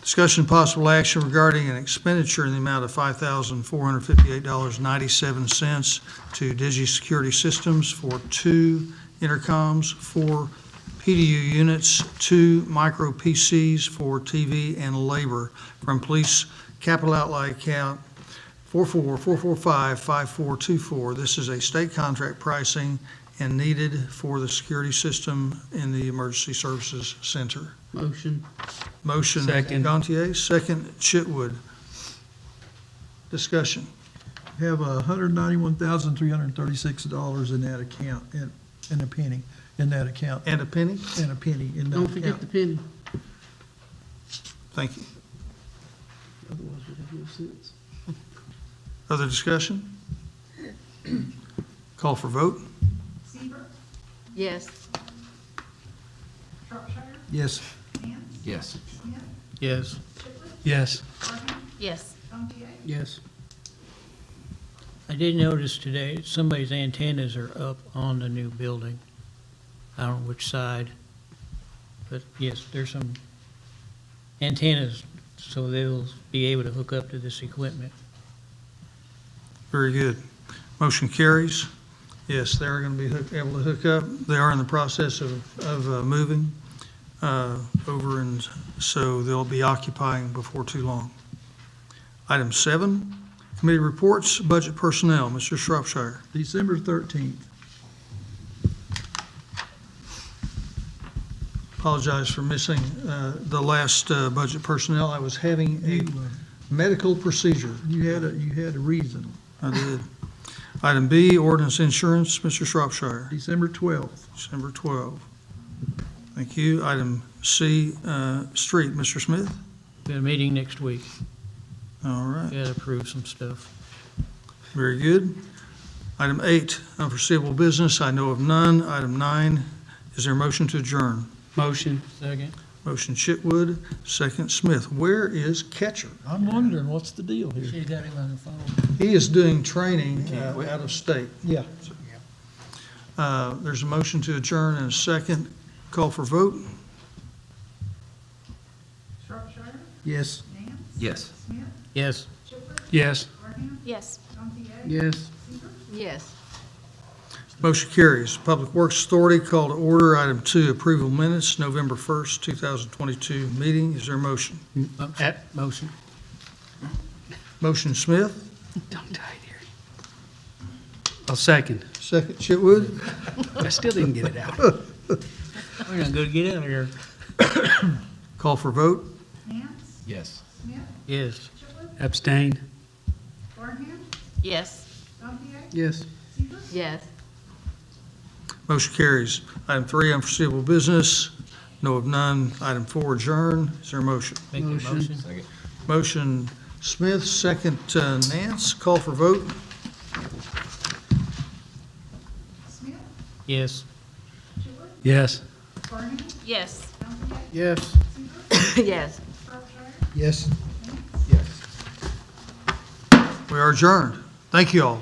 Speaker 1: Discussion possible action regarding an expenditure in the amount of $5,458.97 to Digi Security Systems for 2 intercoms, 4 PDU units, 2 micro PCs for TV and labor from Police Capital Outlay Account 44-445-5424. This is a state contract pricing and needed for the security system in the Emergency Services Center.
Speaker 5: Motion.
Speaker 1: Motion
Speaker 18: Second.
Speaker 1: Gantier, second Chitwood. Discussion.
Speaker 12: We have $191,336 in that account, and a penny in that account,
Speaker 1: And a penny?
Speaker 12: and a penny in that
Speaker 5: Don't forget the
Speaker 12: account.
Speaker 5: penny,
Speaker 1: Thank you.
Speaker 5: otherwise it have no sense.
Speaker 1: Other discussion? Call for vote.
Speaker 16: Seaver,
Speaker 4: Yes.
Speaker 16: Shropshire,
Speaker 12: Yes.
Speaker 16: Nance,
Speaker 17: Yes.
Speaker 16: Smith,
Speaker 9: Yes.
Speaker 16: Chipwood,
Speaker 18: Yes.
Speaker 16: Parham,
Speaker 10: Yes.
Speaker 16: Gantier,
Speaker 5: Yes.
Speaker 9: I did notice today, somebody's antennas are up on the new building. I don't know which side, but yes, there's some antennas, so they'll be able to hook up to this equipment.
Speaker 1: Very good. Motion carries. Yes, they're going to be able to hook up. They are in the process of moving over, and so they'll be occupying before too long. Item 7, committee reports, budget personnel. Mr. Shropshire.
Speaker 12: December 13th.
Speaker 1: Apologize for missing the last budget personnel. I was having a medical procedure.
Speaker 12: You had a reason.
Speaker 1: I did. Item B, ordinance insurance. Mr. Shropshire.
Speaker 12: December 12th.
Speaker 1: December 12. Thank you. Item C, street. Mr. Smith.
Speaker 9: Got a meeting next week.
Speaker 1: All right.
Speaker 9: Got to approve some stuff.
Speaker 1: Very good. Item 8, unforeseeable business, I know of none. Item 9, is there a motion to adjourn?
Speaker 5: Motion.
Speaker 9: Second.
Speaker 1: Motion Chitwood, second Smith. Where is Catcher?
Speaker 12: I'm wondering, what's the deal here?
Speaker 9: She got him on the phone.
Speaker 1: He is doing training out of state.
Speaker 12: Yeah.
Speaker 1: There's a motion to adjourn and a second. Call for vote?
Speaker 16: Shropshire,
Speaker 12: Yes.
Speaker 16: Nance,
Speaker 17: Yes.
Speaker 16: Smith,
Speaker 9: Yes.
Speaker 16: Chipwood,
Speaker 18: Yes.
Speaker 16: Parham,
Speaker 6: Yes.
Speaker 16: Gantier,
Speaker 5: Yes.
Speaker 16: Seaver,
Speaker 4: Yes.
Speaker 1: Motion carries. Public Works Authority, call to order. Item 2, approval minutes, November 1st, 2022 meeting. Is there a motion?
Speaker 5: Motion.
Speaker 1: Motion Smith,
Speaker 5: Don't die here. I'll second.
Speaker 1: second Chitwood.
Speaker 5: I still didn't get it out.
Speaker 9: We're not gonna get out of here.
Speaker 1: Call for vote?
Speaker 16: Nance,
Speaker 17: Yes.
Speaker 16: Smith,
Speaker 9: Yes.
Speaker 16: Chipwood,
Speaker 5: Abstain.
Speaker 16: Parham,
Speaker 6: Yes.
Speaker 16: Gantier,
Speaker 5: Yes.
Speaker 16: Seaver,
Speaker 4: Yes.
Speaker 1: Motion carries. Item 3, unforeseeable business, know of none. Item 4, adjourn. Is there a motion?
Speaker 9: Make a motion.
Speaker 17: Second.
Speaker 1: Motion Smith, second Nance. Call for vote?
Speaker 16: Smith,
Speaker 9: Yes.
Speaker 16: Chipwood,
Speaker 5: Yes.
Speaker 16: Parham,
Speaker 6: Yes.
Speaker 16: Gantier,
Speaker 5: Yes.
Speaker 16: Seaver,
Speaker 4: Yes.
Speaker 16: Shropshire,
Speaker 12: Yes.
Speaker 16: Nance,
Speaker 1: We are adjourned. Thank you all.